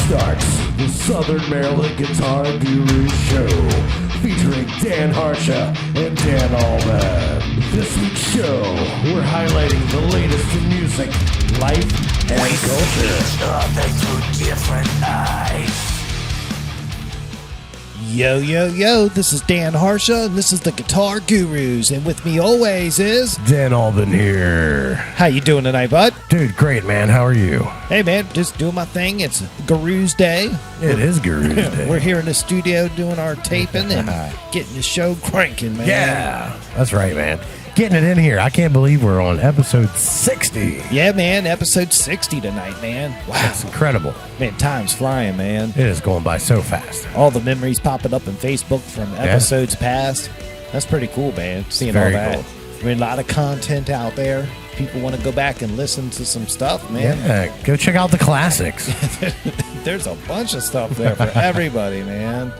starts the Southern Maryland Guitar Guru Show, featuring Dan Harsha and Dan Allman. This week's show, we're highlighting the latest in music, life, and culture. Through different eyes. Yo, yo, yo, this is Dan Harsha, and this is the Guitar Gurus, and with me always is... Dan Allman here. How you doing tonight, bud? Dude, great, man. How are you? Hey, man, just doing my thing. It's Gurus Day. It is Guru's Day. We're here in the studio doing our taping and getting the show cranking, man. Yeah, that's right, man. Getting it in here. I can't believe we're on episode 60. Yeah, man, episode 60 tonight, man. Wow. That's incredible. Man, time's flying, man. It is going by so fast. All the memories popping up in Facebook from episodes past. That's pretty cool, man, seeing all that. Cool. I mean, a lot of content out there. People want to go back and listen to some stuff, man. Yeah, go check out the classics. There's a bunch of stuff there for everybody, man.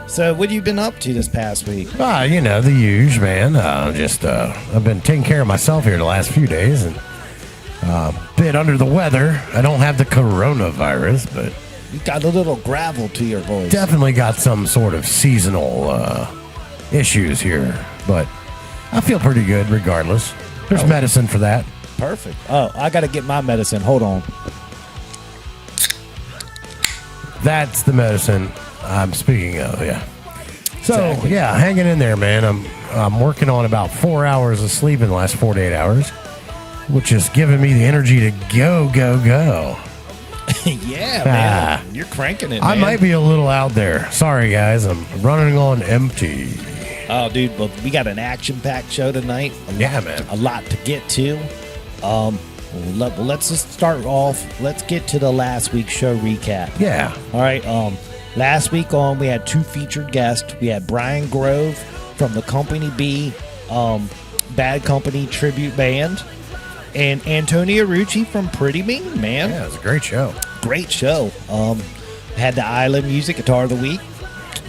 So, what have you been up to this past week? You know, the huge, man. I've been taking care of myself here the last few days and a bit under the weather. I don't have the coronavirus, but You got a little gravel to your voice. definitely got some sort of seasonal issues here. But I feel pretty good regardless. There's medicine for that. Perfect. Oh, I got to get my medicine. Hold on. That's the medicine I'm speaking of, yeah. So, Exactly. yeah, hanging in there, man. I'm working on about 4 hours of sleep in the last 48 hours, which is giving me the energy to go. Yeah, man. You're cranking it, man. I might be a little out there. Sorry, guys. I'm running on empty. Oh, dude, well, we got an action-packed show tonight. Yeah, man. A lot to get to. Let's just start off. Let's get to the last week's show recap. Yeah. All right. Last week on, we had two featured guests. We had Brian Grove from the Company B, Bad Company tribute band, and Antonio Rucci from Pretty Mean, man. Yeah, it was a great show. Great show. Had the Island Music Guitar of the Week.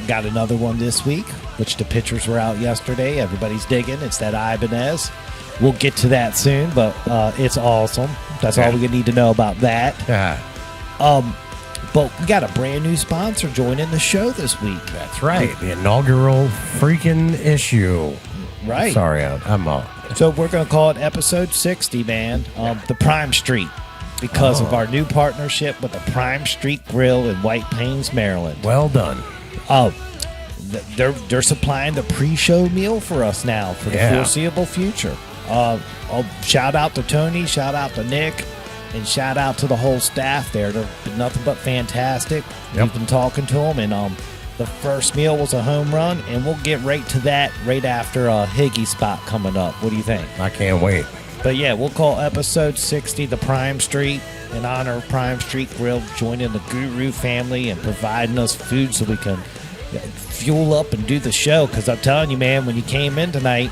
Got another one this week, which the pictures were out yesterday. Everybody's digging. It's that Ibanez. We'll get to that soon, but it's awesome. That's all we need to know about that. Yeah. But we got a brand new sponsor joining the show this week. That's right. The inaugural freaking issue. Right. Sorry, I'm So we're going to call it episode 60, man. The Prime Street, because of our new partnership with the Prime Street Grille in White Plains, Maryland. well done. They're supplying the pre-show meal for us now for the foreseeable future. Shout out to Tony, shout out to Nick, and shout out to the whole staff there. They've been nothing but fantastic. Yep. We've been talking to them, and the first meal was a home run, and we'll get right to that right after a Higgy spot coming up. What do you think? I can't wait. But yeah, we'll call episode 60 the Prime Street in honor of Prime Street Grill joining the Guru family and providing us food so we can fuel up and do the show. Because I'm telling you, man, when you came in tonight,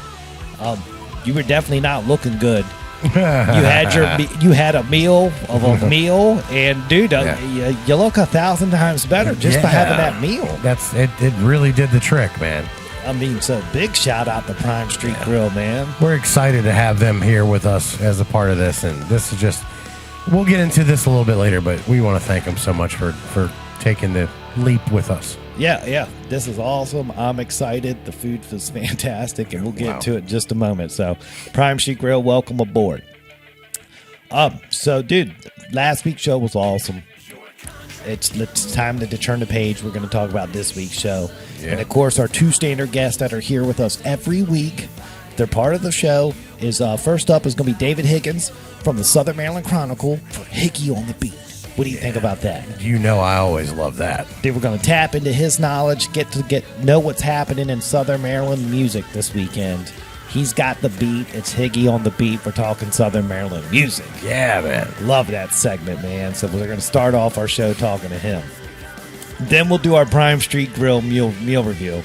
you were definitely not looking good. You had a meal of a meal, and dude, you look 1,000 times better just by having that meal. That's it. It really did the trick, man. I mean, so big shout out to Prime Street Grill, man. We're excited to have them here with us as a part of this, and this is just. We'll get into this a little bit later, but we want to thank them so much for taking the leap with us. Yeah. This is awesome. I'm excited. The food was fantastic, and we'll get to it in just a moment. So, Prime Street Grill, welcome aboard. So, dude, last week's show was awesome. It's time to turn the page. We're going to talk about this week's show. Yeah. And, of course, our two standard guests that are here with us every week, they're part of the show. First up is going to be David Higgins from the Southern Maryland Chronicle for Higgy on the Beat. What do you think about that? You know I always love that. Dude, we're going to tap into his knowledge, know what's happening in Southern Maryland music this weekend. He's got the beat. It's Higgy on the Beat. We're talking Southern Maryland music. Yeah, man. Love that segment, man. So we're going to start off our show talking to him. Then we'll do our Prime Street Grill meal review.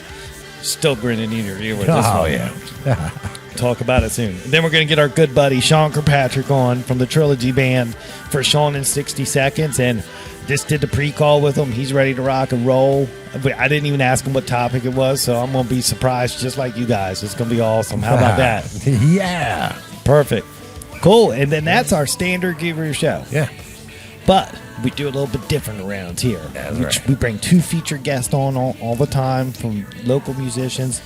Still grinning in your ear with this one. Oh, yeah. Talk about it soon. And then we're going to get our good buddy Sean Kirkpatrick on from the Trilogy Band for Sean in 60 Seconds. And just did the pre-call with him. He's ready to rock and roll. I didn't even ask him what topic it was, so I'm going to be surprised just like you guys. It's going to be awesome. How about that? Yeah. Perfect. Cool. And then that's our standard Guru show. Yeah. But we do a little bit different around here. That's right. We bring 2 featured guests on all the time from local musicians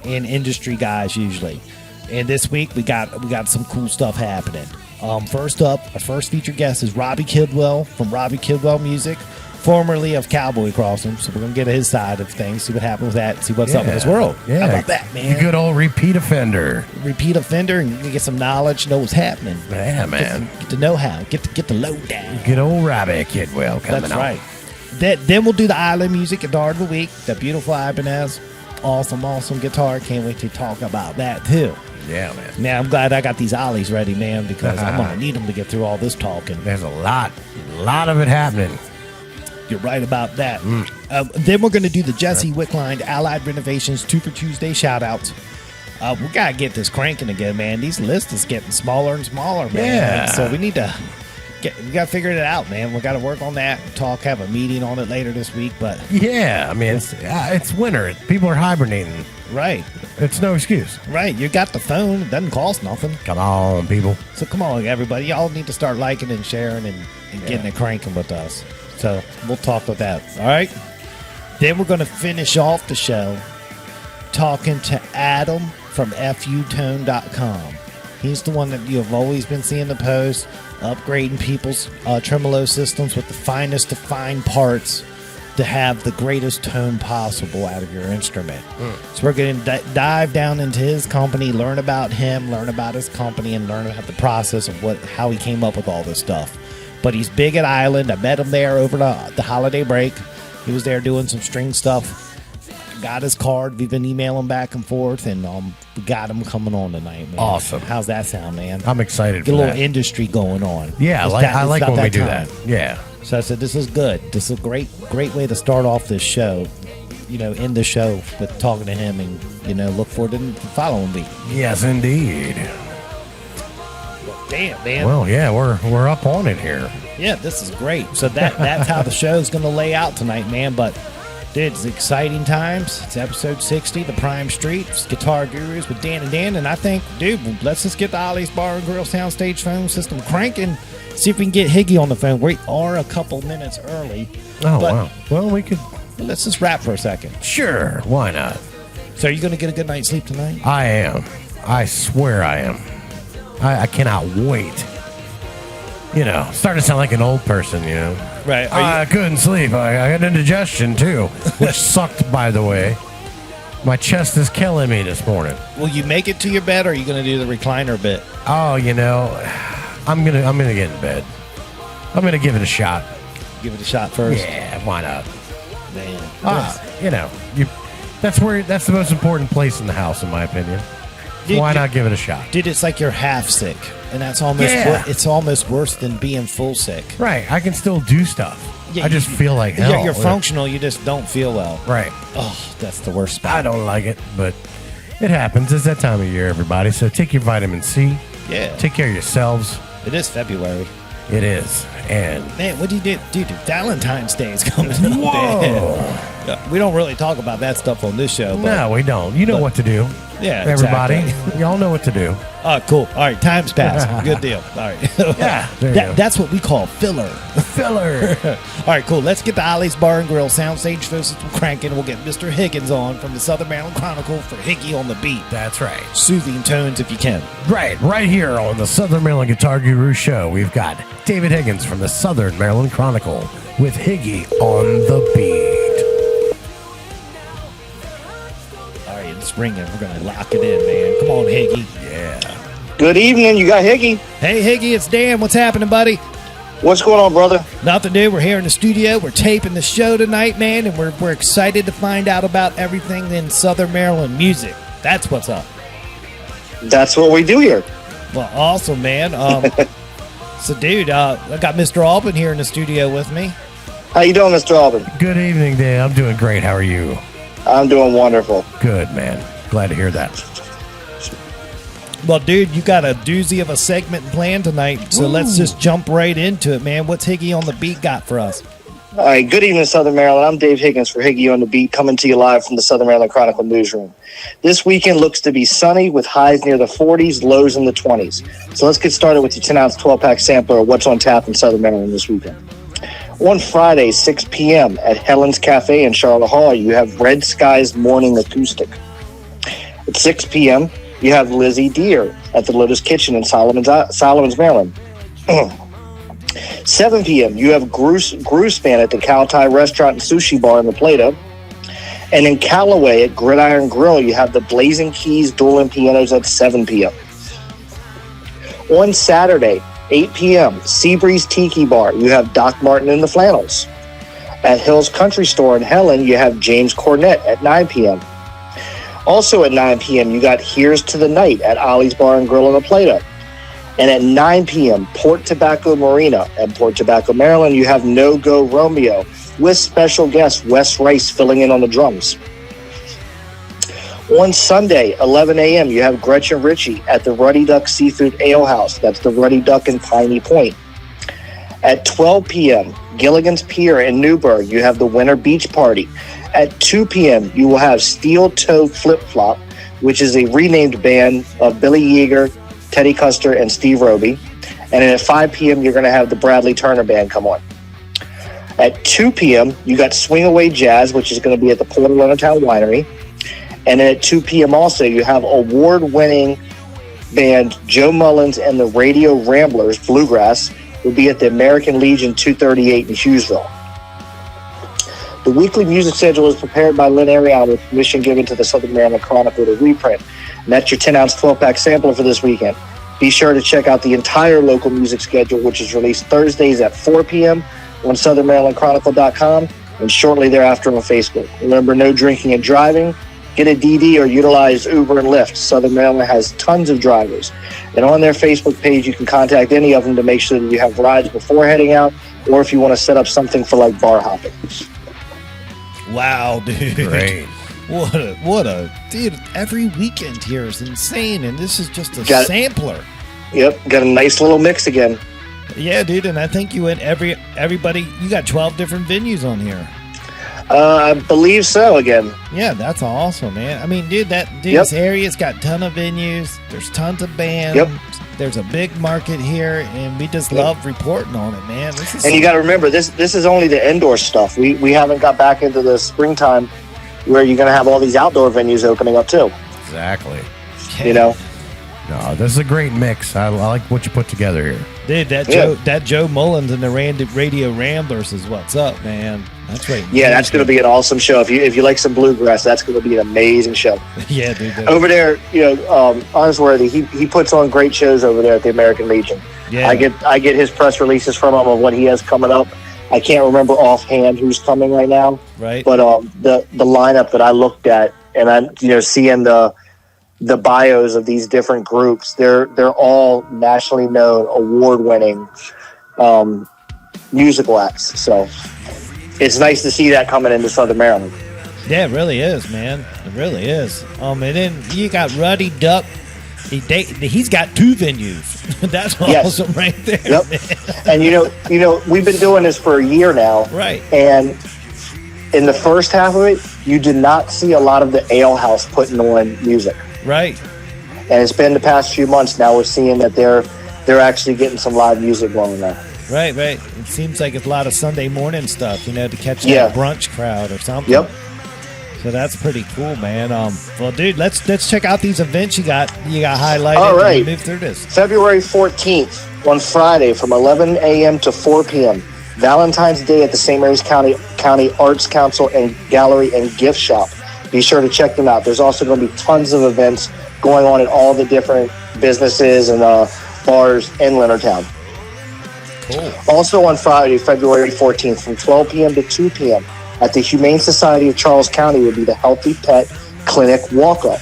and industry guys usually. And this week we got some cool stuff happening. First up, our first featured guest is Robby Kidwell from Robby Kidwell Music, formerly of Cowboy Crossing. So we're going to get his side of things, see what happened with that, see what's up with his world. Yeah. How about that, man? You good old repeat offender. Repeat offender and get some knowledge, know what's happening. Yeah, man. Get the know-how, get the lowdown. Good old Robby Kidwell coming That's on. right. Then we'll do the island music guitar of the week. The beautiful Ibanez. Awesome guitar. Can't wait to talk about that too. Yeah, man. Now, I'm glad I got these ollies ready, man, because I'm going to need them to get through all this talking. There's a lot of it happening. You're right about that. Then we're going to do the Jesse Wickline Allied Renovations 2 for Tuesday shout-outs. We got to get this cranking again, man. These lists is getting smaller and smaller, man. Yeah. So we need to we got to figure it out, man. We got to work on that, have a meeting on it later this week. But Yeah, I mean, it's winter. People are hibernating. right. It's no excuse. Right, you got the phone. It doesn't cost nothing. Come on, people. So come on, everybody. Y'all need to start liking and sharing and getting it cranking with us. So we'll talk with that. All right? Then we're going to finish off the show talking to Adam from futone.com. He's the one that you have always been seeing the post, upgrading people's tremolo systems with the finest of fine parts to have the greatest tone possible out of your instrument. So we're going to dive down into his company, learn about him, learn about his company, and learn about the process of how he came up with all this stuff. But he's big at Island. I met him there over the holiday break. He was there doing some string stuff. Got his card. We've been emailing back and forth, and we got him coming on tonight, man. Awesome. How's that sound, man? I'm excited Get for a little that. industry going on. Yeah, I like when we do time. that. Yeah. So I said, this is good. This is a great way to start off this show. End the show with talking to him and, look forward to the following week. Yes, indeed. Damn, man. Well, yeah, we're up on it here. Yeah, this is great. So that's how the show's going to lay out tonight, man. But, dude, it's exciting times. It's episode 60, The Prime Street. It's Guitar Gurus with Dan and Dan. And I think, dude, let's just get the Ollie's Bar and Grill Soundstage phone system cranking. See if we can get Higgy on the phone. We are a couple minutes early. Oh, but wow. Well, we could... let's just wrap for a second. Sure, why not? So are you going to get a good night's sleep tonight? I am. I swear I am. I cannot wait. Starting to sound like an old person, Right. I couldn't sleep. I had indigestion, too, which sucked, by the way. My chest is killing me this morning. Will you make it to your bed, or are you going to do the recliner bit? Oh, I'm gonna get in bed. I'm gonna give it a shot. Give it a shot first? Yeah, why not? Man. That's the most important place in the house, in my opinion. Why not give it a shot? Dude, it's like you're half sick, and that's almost it's almost worse than being full sick. Right, I can still do stuff. Yeah, I just feel like hell. You're functional, you just don't feel well. Right. Oh, that's the worst spot. I don't like it, but it happens. It's that time of year, everybody. So take your vitamin C. Yeah. Take care of yourselves. It is February. It is. And man, what do you do? Dude, Valentine's Day is coming up. whoa. Man. We don't really talk about that stuff on this show. But, no, we don't. You know what to do. Yeah, everybody. Exactly. Y'all know what to do. Oh, cool. All right, time's passed. Good deal. All right. Yeah, there you go. That's what we call filler. Filler. All right, cool. Let's get the Ollie's Bar and Grill Soundstage system cranking. We'll get Mr. Higgins on from the Southern Maryland Chronicle for Higgy on the beat. That's right. Soothing tones if you can. Right here on the Southern Maryland Guitar Guru Show, we've got David Higgins from the Southern Maryland Chronicle with Higgy on the beat. All right, it's ringing. We're going to lock it in, man. Come on, Higgy. Yeah. Good evening. You got Higgy. Hey, Higgy, it's Dan. What's happening, buddy? What's going on, brother? Nothing new. We're here in the studio. We're taping the show tonight, man, and we're excited to find out about everything in Southern Maryland music. That's what's up. That's what we do here. Well, awesome, man. So, dude, I got Mr. Albin here in the studio with me. How you doing, Mr. Albin? Good evening, Dan. I'm doing great. How are you? I'm doing wonderful. Good, man. Glad to hear that. Well, dude, you got a doozy of a segment planned tonight, so let's just jump right into it, man. What's Higgy on the beat got for us? All right, good evening, Southern Maryland. I'm Dave Higgins for Higgy on the Beat, coming to you live from the Southern Maryland Chronicle newsroom. This weekend looks to be sunny with highs near the 40s, lows in the 20s. So let's get started with your 10-ounce 12-pack sampler of what's on tap in Southern Maryland this weekend. On Friday, 6 p.m. at Helen's Cafe in Charlotte Hall, you have Red Skies Morning Acoustic. At 6 p.m., you have Lizzie Deer at the Lotus Kitchen in Solomons, Maryland. 7 p.m., you have Groospan at the Cow Thai Restaurant and Sushi Bar in La Plata. And in Callaway at Gridiron Grille, you have the Blazing Keys Dueling Pianos at 7 p.m. On Saturday, 8 p.m., Seabreeze Tiki Bar, you have Doc Martin and the Flannels. At Hill's Country Store in Helen, you have James Cornett at 9 p.m. Also at 9 p.m., you got Here's to the Night at Ollie's Bar and Grill in La Plata. And at 9 p.m., Port Tobacco Marina at Port Tobacco, Maryland, you have No Go Romeo with special guest Wes Rice filling in on the drums. On Sunday, 11 a.m., you have Gretchen Ritchie at the Ruddy Duck Seafood Ale House. That's the Ruddy Duck in Piney Point. At 12 p.m., Gilligan's Pier in Newburgh, you have the Winter Beach Party. At 2 p.m., you will have Steel Toe Flip Flop, which is a renamed band of Billy Yeager, Teddy Custer, and Steve Robby. And then at 5 p.m., you're going to have the Bradley Turner Band come on. At 2 p.m., you got Swing Away Jazz, which is going to be at the Port of Leonardtown Winery. And then at 2 p.m. also, you have award-winning band Joe Mullins and the Radio Ramblers, Bluegrass, will be at the American Legion 238 in Hughesville. The weekly music schedule is prepared by Lynn Arion with permission given to the Southern Maryland Chronicle to reprint. And that's your 10-ounce 12-pack sampler for this weekend. Be sure to check out the entire local music schedule, which is released Thursdays at 4 p.m. on SouthernMarylandChronicle.com and shortly thereafter on Facebook. Remember, no drinking and driving. Get a DD or utilize Uber and Lyft. Southern Maryland has tons of drivers. And on their Facebook page, you can contact any of them to make sure that you have rides before heading out, or if you want to set up something for like bar hopping. Wow, dude. Great. What a dude, every weekend here is insane, and this is just a sampler. Yep, got a nice little mix again. Yeah, dude, and I think you went everybody, you got 12 different venues on here. I believe so again. Yeah, that's awesome, man. I mean, dude, this area's got a ton of venues. There's tons of bands. Yep. There's a big market here, and we just love reporting on it, man. And you got to remember, this is only the indoor stuff. We haven't got back into the springtime where you're going to have all these outdoor venues opening up too. Exactly. You know? No, this is a great mix. I like what you put together here. Dude, that Joe Mullins and the Radio Ramblers is what's up, man. That's right. Yeah, that's going to be an awesome show. If you like some bluegrass, that's going to be an amazing show. Yeah, dude. Over there, Arnsworthy, he puts on great shows over there at the American Legion. Yeah. I get his press releases from him of what he has coming up. I can't remember offhand who's coming right now. Right. But the lineup that I looked at, and I'm seeing the bios of these different groups, they're all nationally known, award-winning musical acts. So it's nice to see that coming into Southern Maryland. Yeah, it really is, man. It really is. And then you got Ruddy Duck. He's got 2 venues. That's awesome right there. Yep. And we've been doing this for a year now. Right. And in the first half of it, you did not see a lot of the ale house putting on music. Right. And it's been the past few months now we're seeing that they're actually getting some live music going now. Right. It seems like it's a lot of Sunday morning stuff, to catch that brunch crowd or something. Yep. So that's pretty cool, man. Well, dude, let's check out these events you got highlighted. All right. Move through this. February 14th on Friday from 11 a.m. to 4 p.m. Valentine's Day at the St. Mary's County Arts Council and Gallery and Gift Shop. Be sure to check them out. There's also going to be tons of events going on at all the different businesses and bars in Leonardtown. Cool. Also on Friday, February 14th, from 12 p.m. to 2 p.m. at the Humane Society of Charles County will be the Healthy Pet Clinic Walk-Up.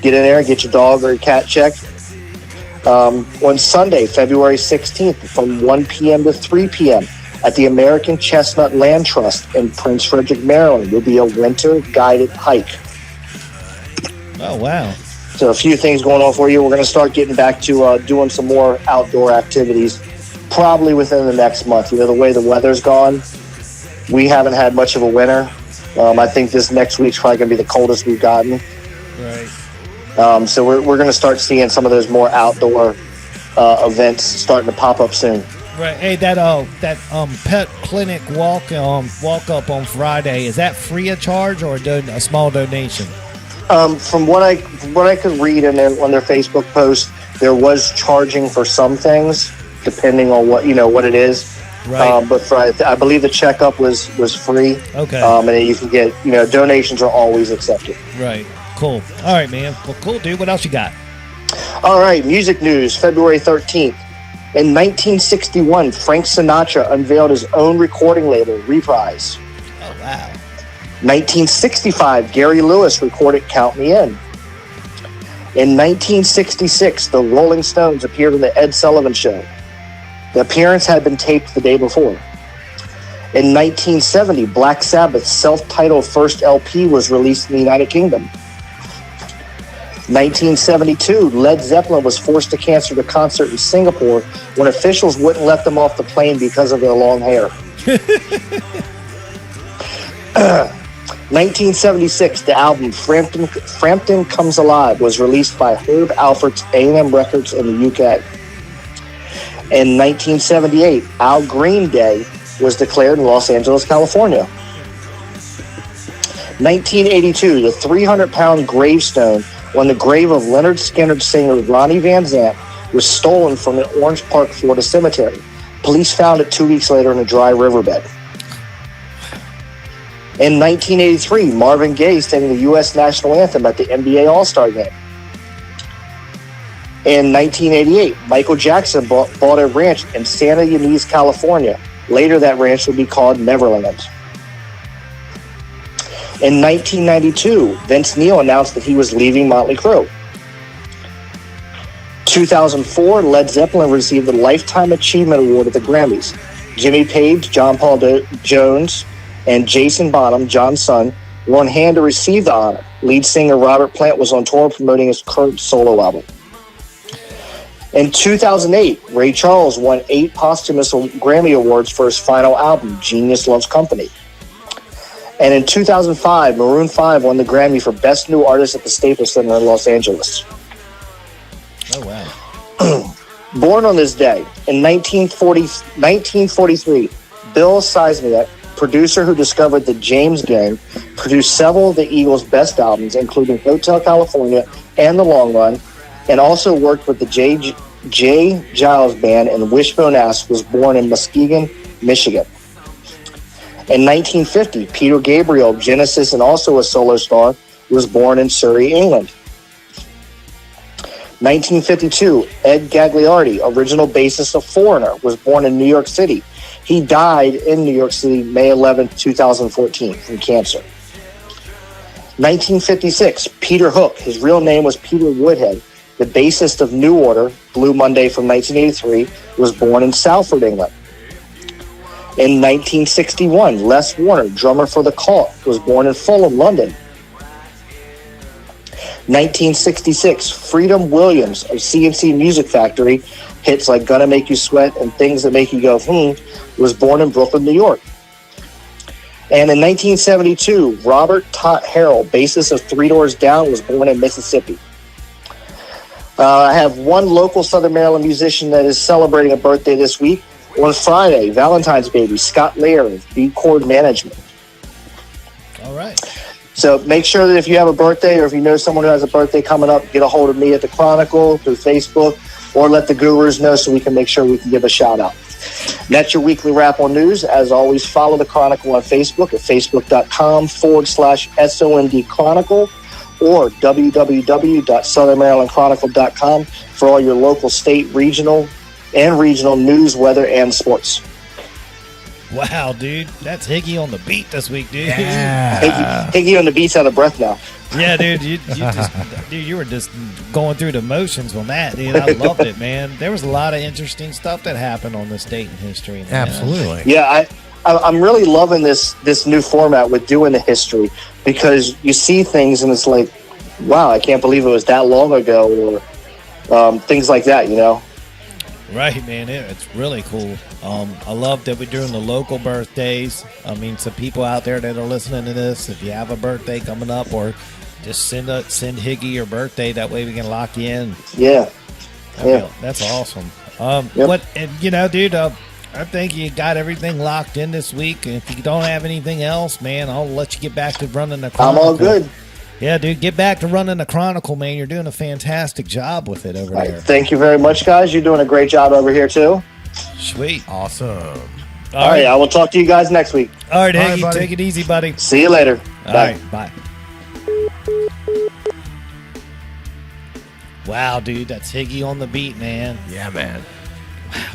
Get in there and get your dog or your cat checked. On Sunday, February 16th, from 1 p.m. to 3 p.m. at the American Chestnut Land Trust in Prince Frederick, Maryland, will be a winter guided hike. Oh, wow. So a few things going on for you. We're going to start getting back to doing some more outdoor activities probably within the next month. The way the weather's gone, We haven't had much of a winter. I think this next week's probably going to be the coldest we've gotten. Right. So we're going to start seeing some of those more outdoor events starting to pop up soon. Right. Hey, that pet clinic walk up on Friday, is that free of charge or a small donation? From what I could read on their Facebook post, there was charging for some things, depending on what it is. Right. But I believe the checkup was free. Okay. And then you can get donations are always accepted. Right. Cool. All right, man. Well, cool, dude. What else you got? All right, music news, February 13th. In 1961, Frank Sinatra unveiled his own recording label, Reprise. Oh, wow. 1965, Gary Lewis recorded Count Me In. In 1966, the Rolling Stones appeared on the Ed Sullivan Show. The appearance had been taped the day before. In 1970, Black Sabbath's self-titled first LP was released in the United Kingdom. 1972, Led Zeppelin was forced to cancel the concert in Singapore when officials wouldn't let them off the plane because of their long hair. 1976, the album Frampton Comes Alive was released by Herb Alpert's A&M Records in the UK. In 1978, Al Green Day was declared in Los Angeles, California. 1982, the 300-pound gravestone on the grave of Leonard Skinner singer Ronnie Van Zant was stolen from the Orange Park, Florida cemetery. Police found it 2 weeks later in a dry riverbed. In 1983, Marvin Gaye sang the U.S. national anthem at the NBA All-Star Game. In 1988, Michael Jackson bought a ranch in Santa Ynez, California. Later, that ranch would be called Neverland. In 1992, Vince Neil announced that he was leaving Motley Crue. 2004, Led Zeppelin received the Lifetime Achievement Award at the Grammys. Jimmy Page, John Paul Jones, and Jason Bonham, John's son, were on hand to receive the honor. Lead singer Robert Plant was on tour promoting his current solo album. In 2008, Ray Charles won 8 posthumous Grammy Awards for his final album, Genius Loves Company. And in 2005, Maroon 5 won the Grammy for Best New Artist at the Staples Center in Los Angeles. Oh, wow. Born on this day, in 1943, Bill Seismic, producer who discovered the James Gang, produced several of the Eagles' best albums, including Hotel California and The Long Run, and also worked with the J. Giles Band, and Wishbone Ash was born in Muskegon, Michigan. In 1950, Peter Gabriel, Genesis, and also a solo star, was born in Surrey, England. 1952, Ed Gagliardi, original bassist of Foreigner, was born in New York City. He died in New York City May 11, 2014, from cancer. 1956, Peter Hook, his real name was Peter Woodhead, the bassist of New Order, Blue Monday from 1983, was born in Salford, England. In 1961, Les Warner, drummer for The Cult, was born in Fulham, London. 1966, Freedom Williams of CNC Music Factory, hits like Gonna Make You Sweat and Things That Make You Go, was born in Brooklyn, New York. And in 1972, Robert Tot Harrell, bassist of Three Doors Down, was born in Mississippi. I have one local Southern Maryland musician that is celebrating a birthday this week. On Friday, Valentine's baby, Scott Lair of B-Chord Management. All right. So make sure that if you have a birthday or if you know someone who has a birthday coming up, get a hold of me at the Chronicle, through Facebook, or let the gurus know so we can make sure we can give a shout out. And that's your weekly wrap on news. As always, follow the Chronicle on Facebook at facebook.com/SOMD Chronicle or www.southernmarylandchronicle.com for all your local, state, regional news, weather, and sports. Wow, dude. That's Higgy on the beat this week, dude. Yeah. Higgy on the beat's out of breath now. Yeah, dude. You were just going through the motions on that, dude. I loved it, man. There was a lot of interesting stuff that happened on this date in history. Man. Absolutely. Yeah, I'm really loving this new format with doing the history, because you see things and it's like, wow, I can't believe it was that long ago, or things like that, you know? Right, man. It's really cool. I love that we're doing the local birthdays. I mean, some people out there that are listening to this, if you have a birthday coming up, or just send Higgy your birthday. That way we can lock you in. Yeah. That's awesome. Yep. Dude, I think you got everything locked in this week. And if you don't have anything else, man, I'll let you get back to running the Chronicle. I'm all good. Yeah, dude, get back to running the Chronicle, man. You're doing a fantastic job with it over All right, there. thank you very much, guys. You're doing a great job over here, too. Sweet. Awesome. All right, I will talk to you guys next week. All right, All right, Higgy, buddy. take it easy, buddy. See you later. All Bye. right, bye. Wow, dude, that's Higgy on the beat, man. Yeah, man.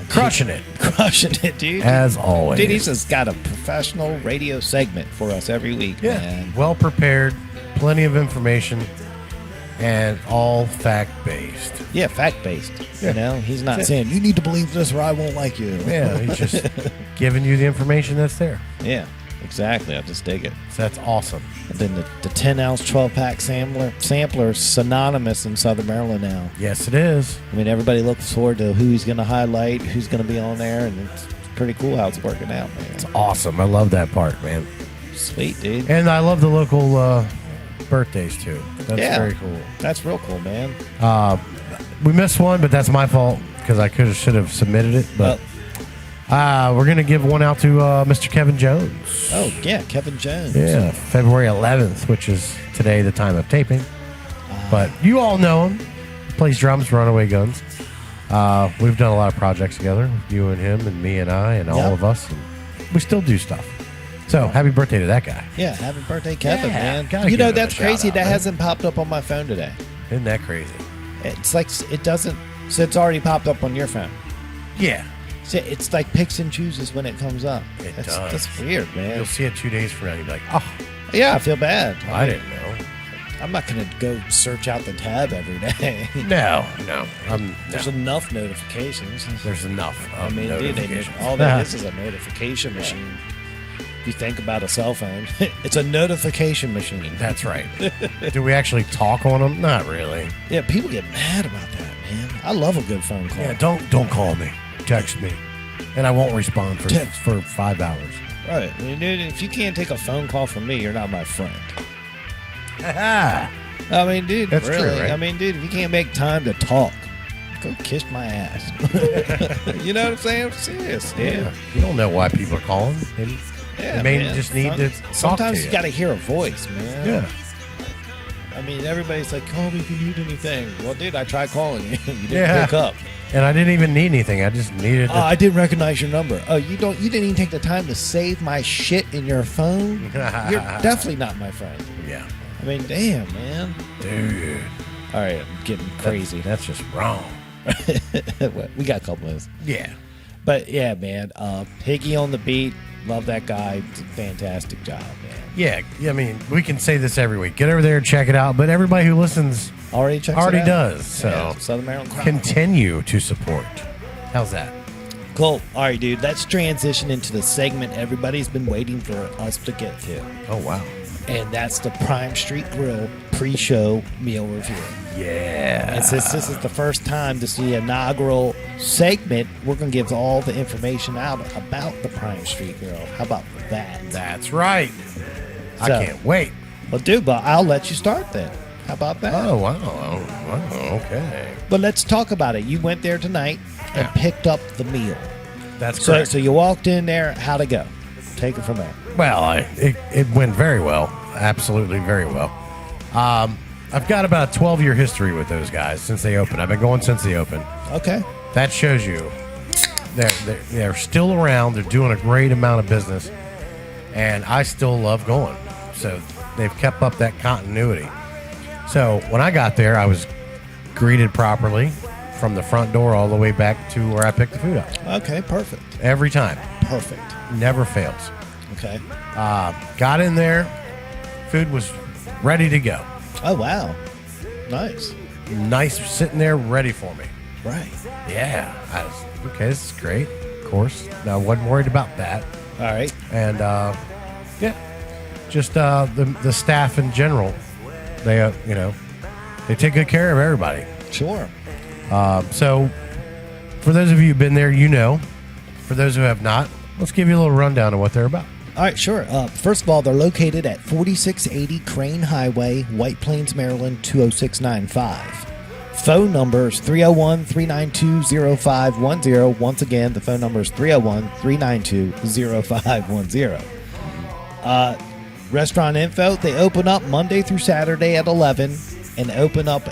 Crushing it. Crushing it, dude. As always. Dude, he's just got a professional radio segment for us every week, Yeah. man. Well prepared, plenty of information, and all fact-based. Yeah, fact-based. Yeah. You know, he's not saying, you need to believe this or I won't like you. Yeah, he's just giving you the information that's there. Yeah, exactly. I just dig it. So that's awesome. And then the 10-ounce 12-pack sampler is synonymous in Southern Maryland now. Yes, it is. I mean, everybody looks forward to who he's going to highlight, who's going to be on there, and it's pretty cool how it's working out, man. It's awesome. I love that part, man. Sweet, dude. And I love the local birthdays, too. That's very cool. That's real cool, man. We missed one, but that's my fault because I should have submitted it. But we're going to give one out to Mr. Kevin Jones. Oh, yeah, Kevin Jones. Yeah, February 11th, which is today, the time of taping. But you all know him. Plays drums, Runaway Guns. We've done a lot of projects together, you and him and me and I and all Yep. of us. And we still do stuff. So, happy birthday to that guy. Yeah, happy birthday, Kevin, Yeah, man. gotta You give know, him a that's shout crazy. out, That man. hasn't popped up on my phone today. Isn't that crazy? It's like, it doesn't, so it's already popped up on your phone. Yeah. So it's like picks and chooses when it comes up. It that's, does. That's weird, man. You'll see it 2 days from now. You'll be like, oh, Yeah, I feel bad. I didn't know. I'm not going to go search out the tab every day. No. There's enough notifications. There's enough. I mean, dude, notifications. all that is a notification machine. If you think about a cell phone, it's a notification machine. That's right. Do we actually talk on them? Not really. Yeah, people get mad about that, man. I love a good phone call. Yeah, don't call me. Text me, and I won't respond for Text. 5 hours. Right. I mean, dude, if you can't take a phone call from me, you're not my friend. Ah, I mean, dude, That's really. true, right? I mean, dude, if you can't make time to talk, go kiss my ass. You know what I'm saying? I'm serious, dude. yeah. You don't know why people are calling. Yeah, They may man. just need to talk Sometimes to you you. got to hear a voice, man. Yeah. I mean, everybody's like, call me if you need anything. Well, dude, I tried calling you. You didn't Yeah. pick up. And I didn't even need anything. I just needed to. I didn't recognize your number. Oh, you didn't even take the time to save my shit in your phone? You're definitely not my friend. Yeah. I mean, damn, man. Dude. All right, I'm getting crazy. That's just wrong. We got a couple minutes. Yeah. But yeah, man, Higgy on the beat. Love that guy. It's a fantastic job, man. Yeah. I mean, we can say this every week. Get over there and check it out. But everybody who listens Already checks already it out? does. So Yeah, Southern Maryland Chronicle. continue to support. How's that? Cool. All right, dude. Let's transition into the segment everybody's been waiting for us to get to. Oh, wow. And that's the Prime Street Grill pre-show meal review. Yeah. And since this is the first time this is the inaugural segment, we're going to give all the information out about the Prime Street Grill. How about that? That's right. I So- can't wait. Well, dude, but I'll let you start then. How about that? Oh, wow. Oh, wow. Okay. But let's talk about it. You went there tonight and Yeah. picked up the meal. That's So, correct. so you walked in there. How'd it go? Take it from there. Well, it went very well. Absolutely very well. I've got about a 12-year history with those guys since they opened. I've been going since they opened. Okay. That shows you they're still around. They're doing a great amount of business, and I still love going. So they've kept up that continuity. So when I got there, I was greeted properly from the front door all the way back to where I picked the food up. Okay, perfect. Every time. Perfect. Never fails. Okay. Got in there. Food was ready to go. Oh, wow. Nice. Nice sitting there ready for me. Right. Yeah. I was, okay, this is great. Of course. I wasn't worried about that. All right. And, yeah. Just the staff in general, they, they take good care of everybody. Sure. So for those of you who've been there, you know. For those who have not, let's give you a little rundown of what they're about. All right, sure. First of all, they're located at 4680 Crane Highway, White Plains, Maryland, 20695. Phone number is 301-392-0510. Once again, the phone number is 301-392-0510. Restaurant info, they open up Monday through Saturday at 11 and open up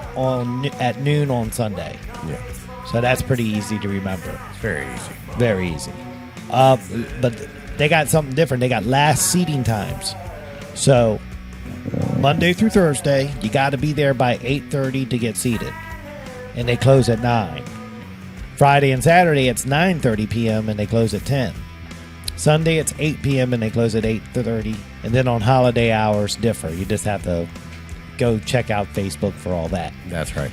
at noon on Sunday. Yeah. So that's pretty easy to remember. It's very easy. Very easy. But they got something different. They got last seating times. So Monday through Thursday, you got to be there by 8:30 to get seated. And they close at 9. Friday and Saturday, it's 9:30 p.m. and they close at 10. Sunday, it's 8 p.m. and they close at 8:30. And then on holiday hours, differ. You just have to go check out Facebook for all that. That's right.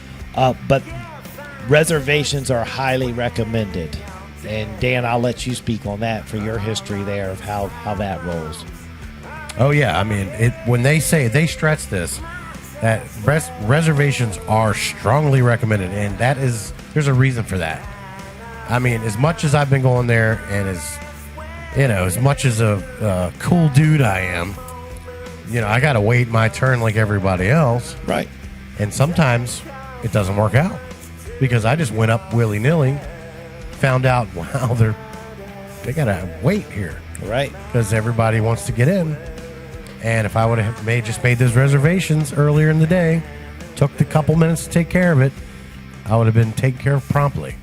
But reservations are highly recommended. And Dan, I'll let you speak on that for your history there of how that rolls. Oh, yeah. I mean, when they stress this, that reservations are strongly recommended. And there's a reason for that. I mean, as much as I've been going there and as much as a cool dude I am, I got to wait my turn like everybody else. Right. And sometimes it doesn't work out because I just went up willy-nilly, found out, wow, they got to wait here. Right. Because everybody wants to get in. And if I would have just made those reservations earlier in the day, took the couple minutes to take care of it, I would have been taken care of promptly.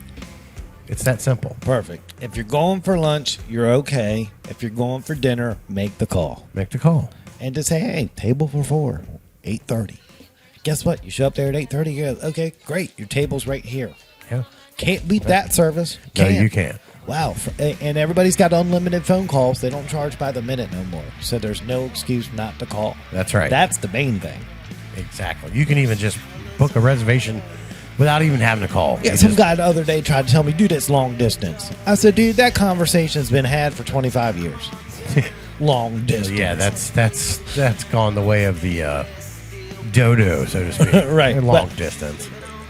It's that simple. Perfect. If you're going for lunch, you're okay. If you're going for dinner, make the call. Make the call. And just say, hey, table for 4, 8:30. Guess what? You show up there at 8:30, you go, okay, great. Your table's right here. Yeah. Can't beat that service. No, you can't. Wow. And everybody's got unlimited phone calls. They don't charge by the minute no more. So there's no excuse not to call. That's right. That's the main thing. Exactly. You can even just book a reservation without even having to call. Yeah, some guy the other day tried to tell me, dude, it's long distance. I said, dude, that conversation's been had for 25 years. Long distance. Yeah, that's gone the way of the dodo, so to speak. Right. Long distance.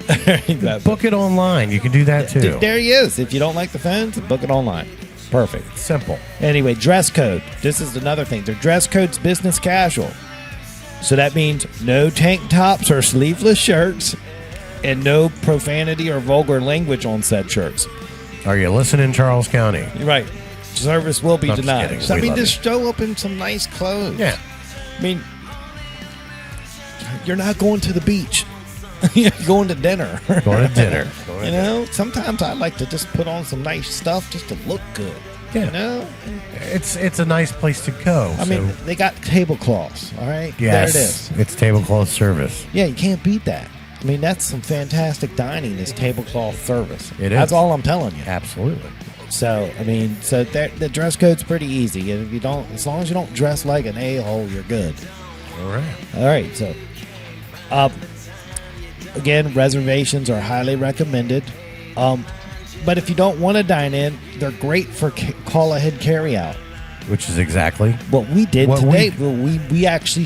Exactly. Book it online. You can do that too. There he is. If you don't like the phones, book it online. Perfect. Simple. Anyway, dress code. This is another thing. Their dress code's business casual. So that means no tank tops or sleeveless shirts and no profanity or vulgar language on said shirts. Are you listening, Charles County? Right. Service will be I'm just denied. kidding. So, I We mean, love just show up in some nice clothes. Yeah. I mean, you're not going to the beach. You're going to dinner. Going to dinner. You know, sometimes I like to just put on some nice stuff just to look good. Yeah. You know? It's a nice place to go. I mean, they got tablecloths, all right? yes, There it is. it's tablecloth service. Yeah, you can't beat that. I mean, that's some fantastic dining, this tablecloth service. It is. That's all I'm telling you. Absolutely. So, I mean, the dress code's pretty easy. And if you don't, as long as you don't dress like an a-hole, you're good. All right. All right, so again, reservations are highly recommended. But if you don't want to dine in, they're great for call ahead carry out. Which is exactly What we did What today, we actually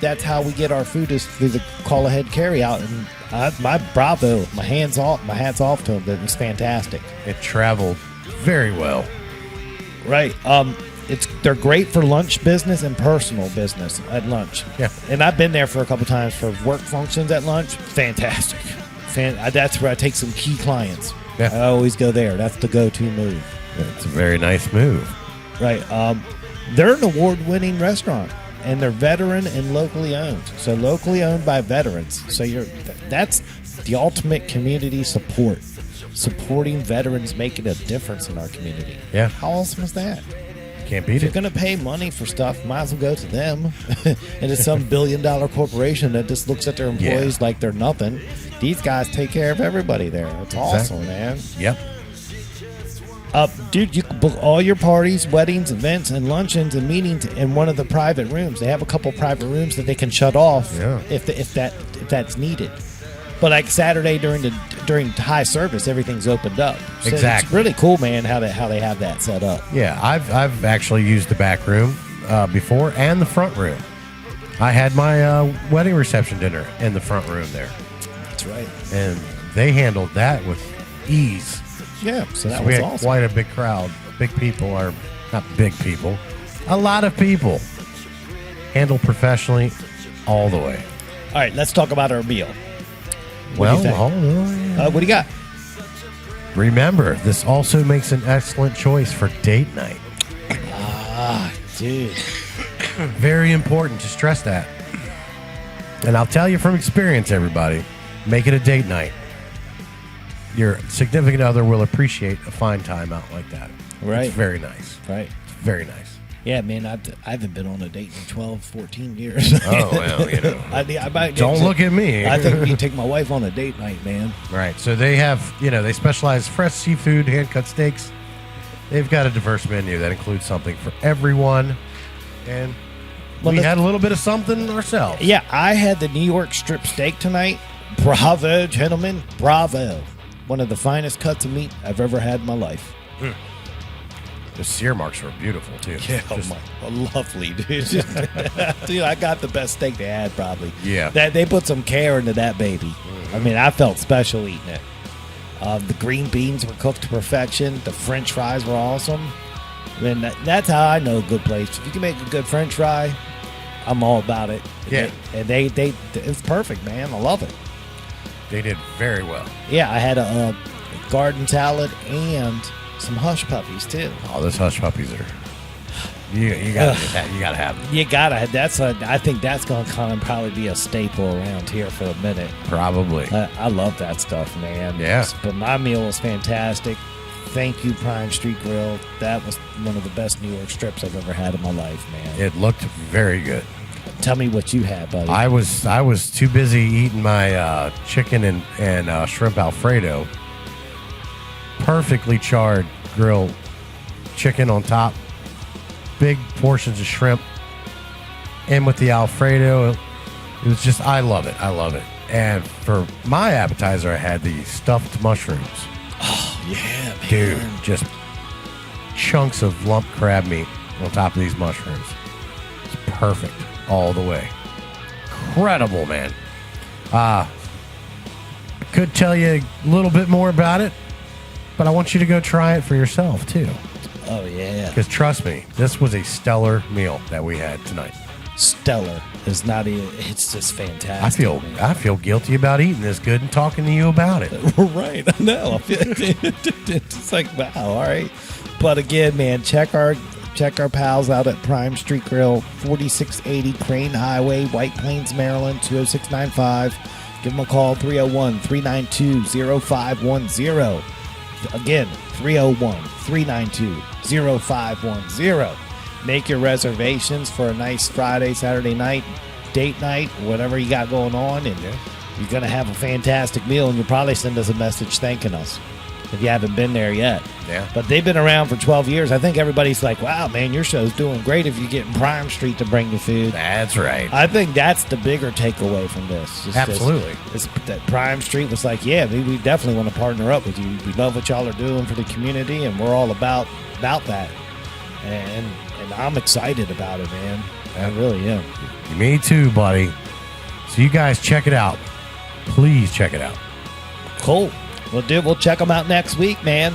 that's how we get our food is through the call ahead carry out. And my hat's off to them. That was fantastic. it traveled very well. Right. They're great for lunch business and personal business at lunch. Yeah. And I've been there for a couple times for work functions at lunch. Fantastic. That's where I take some key clients. Yeah. I always go there. That's the go-to move. It's a very nice move. Right. They're an award-winning restaurant, and they're veteran and locally owned. So locally owned by veterans. So that's the ultimate community support. Supporting veterans, making a difference in our community. Yeah. How awesome is that? Can't beat If you're it. going to pay money for stuff, might as well go to them. And it's some billion-dollar corporation that just looks at their employees like they're nothing. These guys take care of everybody there. It's awesome, man. Yep. Dude, you can book all your parties, weddings, events, and luncheons and meetings in one of the private rooms. They have a couple private rooms that they can shut off if that's needed. But like Saturday during high service, everything's opened up. So Exactly. It's really cool, man, how they have that set up. Yeah, I've actually used the back room before and the front room. I had my wedding reception dinner in the front room there, That's right. and they handled that with ease. Yeah, so that So was we had awesome. quite a big crowd. Big people are not big people. A lot of people. Handled professionally all the way. All right, let's talk about our meal. Well, do you think? hold on. What do you got? Remember, this also makes an excellent choice for date night. Dude. Very important to stress that. And I'll tell you from experience, everybody, make it a date night. Your significant other will appreciate a fine time out like that. Right. It's very nice. Right. It's very nice. Yeah, man, I haven't been on a date in 12, 14 years. Oh, well, you know. I might Don't look at me. I think we can take my wife on a date night, man. Right. So they have, they specialize fresh seafood, hand-cut steaks. They've got a diverse menu that includes something for everyone. And we had a little bit of something ourselves. Yeah, I had the New York strip steak tonight. Bravo, gentlemen. Bravo. One of the finest cuts of meat I've ever had in my life. The sear marks were beautiful, too. Lovely, dude. Dude, I got the best steak they had, probably. Yeah. They put some care into that baby. I mean, I felt special eating it. The green beans were cooked to perfection. The French fries were awesome. I mean, that's how I know a good place. If you can make a good French fry, I'm all about it. Yeah. And they it's perfect, man. I love it. They did very well. Yeah, I had a garden salad and some hush puppies too. Oh, those hush puppies are... You gotta get that. You gotta have them. You gotta. I think that's gonna kind of probably be a staple around here for a minute. Probably. I love that stuff, man. Yeah. But my meal was fantastic. Thank you, Prime Street Grill. That was one of the best New York strips I've ever had in my life, man. It looked very good. Tell me what you had, buddy. I was too busy eating my chicken and shrimp Alfredo. Perfectly charred grilled chicken on top. Big portions of shrimp. And with the Alfredo, it was just, I love it. I love it. And for my appetizer, I had the stuffed mushrooms. Oh, yeah, man. Dude, just chunks of lump crab meat on top of these mushrooms. It's perfect all the way. Incredible, man. Could tell you a little bit more about it, but I want you to go try it for yourself, too. Oh, yeah. Because trust me, this was a stellar meal that we had tonight. Stellar is not even, it's just fantastic. I feel guilty about eating this good and talking to you about it. Right, I know. It's like, wow, all right. But again, man, check our pals out at Prime Street Grill, 4680 Crane Highway, White Plains, Maryland, 20695. Give them a call, 301-392-0510. Again, 301-392-0510. Make your reservations for a nice Friday, Saturday night, date night, whatever you got going on, and you're going to have a fantastic meal, and you'll probably send us a message thanking us if you haven't been there yet. Yeah. But they've been around for 12 years. I think everybody's like, wow, man, your show's doing great if you're getting Prime Street to bring you food. That's right. I think that's the bigger takeaway from this. Absolutely. It's that Prime Street was like, yeah, we definitely want to partner up with you. We love what y'all are doing for the community, and we're all about that. And I'm excited about it, man. I really am. Me too, buddy. So you guys check it out. Please check it out. Cool. Well, dude, we'll check them out next week, man.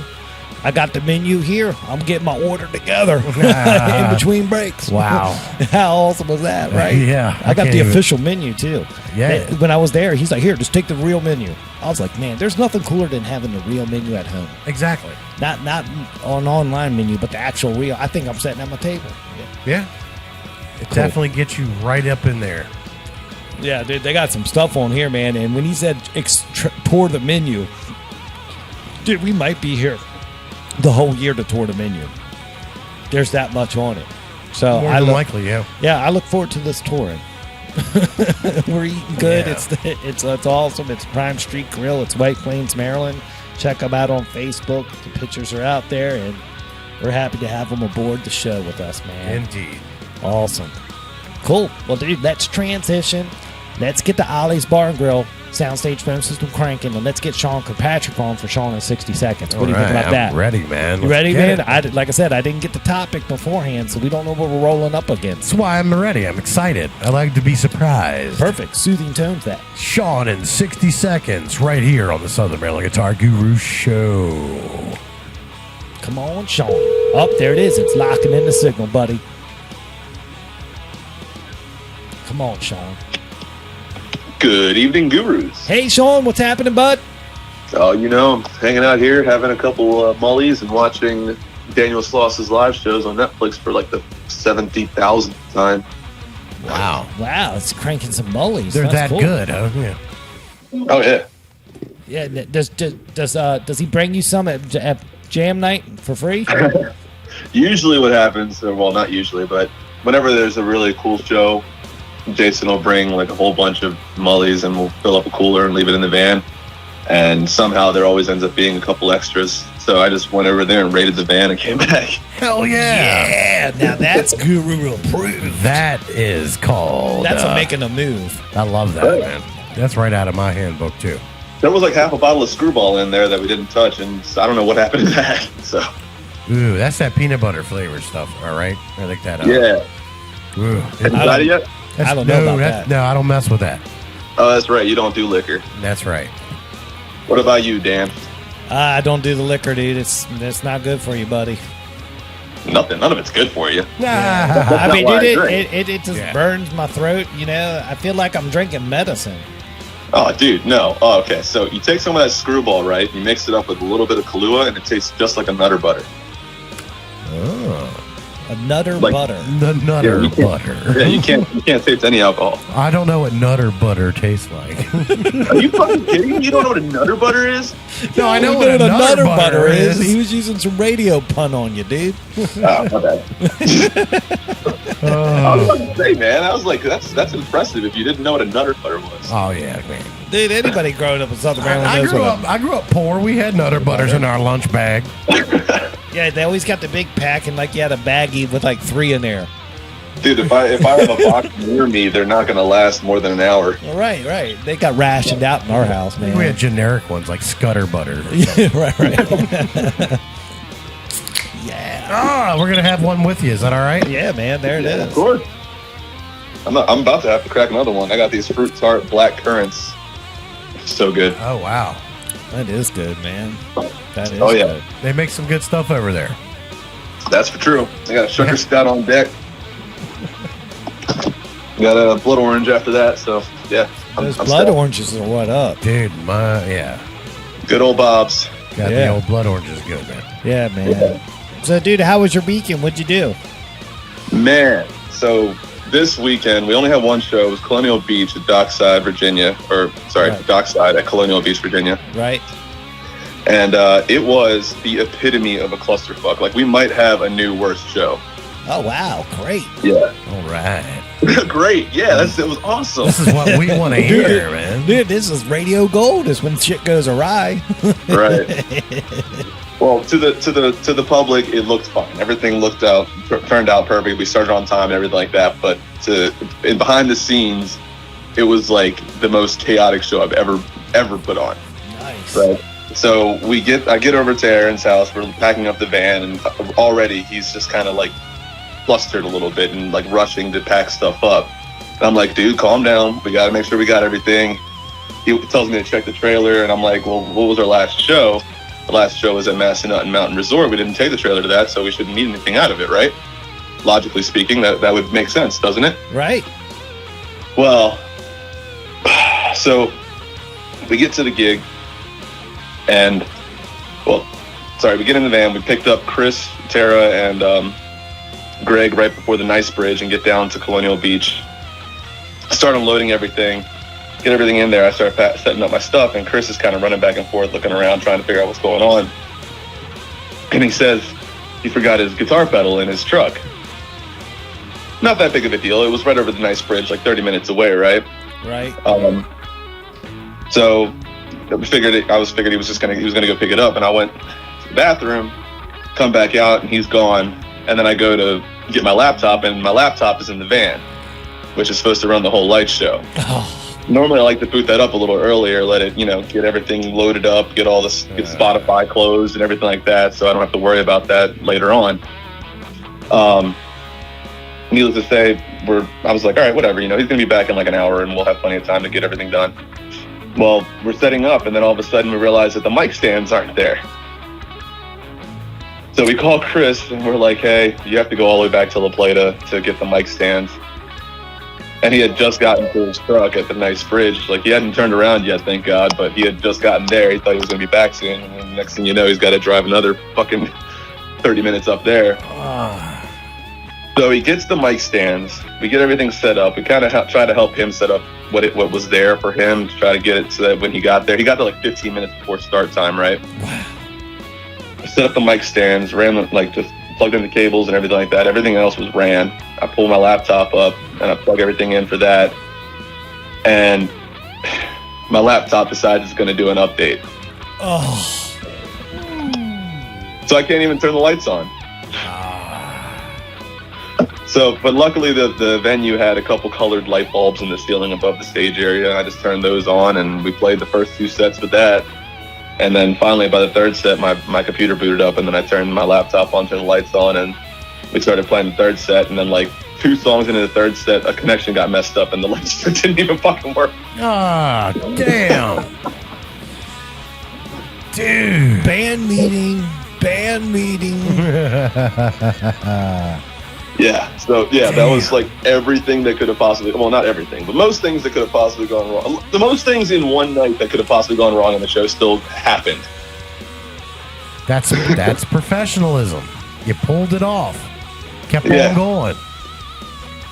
I got the menu here. I'm getting my order together in between breaks. Wow. How awesome was that, right? Yeah. I got can't the even- official menu, too. Yeah. When I was there, he's like, here, just take the real menu. I was like, man, there's nothing cooler than having the real menu at home. Exactly. Not an online menu, but the actual real. I think I'm sitting at my table. Yeah. It definitely gets you right up in there. Yeah, dude, they got some stuff on here, man. And when he said tour the menu, dude, we might be here the whole year to tour the menu. There's that much on it. So More than likely, yeah. Yeah, I look forward to this touring. We're eating good. Yeah. It's awesome. It's Prime Street Grill. It's White Plains, Maryland. Check them out on Facebook. The pictures are out there, and we're happy to have them aboard the show with us, man. Indeed. Awesome. Cool. Well, dude, let's transition. Let's get to Ollie's Bar and Grill. soundstage phone system cranking, and let's get Sean Kirkpatrick on for Sean in 60 seconds. What do you All think right, about that? I'm ready, man. You Let's ready, get man? it. Like I said, I didn't get the topic beforehand, so we don't know what we're rolling up against. That's why I'm ready. I'm excited. I like to be surprised. Perfect. Soothing tones that. Sean in 60 seconds, right here on the Southern Maryland Guitar Guru Show. Come on, Sean. Up there it is. It's locking in the signal, buddy. Come on, Sean. Good evening, gurus. Hey, Sean, what's happening, bud? Oh, I'm hanging out here, having a couple mullies and watching Daniel Sloss's live shows on Netflix for like the 70,000th time. Wow. Wow, it's cranking some mullies. They're That's that cool. good, huh? Yeah. Oh, yeah. Yeah. Does he bring you some at jam night for free? Usually what happens, or, well, not usually, but whenever there's a really cool show, Jason will bring like a whole bunch of mullies and we'll fill up a cooler and leave it in the van. And somehow there always ends up being a couple extras. So I just went over there and raided the van and came back. Hell yeah. Yeah. Now that's guru approved. That is called. That's making a move. I love that, man. That's right out of my handbook, too. There was like half a bottle of Screwball in there that we didn't touch, and I don't know what happened to that. So Ooh, that's that peanut butter flavor stuff, all right? I like that. yeah. Ooh. Have you tried it yet? I don't know about that. No, I don't mess with that. Oh, that's right. You don't do liquor. That's right. What about you, Dan? I don't do the liquor, dude. It's not good for you, buddy. Nothing. None of it's good for you. I mean, why I dude, drink. it just Yeah. burns my throat. I feel like I'm drinking medicine. Oh, dude, no. Oh, okay. So you take some of that Screwball, right? You mix it up with a little bit of Kahlua, and it tastes just like a Nutter Butter. Oh. A Nutter Like- butter. The Nutter Yeah, you can't- butter. Yeah, you can't taste any alcohol. I don't know what Nutter butter tastes like. Are you fucking kidding me? You don't know what a Nutter Butter is? No, I know You what a Nutter butter is. He was using some radio pun on you, dude. Oh, my bad. I was about to say, man. I was like, that's impressive if you didn't know what a Nutter Butter was. Oh yeah, man. Dude, anybody growing up in Southern Maryland I knows grew what up. I grew up poor. We had Nutter butters in our lunch bag. Yeah, they always got the big pack, and like you had a baggie with like 3 in there. Dude, if I have a box near me, they're not going to last more than an hour. Right. They got rationed out in our house, man. We had generic ones like Scudder butter. Yeah, right. Yeah. Ah, we're gonna have one with you. Is that all right? Yeah, man, there it is. Of course. I'm about to have to crack another one. I got these Fruit Tart Black Currants. So good. Oh wow, That is good, man. That is Oh, yeah. good. they make some good stuff over there. That's for true. I got a sugar stout on deck. Got a blood orange after that, so yeah. Those I'm blood set. oranges are what up. Dude, yeah. Good old Bob's. Got Yeah. the old blood orange is good, man. Yeah, man. So, dude, how was your weekend? What'd you do? Man, so this weekend we only had one show. It was Colonial Beach at Dockside, Virginia. Right. Dockside at Colonial Beach, Virginia. Right? And it was the epitome of a clusterfuck. Like, we might have a new worst show. Oh, wow. Great. Yeah. All right. Great. Yeah, it was awesome. This is what we want to hear, man. Dude, this is radio gold. Is when shit goes awry. Right. Well, to the public, it looked fine. Everything turned out perfect. We started on time and everything like that. But behind the scenes, it was like the most chaotic show I've ever put on. Nice. Right. So I get over to Aaron's house. We're packing up the van, and already he's just kind of like flustered a little bit and like rushing to pack stuff up. And I'm like, dude, calm down. We got to make sure we got everything. He tells me to check the trailer, and I'm like, well, what was our last show? The last show was at Massanutten Mountain Resort. We didn't take the trailer to that, so we shouldn't need anything out of it, right? Logically speaking, that would make sense, doesn't it? Right. Well, so we get to the gig, and we get in the van. We picked up Chris, Tara, and Greg right before the Nice Bridge and get down to Colonial Beach. Start unloading everything, get everything in there. I start setting up my stuff, and Chris is kind of running back and forth, looking around, trying to figure out what's going on. And he says he forgot his guitar pedal in his truck. Not that big of a deal. It was right over the Nice Bridge, like 30 minutes away, right? Right. So I figured he was gonna go pick it up, and I went to the bathroom, come back out, and he's gone. And then I go to get my laptop, and my laptop is in the van, which is supposed to run the whole light show. Oh, Normally, I like to boot that up a little earlier, let it, get everything loaded up, get all this, get Spotify closed and everything like that, so I don't have to worry about that later on. Needless to say, I was like, all right, whatever, he's going to be back in like an hour and we'll have plenty of time to get everything done. Well, we're setting up, and then all of a sudden we realize that the mic stands aren't there. So we call Chris, and we're like, hey, you have to go all the way back to La Plata to get the mic stands. And he had just gotten to his truck at the nice bridge. Like, he hadn't turned around yet, thank God, but he had just gotten there. He thought he was going to be back soon. And then the next thing you know, he's got to drive another fucking 30 minutes up there. So he gets the mic stands. We get everything set up. We kind of try to help him set up what was there for him to try to get it so that when he got there like 15 minutes before start time, right? Wow. Set up the mic stands, ran just plugged in the cables and everything like that. Everything else was ran. I pull my laptop up and I plug everything in for that. And my laptop decides it's going to do an update. Oh. So I can't even turn the lights on. So, but luckily the venue had a couple colored light bulbs in the ceiling above the stage area. I just turned those on and we played the first 2 sets with that. And then finally by the 3rd set, my computer booted up and then I turned my laptop on, turned the lights on, and we started playing the 3rd set. And then like 2 songs into the 3rd set, a connection got messed up and the lights didn't even fucking work. Ah, damn. Dude. Band meeting. Yeah, so yeah, that was like everything that could have possibly, well, not everything, but most things that could have possibly gone wrong. The most things in one night that could have possibly gone wrong on the show still happened. That's professionalism. You pulled it off. Kept on going.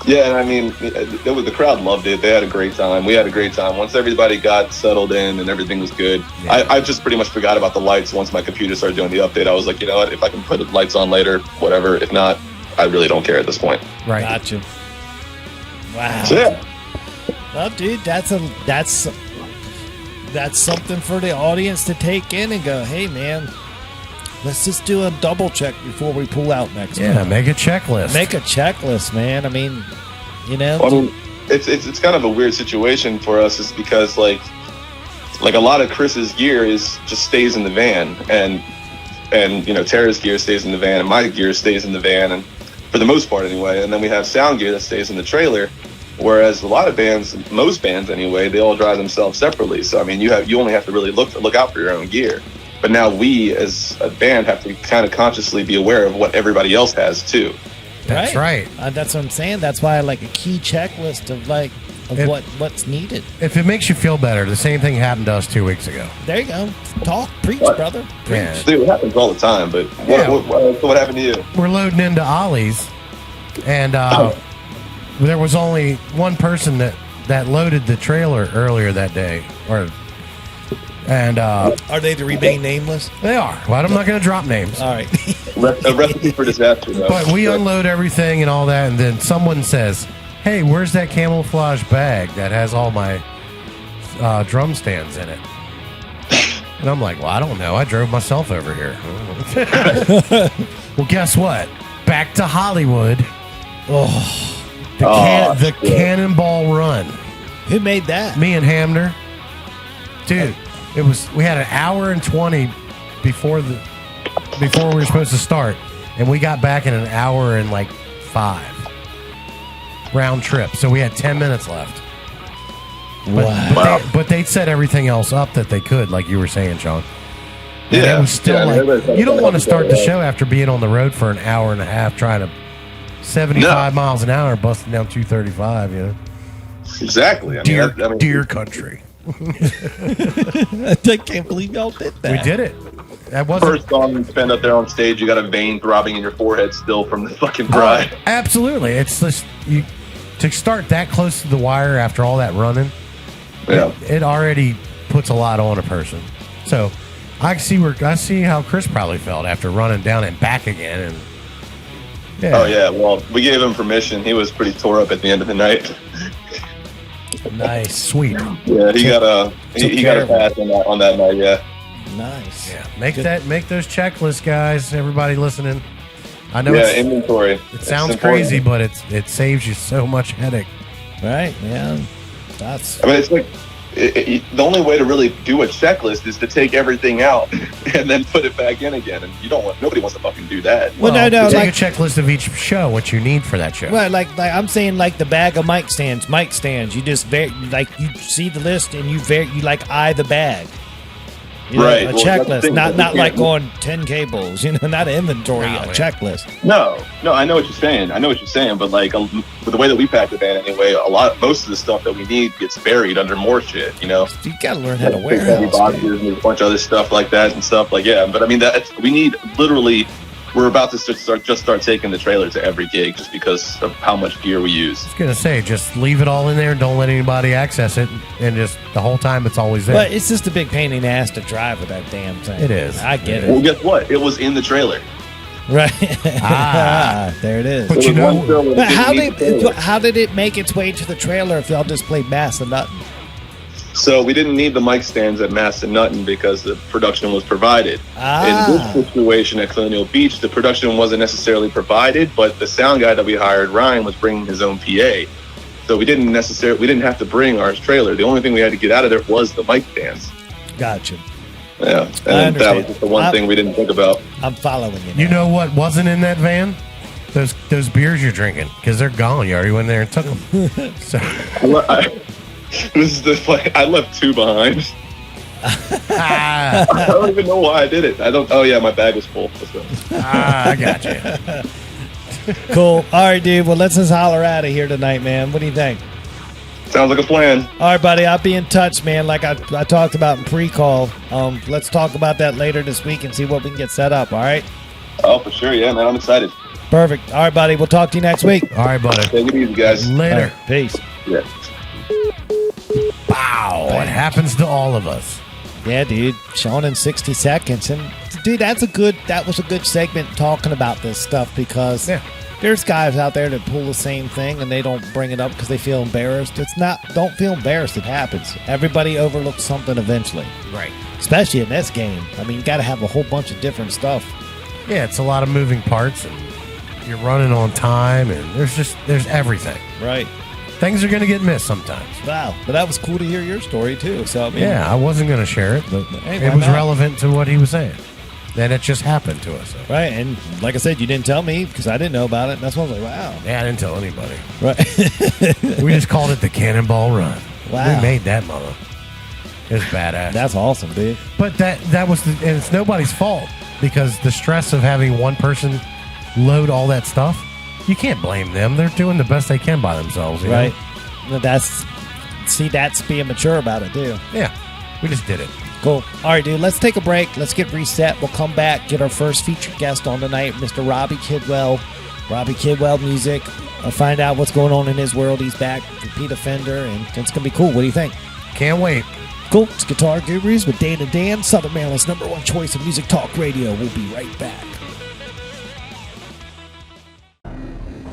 Yeah, and I mean, the crowd loved it. They had a great time. We had a great time. Once everybody got settled in and everything was good, I just pretty much forgot about the lights. Once my computer started doing the update, I was like, you know what, if I can put the lights on later, whatever. If not, I really don't care at this point. Right. Gotcha. Wow. So, yeah. Well, dude, that's something for the audience to take in and go, hey, man, let's just do a double check before we pull out next month. Yeah, make a checklist. Make a checklist, man. I mean, Well, I mean, it's kind of a weird situation for us, is because like a lot of Chris's gear just stays in the van, and Tara's gear stays in the van, and my gear stays in the van, and for the most part anyway. And then we have sound gear that stays in the trailer. Whereas a lot of bands, most bands anyway, they all drive themselves separately. So I mean, you only have to really look out for your own gear. But now we, as a band, have to kind of consciously be aware of what everybody else has too. That's right. That's what I'm saying. That's why I like a key checklist of what's needed. If it makes you feel better, the same thing happened to us 2 weeks ago. There you go. Talk, preach, brother. Preach. Yeah. Dude, it happens all the time. But what happened to you? We're loading into Ollie's, and there was only one person that loaded the trailer earlier that day, and are they to remain nameless? They are. Well, I'm not going to drop names. All right. A recipe for disaster, though. But we unload everything and all that, and then someone says, hey, where's that camouflage bag that has all my drum stands in it? And I'm like, well, I don't know. I drove myself over here. Well, guess what? Back to Hollywood. Oh, the Cannonball Run. Who made that? Me and Hamner. Dude, we had an hour and 20 before we were supposed to start, and we got back in an hour and like 5 round trip. So we had 10 minutes left. But they set everything else up that they could, like you were saying, Sean. And it was still you don't want to start the show after being on the road for an hour and a half trying to 75 miles an hour busting down 235, you know. Exactly. Dear country. I can't believe y'all did that. We did it. That wasn't first song you spend up there on stage. You got a vein throbbing in your forehead still from the fucking ride. Absolutely. It's just to start that close to the wire after all that running. Yeah. It already puts a lot on a person. So I see how Chris probably felt after running down and back again. And Oh yeah. Well, we gave him permission. He was pretty tore up at the end of the night. Nice. Sweet. Yeah, he got a pass on that night. Yeah. Nice. Yeah. Make those checklists, guys. Everybody listening. I know. Yeah, inventory. It sounds crazy, but it saves you so much headache. Right. Yeah. That's. I mean, it's like the only way to really do a checklist is to take everything out and then put it back in again. And nobody wants to fucking do that. Well, no, take like a checklist of each show, what you need for that show. Right, like I'm saying, like the bag of mic stands. You just you see the list and you like eye the bag. Right, a well, checklist, not like can't- going 10 cables. Not an inventory, No, a yeah. checklist. No, I know what you're saying. But like with the way that we pack the van anyway, most of the stuff that we need gets buried under more shit. You gotta learn how to Big heavy warehouse. boxes dude. and there's a bunch of other stuff like that and stuff like But I mean, we need literally. We're about to start taking the trailer to every gig just because of how much gear we use. I was going to say, just leave it all in there. Don't let anybody access it. And just the whole time it's always there. But it's just a big pain in the ass to drive with that damn thing. It is. I get Well, it. guess what? It was in the trailer. Right. Ah. There it is. But There you was one know, film that But didn't need the trailer. how did it make its way to the trailer if y'all just played Mass and Nothing? So we didn't need the mic stands at Mass and Nutton because the production was provided. In this situation at Colonial Beach, the production wasn't necessarily provided, but the sound guy that we hired, Ryan, was bringing his own PA. So we didn't have to bring our trailer. The only thing we had to get out of there was the mic stands. Gotcha. Yeah, and that was just the one thing we didn't think about. I'm following you. you now. know what wasn't in that van? Those beers you're drinking, because they're gone. You already went there and took them. So, This is the play. I left two behind. I don't even know why I did it. Oh yeah, my bag was full. I got you. Cool. All right, dude. Well, let's just holler out of here tonight, man. What do you think? Sounds like a plan. All right, buddy. I'll be in touch, man. Like I talked about in pre-call. Let's talk about that later this week and see what we can get set up. All right. Oh, for sure. Yeah, man. I'm excited. Perfect. All right, buddy. We'll talk to you next week. All right, buddy. Take it easy, guys. Later. All right, peace. Yeah. Wow. It happens to all of us. Yeah, dude. Shown in 60 seconds. And, dude, that was a good segment talking about this stuff because there's guys out there that pull the same thing and they don't bring it up because they feel embarrassed. Don't feel embarrassed. It happens. Everybody overlooks something eventually. Right. Especially in this game. I mean, you got to have a whole bunch of different stuff. Yeah, it's a lot of moving parts, and you're running on time, and there's everything. Right. Things are going to get missed sometimes. Wow. But that was cool to hear your story, too. So, I mean, Yeah, I wasn't going to share it, but Hey, it why was not? relevant to what he was saying. And it just happened to us. Right. And like I said, you didn't tell me because I didn't know about it. And that's why I was like, wow. Yeah, I didn't tell anybody. Right. We just called it the Cannonball Run. Wow. We made that mother. It was badass. That's awesome, dude. But that was, and it's nobody's fault because the stress of having one person load all that stuff, you can't blame them. They're doing the best they can by themselves, you Right. know? That's being mature about it, too. Yeah, we just did it. Cool. All right, dude, let's take a break. Let's get reset. We'll come back, get our first featured guest on tonight, Mr. Robby Kidwell. Robby Kidwell music. I'll find out what's going on in his world. He's back, repeat offender, and it's going to be cool. What do you think? Can't wait. Cool. It's Guitar Gurus with Dana Dan, Southern Maryland's #1 choice of music talk radio. We'll be right back.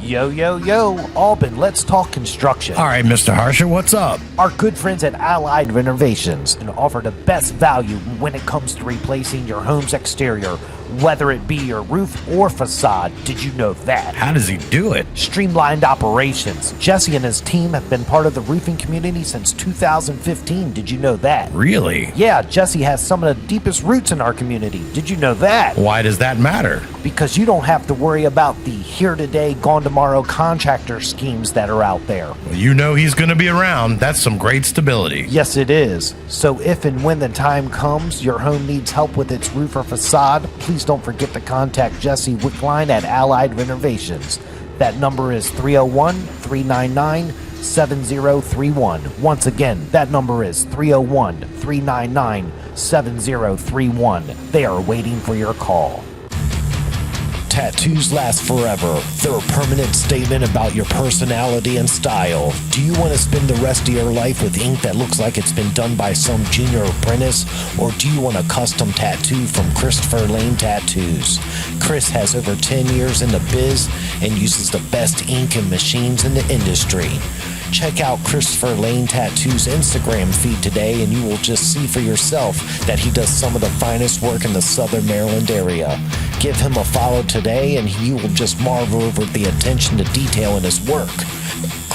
Yo, yo, yo, Albin, let's talk construction. All right, Mr. Harsher, what's up? Our good friends at Allied Renovations can offer the best value when it comes to replacing your home's exterior, whether it be your roof or facade. Did you know that? How does he do it? Streamlined operations. Jesse and his team have been part of the roofing community since 2015. Did you know that? Really? Yeah, Jesse has some of the deepest roots in our community. Did you know that? Why does that matter? Because you don't have to worry about the here today, gone tomorrow contractor schemes that are out there. Well, you know he's going to be around. That's some great stability. Yes, it is. So if and when the time comes, your home needs help with its roof or facade, please don't forget to contact Jesse Wickline at Allied Renovations. That number is 301-399-7031. Once again, that number is 301-399-7031. They are waiting for your call. Tattoos last forever. They're a permanent statement about your personality and style. Do you want to spend the rest of your life with ink that looks like it's been done by some junior apprentice? Or do you want a custom tattoo from Christopher Lane Tattoos? Chris has over 10 years in the biz and uses the best ink and machines in the industry. Check out Christopher Lane Tattoo's Instagram feed today and you will just see for yourself that he does some of the finest work in the Southern Maryland area. Give him a follow today and you will just marvel over the attention to detail in his work.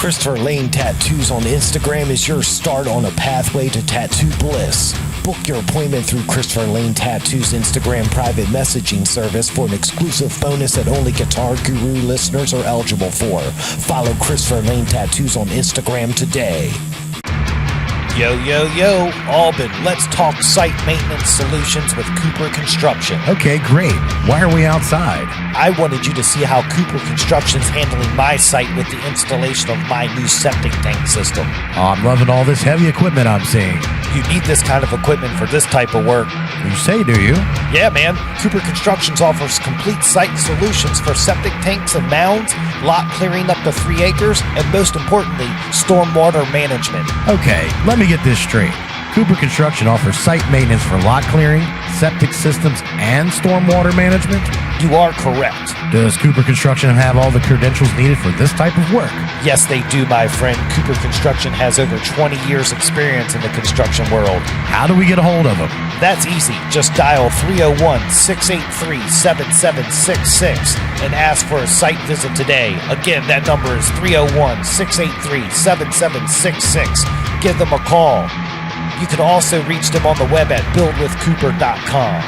Christopher Lane Tattoos on Instagram is your start on a pathway to tattoo bliss. Book your appointment through Christopher Lane Tattoos Instagram private messaging service for an exclusive bonus that only Guitar Guru listeners are eligible for. Follow Christopher Lane Tattoos on Instagram today. Yo, yo, yo, Albin, let's talk site maintenance solutions with Cooper Construction. Okay, great. Why are we outside? I wanted you to see how Cooper Construction's handling my site with the installation of my new septic tank system. Oh, I'm loving all this heavy equipment I'm seeing. You need this kind of equipment for this type of work. You say, do you? Yeah, man. Cooper Constructions offers complete site solutions for septic tanks and mounds, lot clearing up to 3 acres, and most importantly, stormwater management. Okay, let me get this straight. Cooper Construction offers site maintenance for lot clearing, septic systems, and stormwater management? You are correct. Does Cooper Construction have all the credentials needed for this type of work? Yes, they do, my friend. Cooper Construction has over 20 years experience in the construction world. How do we get a hold of them? That's easy. Just dial 301-683-7766 and ask for a site visit today. Again, that number is 301-683-7766. Give them a call. You can also reach them on the web at buildwithcooper.com.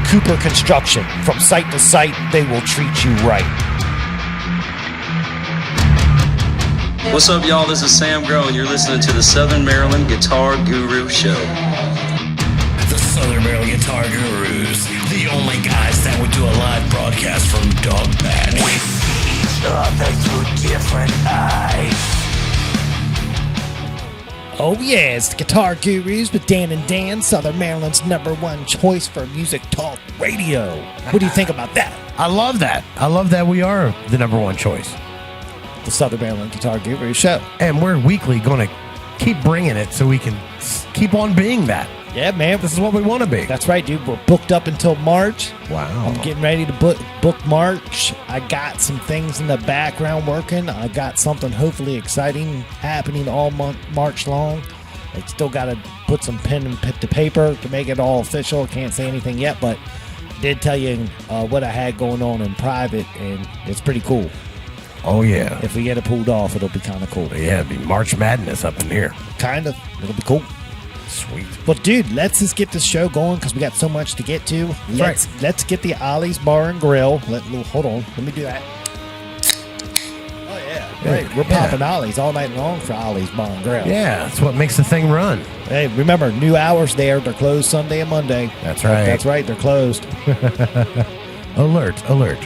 Cooper Construction. From site to site, they will treat you right. What's up, y'all? This is Sam Grille, and you're listening to the Southern Maryland Guitar Guru Show. The Southern Maryland Guitar Gurus, the only guys that would do a live broadcast from Dog Patch. We see others through different eyes. Oh yeah, it's the Guitar Gurus with Dan and Dan, Southern Maryland's #1 choice for music talk radio. What do you think about that? I love that. I love that we are the #1 choice. The Southern Maryland Guitar Guru Show. And we're weekly going to keep bringing it so we can keep on being that. Yeah, man. This is what we want to be. That's right, dude. We're booked up until March. Wow. I'm getting ready to book March. I got some things in the background working. I got something hopefully exciting happening all month, March long. I still got to put some pen and to paper to make it all official. Can't say anything yet, but I did tell you what I had going on in private, and it's pretty cool. Oh, yeah. If we get it pulled off, it'll be kind of cool. Yeah, it'll be March Madness up in here. Kind of. It'll be cool. Sweet. Well, dude, let's just get this show going because we got so much to get to. Let's get the Ollie's Bar and Grill. Hold on. Let me do that. Oh, yeah. Great. We're popping Ollie's all night long for Ollie's Bar and Grill. Yeah, that's what makes the thing run. Hey, remember, new hours there. They're closed Sunday and Monday. That's right. That's right. They're closed. Alert.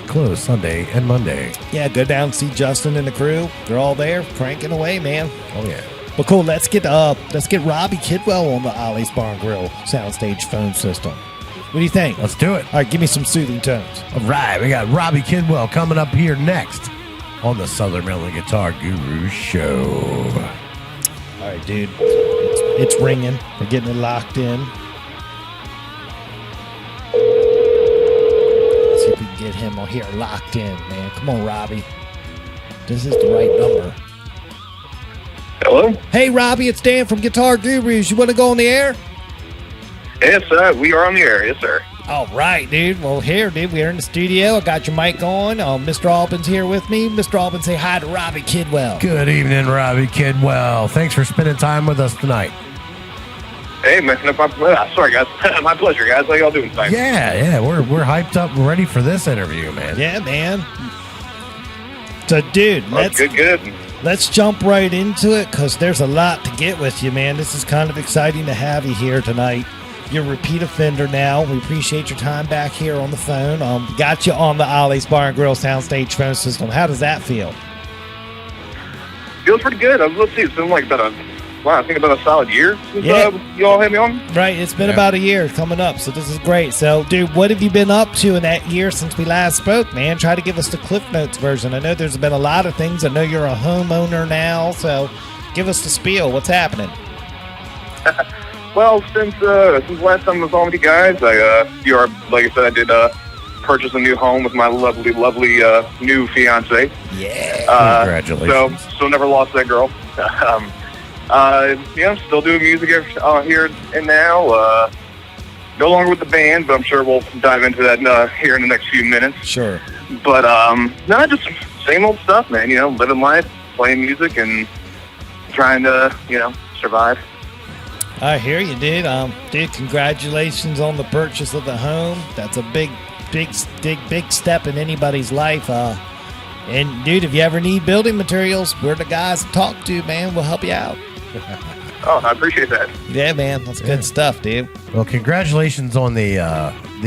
Closed Sunday and Monday. Yeah, go down and see Justin and the crew. They're all there cranking away, man. Oh, yeah. Well, cool. Let's get Robby Kidwell on the Ollie's Bar and Grill soundstage phone system. What do you think? Let's do it. All right, give me some soothing tones. All right, we got Robby Kidwell coming up here next on the Southern Maryland Guitar Guru Show. All right, dude. It's ringing. We're getting it locked in. Let's see if we can get him on here locked in, man. Come on, Robby. This is the right number. Hello? Hey, Robby, it's Dan from Guitar Gurus. You want to go on the air? Yes, we are on the air. Yes, sir. All right, dude. Well, here, dude, we're in the studio. I got your mic on. Mr. Albin's here with me. Mr. Albin, say hi to Robby Kidwell. Good evening, Robby Kidwell. Thanks for spending time with us tonight. Hey, man. Sorry, guys. My pleasure, guys. How y'all doing tonight? Yeah. We're hyped up and ready for this interview, man. Yeah, man. So, dude, Good. Let's jump right into it because there's a lot to get with you, man. This is kind of exciting to have you here tonight. You're a repeat offender now. We appreciate your time back here on the phone. Got you on the Ollie's Bar and Grill soundstage phone system. How does that feel? Feels pretty good. Let's see. It's been like about a solid year since you all had me on. Right. It's been about a year coming up, so this is great. So, dude, what have you been up to in that year since we last spoke, man? Try to give us the Cliff Notes version. I know there's been a lot of things. I know you're a homeowner now, so give us the spiel. What's happening? Well, since last time I was on with you guys, like I said, I did purchase a new home with my lovely new fiance. Yeah. Congratulations. So never lost that girl. Still doing music here and now. No longer with the band, but I'm sure we'll dive into that here in the next few minutes. Sure. But no, just same old stuff, man. Living life, playing music and trying to, survive. I hear you, dude. Dude, congratulations on the purchase of the home. That's a big step in anybody's life. And dude, if you ever need building materials, we're the guys to talk to, man. We'll help you out. Oh, I appreciate that. Yeah, man, that's good stuff, dude. Well, congratulations on the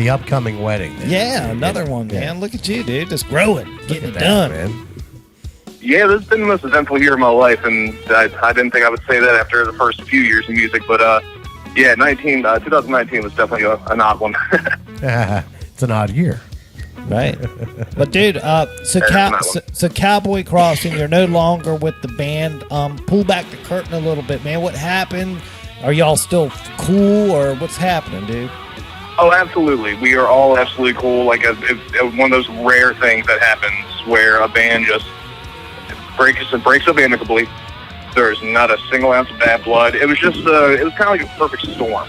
upcoming wedding. Yeah, another one, man. Look at you, dude. Just growing, getting it done, man. Yeah, this has been the most eventful year of my life, and I didn't think I would say that after the first few years of music, but 2019 was definitely an odd one. It's an odd year. Right. But dude, so Cowboy Crossing, you're no longer with the band. Pull back the curtain a little bit, man. What happened? Are y'all still cool, or what's happening, dude? Oh, absolutely. We are all absolutely cool. Like one of those rare things that happens where a band just breaks up amicably. There's not a single ounce of bad blood. It was just it was kind of like a perfect storm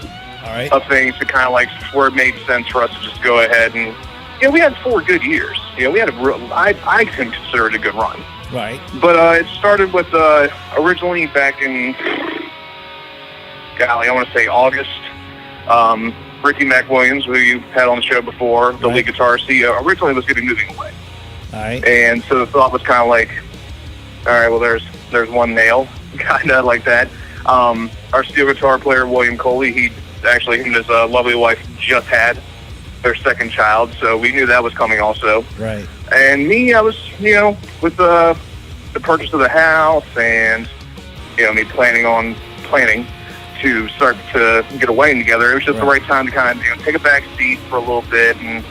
of things to kind of like where it made sense for us to just go ahead and. We had 4 good years. We had I can consider it a good run. Right. But it started with originally back in, I want to say August. Ricky McWilliams, who you had on the show before, the lead guitarist, he originally was going to be moving away. All right. And so the thought was kind of like, all right, well, there's one nail, kind of like that. Our steel guitar player, William Coley, him and his lovely wife just had their second child, so we knew that was coming also. Right. And me, I was, with the purchase of the house and, me planning to start to get a wedding together. It was just the right time to kind of, take a back seat for a little bit and,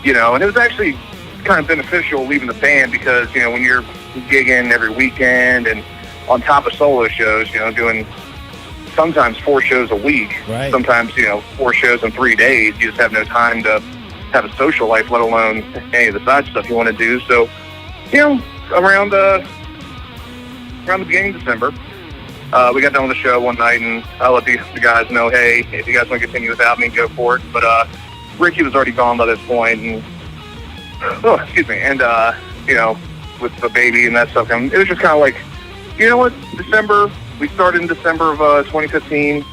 and it was actually kind of beneficial leaving the band because, when you're gigging every weekend and on top of solo shows, doing sometimes 4 shows a week, sometimes, 4 shows in 3 days. You just have no time to have a social life, let alone any of the side stuff you want to do. So, around the beginning of December, we got done with the show one night, and I let the guys know, hey, if you guys want to continue without me, go for it. But Ricky was already gone by this point, and, with the baby and that stuff, and it was just kind of like, you know what, December. We started in December of 2015.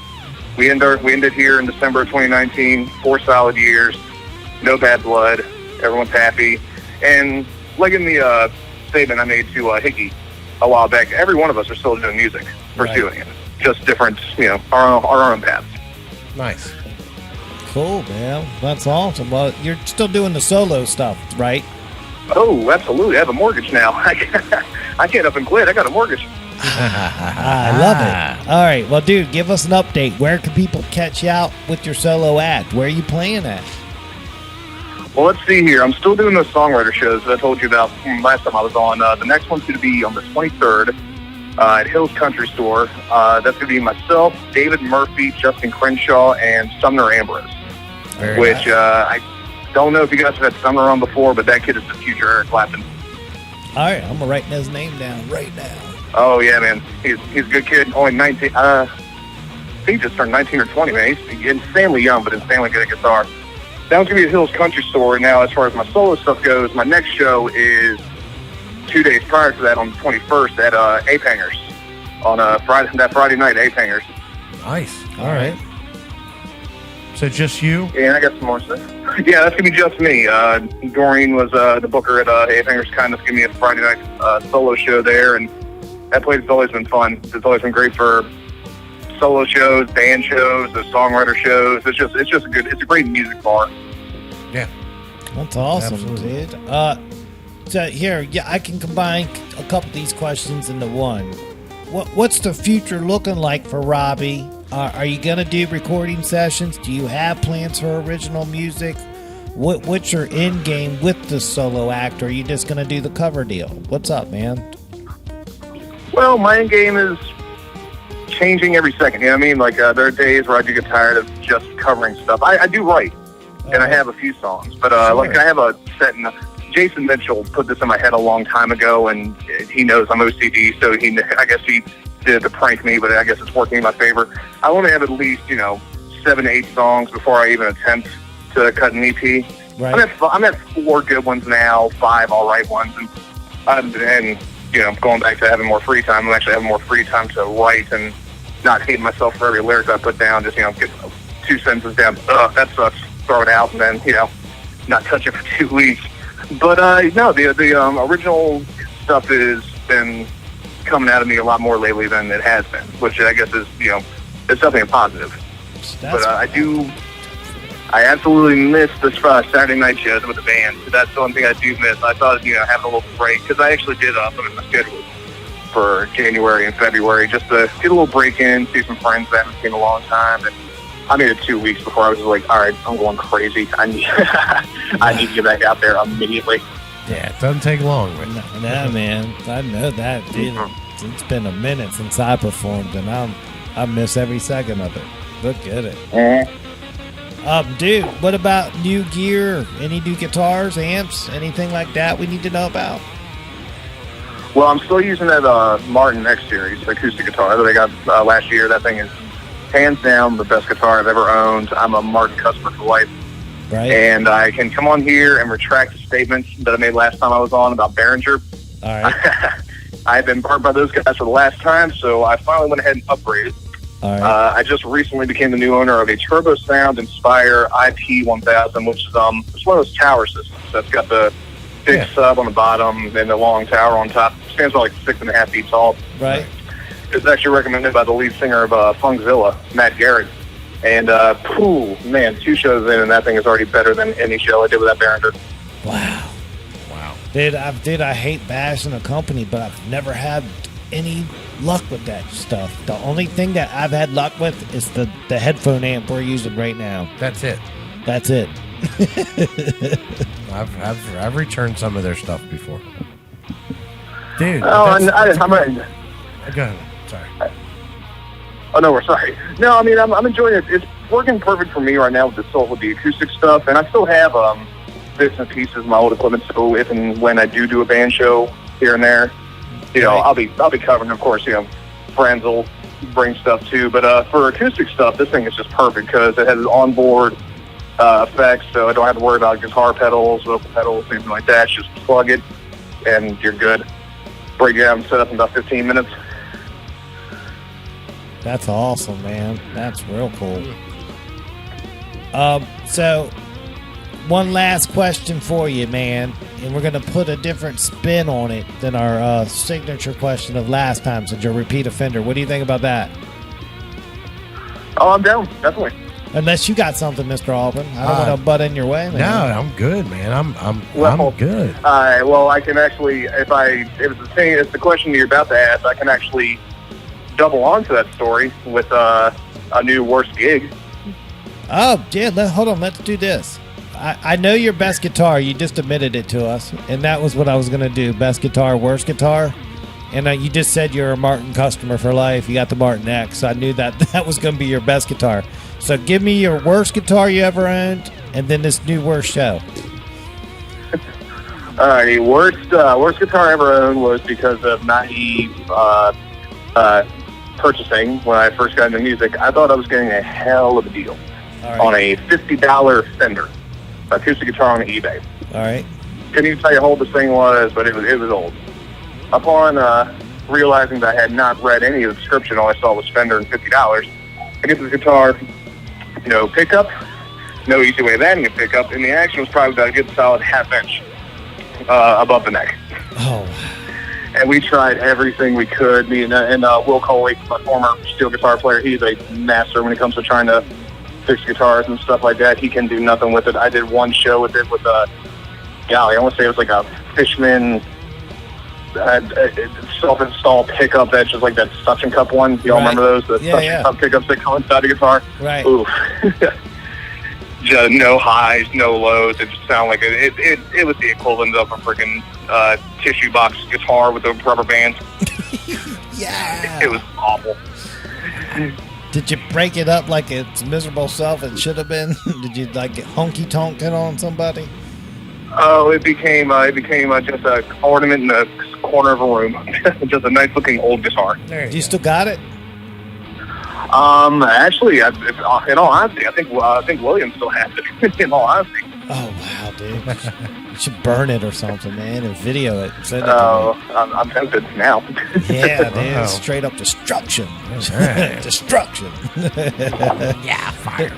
We ended here in December of 2019. 4 solid years, no bad blood. Everyone's happy. And like in the statement I made to Higgy a while back, every one of us are still doing music, pursuing it. Just different, our own paths. Nice. Cool, man. That's awesome. Well, you're still doing the solo stuff, right? Oh, absolutely. I have a mortgage now. I can't up and quit. I got a mortgage. I love it. All right. Well, dude, give us an update. Where can people catch you out with your solo act? Where are you playing at? Well, let's see here. I'm still doing those songwriter shows that I told you about last time I was on. The next one's going to be on the 23rd at Hills Country Store. That's going to be myself, David Murphy, Justin Crenshaw, and Sumner Ambrose. Which I don't know if you guys have had Sumner on before, but that kid is the future Eric Clapton. All right. I'm going to write his name down right now. Oh, yeah, man. He's a good kid. Only 19. I think he just turned 19 or 20, man. He's insanely young, but insanely good at guitar. That one's going to be at Hills Country Store. Now, as far as my solo stuff goes, my next show is 2 days prior to that on the 21st at Ape Hangers on Friday night, Ape Hangers. Nice. All right. So just you? Yeah, and I got some more stuff. Yeah, that's going to be just me. Doreen was the booker at Ape Hangers, kind of giving me a Friday night solo show there, and that place has always been fun. It's always been great for solo shows, band shows, the songwriter shows. It's just it's a great music bar. Yeah. That's awesome, Absolutely. dude. So here, I can combine a couple of these questions into one. What's the future looking like for Robby? Are you going to do recording sessions? Do you have plans for original music? What's your end game with the solo act? Or are you just going to do the cover deal? What's up, man? Well, my end game is changing every second. You know what I mean? Like, there are days where I do get tired of just covering stuff. I do write, and I have a few songs. But, like, I have a set in... Jason Mitchell put this in my head a long time ago, and he knows I'm OCD, so I guess he did it to prank me, but I guess it's working in my favor. I want to have at least, 7 to 8 songs before I even attempt to cut an EP. Right. I'm at 4 good ones now, 5 all right ones, and going back to having more free time. I'm actually having more free time to write and not hating myself for every lyric I put down. Just, get 2 sentences down. That sucks. Throw it out, and then, not touch it for 2 weeks. But, no, the original stuff has been coming out of me a lot more lately than it has been, which I guess is, it's definitely a positive. But I absolutely miss this Saturday night shows with the band. That's the one thing I do miss. I thought, having a little break, because I actually did put in my schedule for January and February just to get a little break in, see some friends that I haven't seen in a long time. And I made it 2 weeks before I was like, all right, I'm going crazy. I need to get back out there immediately. Yeah, it doesn't take long. No, man. I know that, dude. It's been a minute since I performed, and I miss every second of it. Look at it. Dude, what about new gear? Any new guitars, amps, anything like that we need to know about? Well, I'm still using that Martin X Series acoustic guitar that I got last year. That thing is hands down the best guitar I've ever owned. I'm a Martin customer for life. Right. And I can come on here and retract the statements that I made last time I was on about Behringer. All right. I've been burned by those guys for the last time, so I finally went ahead and upgraded. All right. I just recently became the new owner of a Turbo Sound Inspire IP1000, which is it's one of those tower systems that's got the big sub on the bottom and the long tower on top. It stands about like 6.5 feet tall. Right. It's actually recommended by the lead singer of Funkzilla, Matt Garrett. And, 2 shows in, and that thing is already better than any show I did with that Behringer. Wow. Dude, I hate bashing a company, but I've never had any luck with that stuff. The only thing that I've had luck with is the headphone amp we're using right now. That's it. I've returned some of their stuff before. Dude. I'm Go ahead. Sorry. Oh, no, we're sorry. No, I mean, I'm enjoying it. It's working perfect for me right now with the acoustic stuff, and I still have bits and pieces of my old equipment, so if and when I do a band show here and there, I'll be covering. Of course, friends will bring stuff too, but for acoustic stuff, this thing is just perfect because it has onboard effects, so I don't have to worry about guitar pedals, vocal pedals, anything like that. Just plug it, and you're good. Break it out and set up in about 15 minutes. That's awesome, man. That's real cool. So one last question for you, man, and we're going to put a different spin on it than our signature question of last time, since you're a repeat offender. What do you think about that? Oh, I'm down, definitely. Unless you got something, Mr. Alban. I don't want to butt in your way, man. No, I'm good, man. I'm good. Well, I can actually, if it's the question you're about to ask, I can actually double onto that story with a new worst gig. Oh, yeah, hold on. Let's do this. I know your best guitar. You just admitted it to us, and that was what I was going to do. Best guitar, worst guitar. And you just said you're a Martin customer for life. You got the Martin X. So I knew that was going to be your best guitar. So give me your worst guitar you ever owned, and then this new worst show. All right, worst guitar I ever owned was because of naive purchasing when I first got into music. I thought I was getting a hell of a deal on a $50 Fender acoustic guitar on eBay. All right. Couldn't even tell you how old this thing was, but it was old. Upon realizing that I had not read any of the description, all I saw was Fender and $50. I get this guitar, no pickup, no easy way of adding a pickup, and the action was probably about a good solid half-inch above the neck. Oh. And we tried everything we could. Me and Will Coley, my former steel guitar player, he's a master when it comes to trying to fix guitars and stuff like that. He can do nothing with it. I did one show with it with I want to say it was like a Fishman self-install pickup that's just like that suction cup one. You all remember those? The suction cup pickups that go inside the guitar? Right. Oof. Just no highs, no lows. It just sounded like it was the equivalent of a freaking tissue box guitar with the rubber bands. Yeah. It was awful. Did you break it up like its miserable self it should have been? Did you like honky tonk it on somebody? Oh, it became just an ornament in the corner of a room. Just a nice looking old guitar. Do you still got it? Actually, in all honesty, I think William still has it. In all honesty. Oh wow, dude! should burn it or something, man, and video it. Send it Oh, to I'm tempted now. me. Yeah, dude. Wow. Straight up destruction. right. Destruction. Yeah, fire.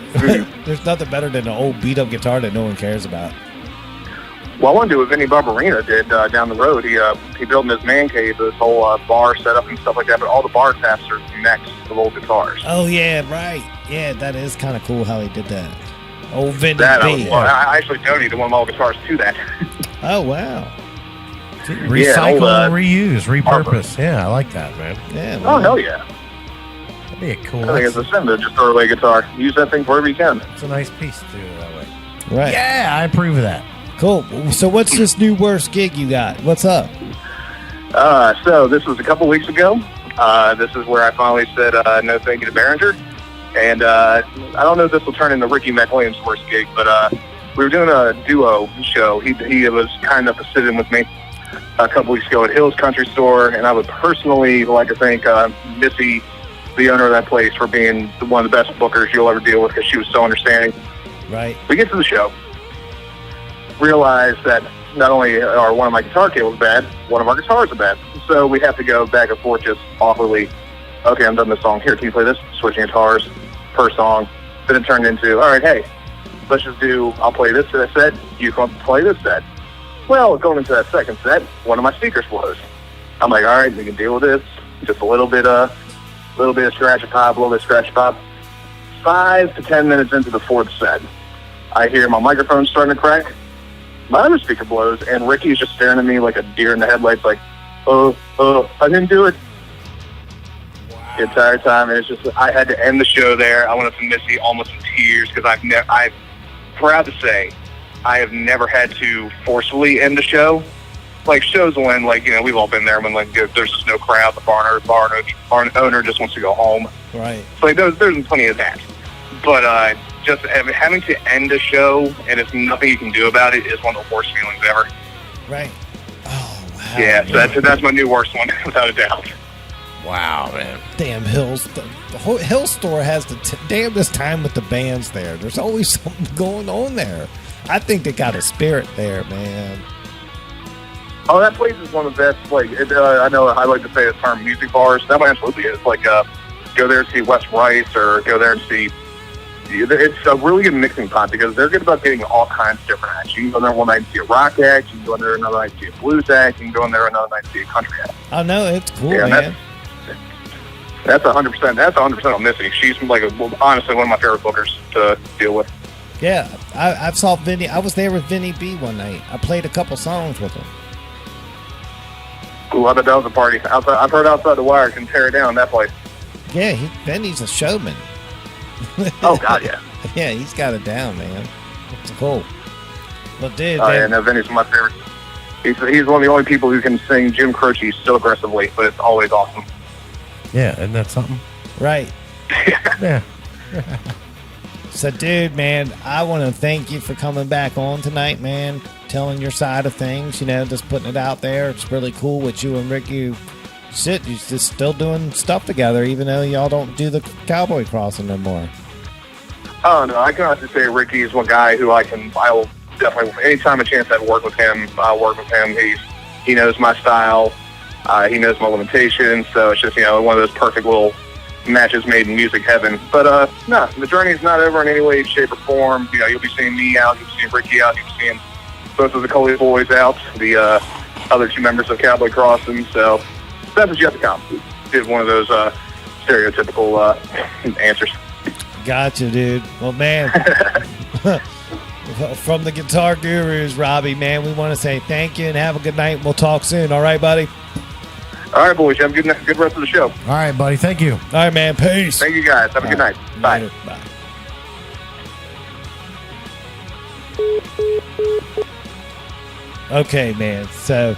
There's nothing better than an old beat up guitar that no one cares about. Well, I want to do what Vinny Barbarina did down the road. He built in his man cave this whole bar setup and stuff like that, but all the bar taps are next to old guitars. Oh, yeah, right. Yeah, that is kind of cool how he did that. Old Vinny B. I actually donated one of my old guitars to that. Oh, wow. Recycle, reuse, repurpose. Yeah, I like that, man. Yeah. Oh, hell yeah. That'd be a cool. I think it's a sin to just throw away a guitar. Use that thing wherever you can. It's a nice piece to do it that way. Right. Yeah, I approve of that. Cool. So what's this new worst gig you got? What's up? So this was a couple weeks ago. This is where I finally said no thank you to Behringer. And I don't know if this will turn into Ricky McWilliams' worst gig, but we were doing a duo show. He was kind enough to sit in with me a couple weeks ago at Hill's Country Store, and I would personally like to thank Missy, the owner of that place, for being one of the best bookers you'll ever deal with, because she was so understanding. Right. We get to the show, realize that not only are one of my guitar cables bad, one of our guitars are bad. So we have to go back and forth just awkwardly. Okay, I'm done this song. Here, can you play this? Switching guitars per song. Then it turned into, all right, hey, let's just do, I'll play this set, you can play this set. Well, going into that second set, one of my speakers blows. I'm like, all right, we can deal with this. Just a little bit of scratch pop, a little bit of scratch pop. 5 to 10 minutes into the fourth set, I hear my microphone starting to crack. My other speaker blows, and Ricky's just staring at me like a deer in the headlights, like, I didn't do it. The entire time, and it's just, I had to end the show there. I went up to Missy almost in tears, because I'm proud to say, I have never had to forcefully end the show. Like, shows when, like, you know, we've all been there when, like, there's just no crowd, the barn owner just wants to go home. Right. So, like, there's plenty of that. But just having to end a show, and it's nothing you can do about it, is one of the worst feelings ever. Right. Oh, wow. Yeah, so that's my new worst one, without a doubt. Wow, man. Damn, Hills. The whole Hill store has the damnedest time with the bands there. There's always something going on there. I think they got a spirit there, man. Oh, that place is one of the best. Like, I know I like to say the term music bars. That one absolutely is. Like, go there and see Wes Rice, or go there and see. It's a really good mixing pot, because they're good about getting all kinds of different acts. You can go there one night and see a rock act. You can go in there another night and see a blues act. You can go in there another night and see a country act. I know, it's cool, Yeah, man. That's 100%. That's 100% on Missy. She's like honestly one of my favorite bookers to deal with. Yeah, I saw Vinny. I was there with Vinny B one night. I played a couple songs with him. Ooh, I bet that was a party. Outside, I've heard Outside the Wire can tear down that place. Yeah, Vinny's a showman. Oh God, yeah. Yeah, he's got it down, man. It's cool. But dude, Oh man, yeah, no, Vinny's one of my favorites. He's one of the only people who can sing Jim Croce so aggressively, but it's always awesome. Yeah, isn't that something? right. Yeah. So, dude, man, I want to thank you for coming back on tonight, man. Telling your side of things, you know, just putting it out there. It's really cool with you and Ricky. You're just still doing stuff together, even though y'all don't do the cowboy crossing no more. Oh no, I can honestly say Ricky is one guy who I'll definitely, anytime a chance I work with him, I'll work with him. He knows my style. He knows my limitations. So it's just, you know, one of those perfect little matches made in music heaven. But no, the journey's not over in any way, shape, or form. You know, you'll be seeing me out, you'll be seeing Ricky out, you'll be seeing both of the Coley boys out, the other two members of Cowboy Crossing. So that's what you have to come. Did one of those stereotypical answers. Gotcha, dude. Well, man, from the Guitar Gurus, Robby, man, we want to say thank you and have a good night. We'll talk soon. All right, buddy? All right, boys. Have a good rest of the show. All right, buddy. Thank you. All right, man. Peace. Thank you, guys. Have a good night. Bye. Later. Bye. Okay, man. So,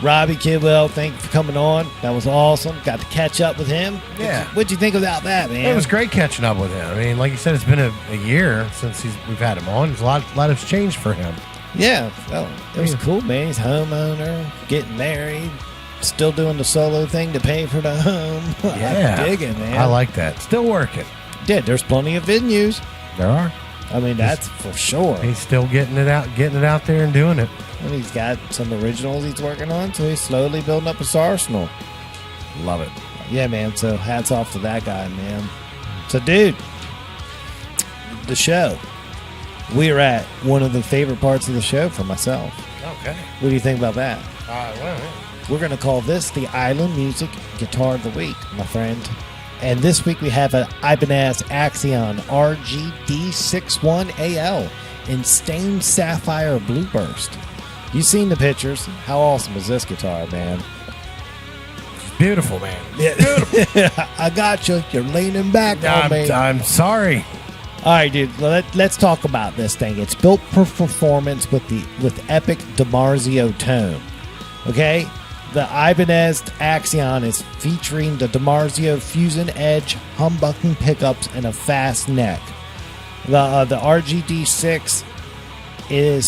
Robby Kidwell, thank you for coming on. That was awesome. Got to catch up with him. Yeah. What'd you think about that, man? It was great catching up with him. I mean, like you said, it's been a year since we've had him on. There's a lot has changed for him. Yeah. Well, it was cool, man. He's a homeowner, getting married, still doing the solo thing to pay for the home. Yeah. I dig it, man. I like that. Still working. Yeah, there's plenty of venues. There are. I mean, that's for sure. He's still getting it out there and doing it. And he's got some originals he's working on, so he's slowly building up his arsenal. Love it. Yeah, man. So hats off to that guy, man. So, dude, the show. We're at one of the favorite parts of the show for myself. Okay. What do you think about that? Well, We're going to call this the Island Music Guitar of the Week, my friend. And this week we have an Ibanez Axion RGD61AL in stained sapphire blue burst. You've seen the pictures. How awesome is this guitar, man? beautiful, man. Yeah. I got you. You're leaning back on me. I'm sorry. All right, dude. Let's talk about this thing. It's built for performance with epic DiMarzio tone. Okay, the Ibanez Axion is featuring the DiMarzio Fusion Edge humbucking pickups and a fast neck. The RGD6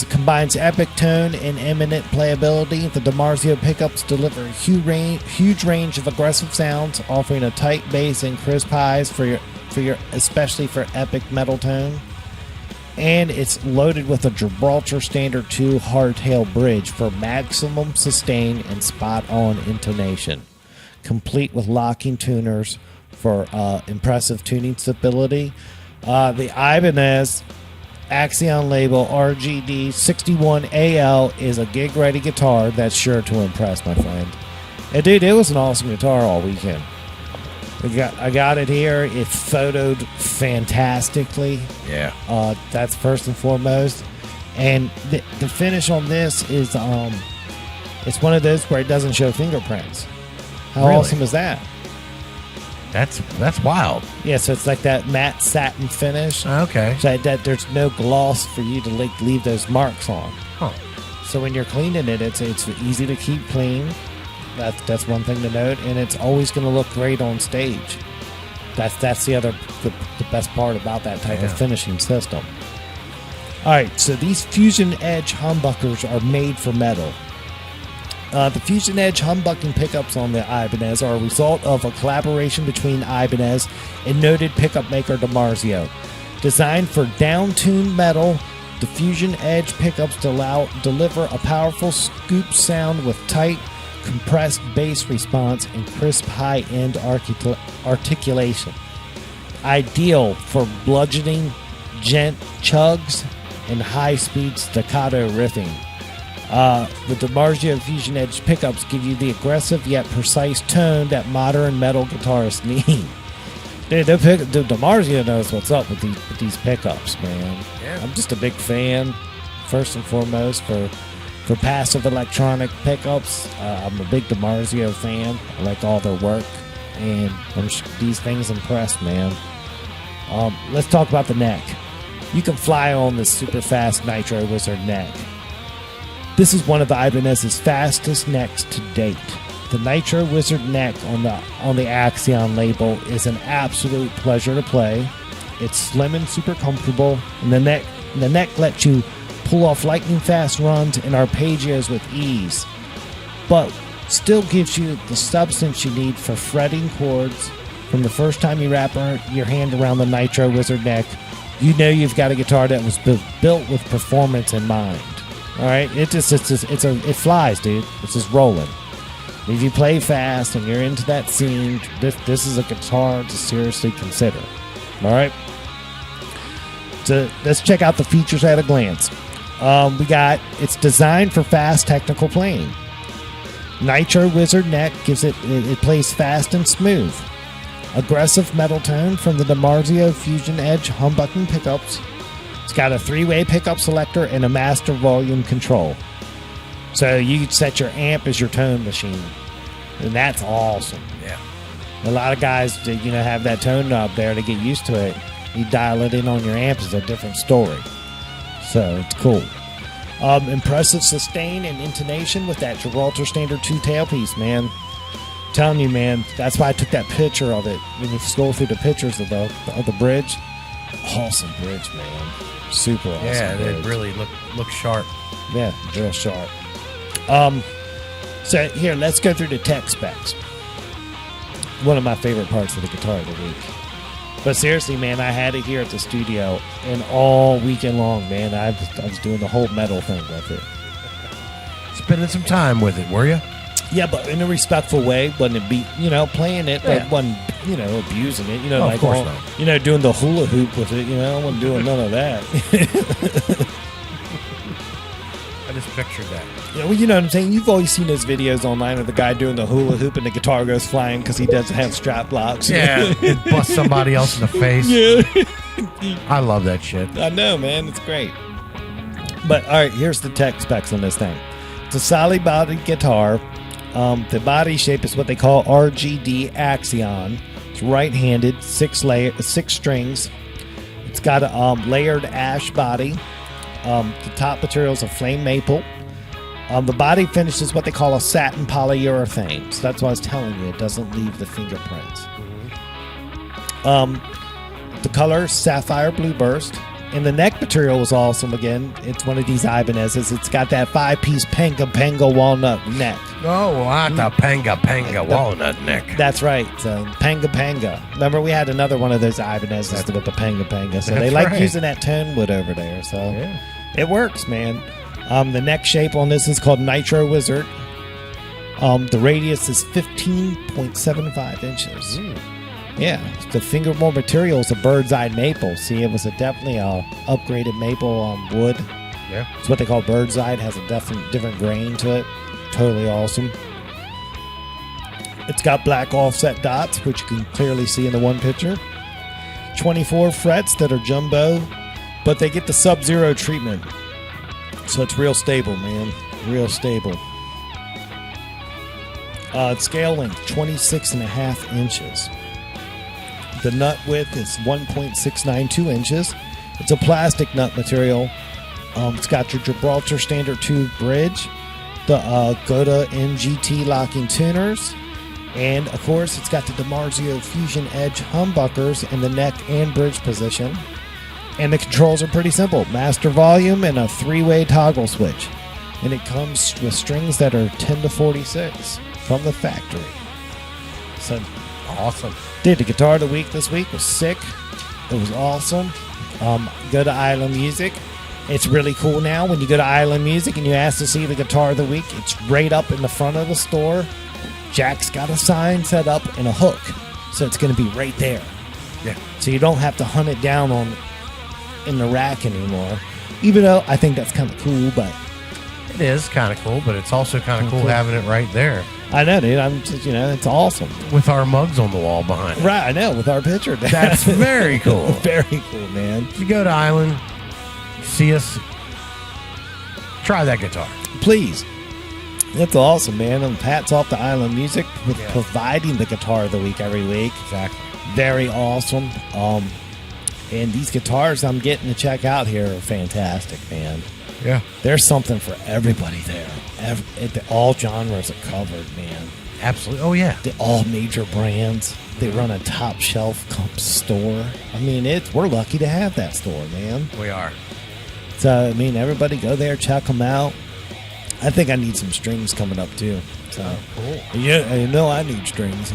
combines epic tone and eminent playability. The DiMarzio pickups deliver a huge range of aggressive sounds, offering a tight bass and crisp highs for your especially for epic metal tone. And it's loaded with a Gibraltar Standard 2 hardtail bridge for maximum sustain and spot-on intonation, complete with locking tuners for impressive tuning stability. The Ibanez Axion label RGD61AL is a gig-ready guitar that's sure to impress, my friend. And dude, it was an awesome guitar all weekend. I got it here. It photoed fantastically. Yeah. That's first and foremost. And the finish on this is it's one of those where it doesn't show fingerprints. How Really? awesome is that? That's wild. Yeah, so it's like that matte satin finish. Okay. So that there's no gloss for you to leave those marks on. Huh. So when you're cleaning it, it's easy to keep clean. That's one thing to note, and it's always going to look great on stage. That's the best part about that type of finishing system. All right, so these Fusion Edge humbuckers are made for metal. The Fusion Edge humbucking pickups on the Ibanez are a result of a collaboration between Ibanez and noted pickup maker DiMarzio. Designed for down-tuned metal, the Fusion Edge pickups deliver a powerful scoop sound with tight, compressed bass response and crisp high-end articulation. Ideal for bludgeoning, gent chugs, and high-speed staccato riffing. The DiMarzio Fusion Edge pickups give you the aggressive yet precise tone that modern metal guitarists need. Dude, the DiMarzio knows what's up with these pickups, man. Yeah. I'm just a big fan, first and foremost, for passive electronic pickups. I'm a big DiMarzio fan. I like all their work, and these things impress, man. Let's talk about the neck. You can fly on this super fast Nitro Wizard neck. This is one of the Ibanez's fastest necks to date. The Nitro Wizard neck on the Axion label is an absolute pleasure to play. It's slim and super comfortable, and the neck lets you pull off lightning fast runs and arpeggios with ease, but still gives you the substance you need for fretting chords. From the first time you wrap your hand around the Nitro Wizard neck, you know you've got a guitar that was built with performance in mind. All right, it flies, dude. It's just rolling. If you play fast and you're into that scene, this is a guitar to seriously consider. All right, so let's check out the features at a glance. It's designed for fast technical playing. Nitro Wizard neck gives it plays fast and smooth. Aggressive metal tone from the DiMarzio Fusion Edge humbucking pickups. It's got a 3-way pickup selector and a master volume control. So you can set your amp as your tone machine. And that's awesome. Yeah. A lot of guys have that tone knob there to get used to it. You dial it in on your amp is a different story. So it's cool. Impressive sustain and intonation with that Gibraltar Standard 2 tailpiece, man. I'm telling you, man, that's why I took that picture of it. When you scroll through the pictures of the bridge, awesome bridge, man. Super awesome. Yeah, bridge. it really look sharp. Yeah, real sharp. So here, let's go through the tech specs. One of my favorite parts of the guitar of the week. But seriously, man, I had it here at the studio, and all weekend long, man, I was doing the whole metal thing with it. Spending some time with it, were you? Yeah, but in a respectful way. Wasn't playing it, but wasn't, abusing it. Of course not. Doing the hula hoop with it. I wasn't doing none of that. I just pictured that. Yeah, well, you know what I'm saying? You've always seen those videos online of the guy doing the hula hoop and the guitar goes flying because he doesn't have strap locks. Yeah, it busts somebody else in the face. Yeah. I love that shit. I know, man. It's great. But, all right, here's the tech specs on this thing. It's a solid bodied guitar. The body shape is what they call RGD Axion. It's right-handed, six strings. It's got a layered ash body. The top material is a flame maple. The body finish is what they call a satin polyurethane. So that's what I was telling you. It doesn't leave the fingerprints. The color is sapphire blue burst. And the neck material was awesome again. It's one of these Ibanez's. It's got that 5-piece panga walnut neck. Oh, what the panga walnut neck. That's right. So panga. Remember, we had another one of those Ibanez's with the panga. So they like using that tone wood over there. So it works, man. The neck shape on this is called Nitro Wizard. The radius is 15.75 inches. Yeah, the fingerboard material is a bird's eye maple. See, it was definitely a upgraded maple wood. Yeah, it's what they call bird's eye. It has a different grain to it. Totally awesome. It's got black offset dots, which you can clearly see in the one picture. 24 frets that are jumbo, but they get the sub-zero treatment. So it's real stable, man. Real stable. Scale length, 26.5 inches. The nut width is 1.692 inches. It's a plastic nut material. It's got your Gibraltar Standard 2 bridge, the Goda NGT locking tuners, and of course it's got the DiMarzio Fusion Edge humbuckers in the neck and bridge position. And the controls are pretty simple. Master volume and a 3-way toggle switch. And it comes with strings that are 10 to 46 from the factory. So awesome. Dude, the guitar of the week this week was sick. It was awesome. Go to Island Music. It's really cool now when you go to Island Music and you ask to see the guitar of the week. It's right up in the front of the store. Jack's got a sign set up and a hook. So it's going to be right there. Yeah. So you don't have to hunt it down in the rack anymore. Even though I think that's kind of cool, but... It is kind of cool, but it's also kind of cool having it right there. I know, dude. I'm just, it's awesome. With our mugs on the wall behind it. Right, I know, with our picture. That's very cool. Very cool, man. If you go to Island, see us, try that guitar. Please. That's awesome, man. And hats off to Island Music with providing the guitar of the week every week. Exactly. Very awesome. And these guitars I'm getting to check out here are fantastic, man. Yeah. There's something for everybody there. All genres are covered, man. Absolutely. Oh, yeah. All major brands. They run a top shelf store. I mean, we're lucky to have that store, man. We are. So, I mean, everybody go there, check them out. I think I need some strings coming up, too. So, cool. Yeah, you know I need strings.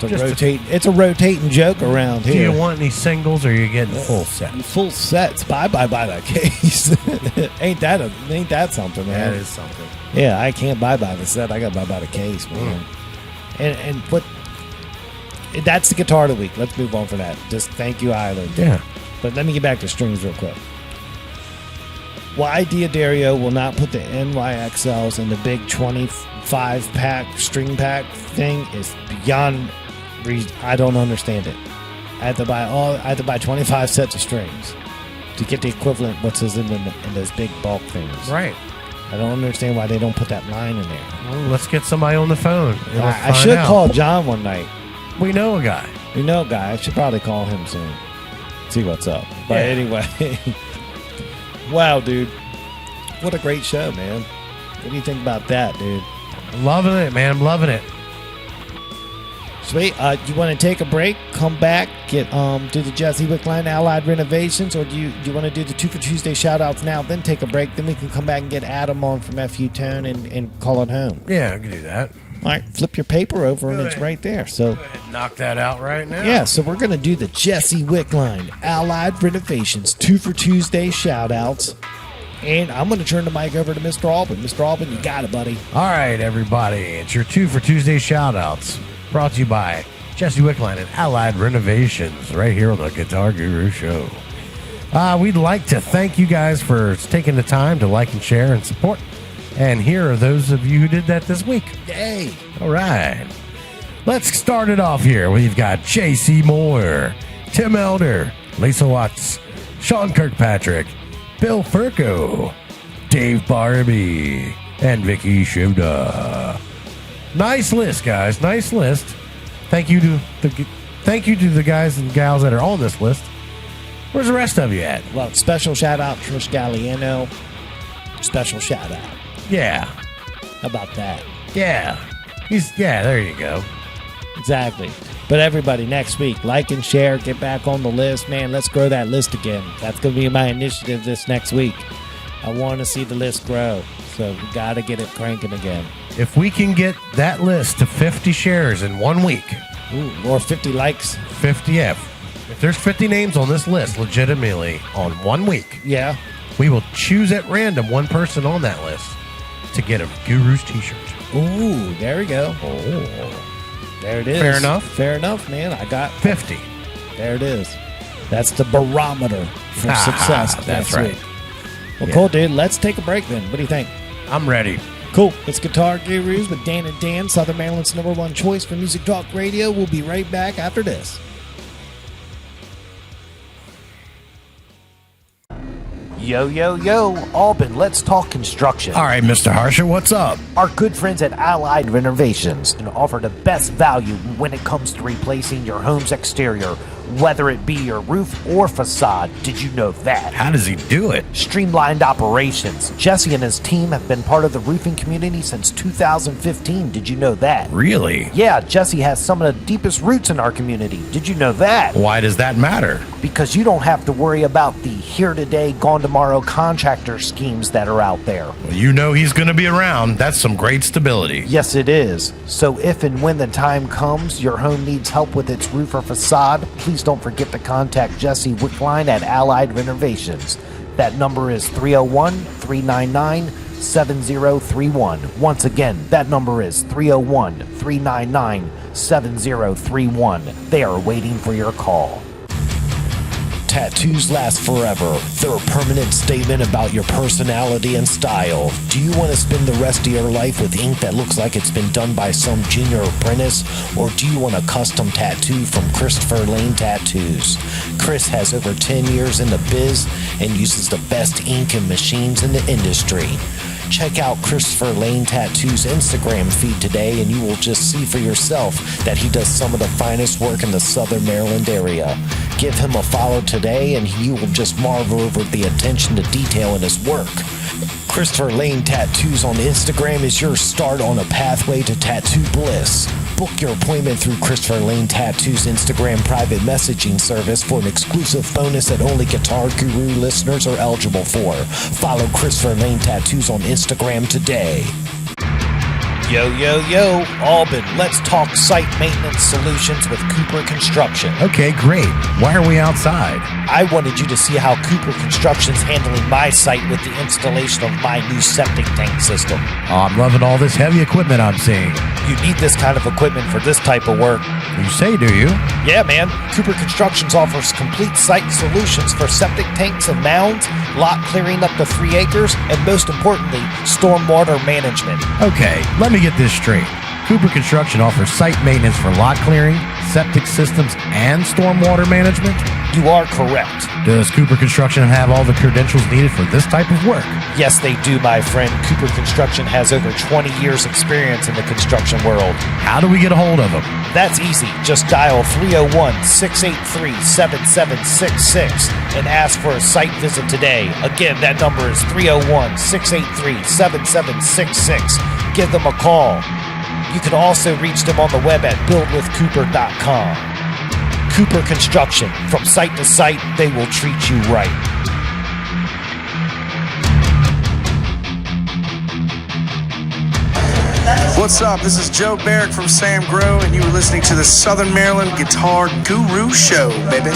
It's a rotating joke around here. Do you want any singles or are you getting full sets? Full sets. Buy that case. Ain't that something, man? That is something. Yeah, I can't buy the set. I got to buy the case, man. And what? That's the guitar of the week. Let's move on for that. Just thank you, Island. Yeah. But let me get back to strings real quick. Why Diodario will not put the NYXLs in the big 25-pack string pack thing is beyond reason. I don't understand it. I had to buy 25 sets of strings to get the equivalent what's in those big bulk things. Right. I don't understand why they don't put that line in there. Well, let's get somebody on the phone. I should call John one night. We know a guy. I should probably call him soon. See what's up. But anyway. Wow, dude. What a great show, man. What do you think about that, dude? Loving it, man. I'm loving it. Sweet. You want to take a break, come back, get do the Jesse Wickline Allied Renovations, or do you want to do the 2 for Tuesday shout-outs now, then take a break, then we can come back and get Adam on from FU Tone and call it home? Yeah, I can do that. All right, flip your paper over and it's right there. So Knock that out right now. yeah, so we're going to do the Jesse Wickline Allied Renovations 2 for Tuesday shout-outs. And I'm going to turn the mic over to Mr. Albin. Mr. Albin, you got it, buddy. All right, everybody. It's your 2 for Tuesday shout-outs. Brought to you by Jesse Wickline and Allied Renovations right here on the Guitar Guru Show. We'd like to thank you guys for taking the time to like and share and support. And here are those of you who did that this week. Yay. All right. Let's start it off here. We've got J.C. Moore, Tim Elder, Lisa Watts, Sean Kirkpatrick, Bill Furco, Dave Barbie, and Vicky Shivda. Nice list, guys. Nice list. Thank you to the guys and gals that are on this list. Where's the rest of you at? Well, special shout-out, Trish Galliano. Special shout-out. Yeah. How about that? Yeah. There you go. Exactly. But everybody, next week, like and share, get back on the list. Man, let's grow that list again. That's going to be my initiative this next week. I want to see the list grow. So we got to get it cranking again. If we can get that list to 50 shares in 1 week. Ooh, or 50 likes. 50, yeah. If there's 50 names on this list legitimately on 1 week, yeah, we will choose at random one person on that list to get a Guru's t-shirt. Ooh, there we go. Oh. There it is. Fair enough? Fair enough, man. I got 50. There it is. That's the barometer for success. That's right. Week. Well, cool, dude. Let's take a break then. What do you think? I'm ready. Cool. It's Guitar Gurus with Dan and Dan, Southern Maryland's #1 choice for music talk radio. We'll be right back after this. Yo, yo, yo, Albin, let's talk construction. All right, Mr. Harsher, what's up? Our good friends at Allied Renovations can offer the best value when it comes to replacing your home's exterior, whether it be your roof or facade. Did you know that? How does he do it? Streamlined operations. Jesse and his team have been part of the roofing community since 2015. Did you know that? Really? Yeah, Jesse has some of the deepest roots in our community. Did you know that? Why does that matter? Because you don't have to worry about the here today, gone tomorrow contractor schemes that are out there. Well, you know he's going to be around. That's some great stability. Yes, it is. So if and when the time comes your home needs help with its roof or facade, please don't forget to contact Jesse Wickline at Allied Renovations. That number is 301-399-7031. Once again, that number is 301-399-7031. They are waiting for your call. Tattoos last forever. They're a permanent statement about your personality and style. Do you want to spend the rest of your life with ink that looks like it's been done by some junior apprentice? Or do you want a custom tattoo from Christopher Lane Tattoos? Chris has over 10 years in the biz and uses the best ink and machines in the industry. Check out Christopher Lane Tattoo's Instagram feed today and you will just see for yourself that he does some of the finest work in the Southern Maryland area. Give him a follow today and you will just marvel over the attention to detail in his work. Christopher Lane Tattoos on Instagram is your start on a pathway to tattoo bliss. Book your appointment through Christopher Lane Tattoo's Instagram private messaging service for an exclusive bonus that only Guitar Guru listeners are eligible for. Follow Christopher Lane Tattoos on Instagram today. Yo, yo, yo, Albin, let's talk site maintenance solutions with Cooper Construction. Okay, great. Why are we outside? I wanted you to see how Cooper Construction's handling my site with the installation of my new septic tank system. Oh, I'm loving all this heavy equipment I'm seeing. You need this kind of equipment for this type of work. You say, do you? Yeah, man. Cooper Constructions offers complete site solutions for septic tanks and mounds, lot clearing up to 3 acres, and most importantly, stormwater management. Okay, let me get this straight. Cooper Construction offers site maintenance for lot clearing, septic systems, and stormwater management? You are correct. Does Cooper Construction have all the credentials needed for this type of work? Yes, they do, my friend. Cooper Construction has over 20 years experience in the construction world. How do we get a hold of them? That's easy. Just dial 301-683-7766 and ask for a site visit today. Again, that number is 301-683-7766. Give them a call. You can also reach them on the web at buildwithcooper.com. Cooper Construction. From site to site, they will treat you right. What's what's up? This is Joe Barrett from Sam Grow, and you are listening to the Southern Maryland Guitar Guru Show, baby.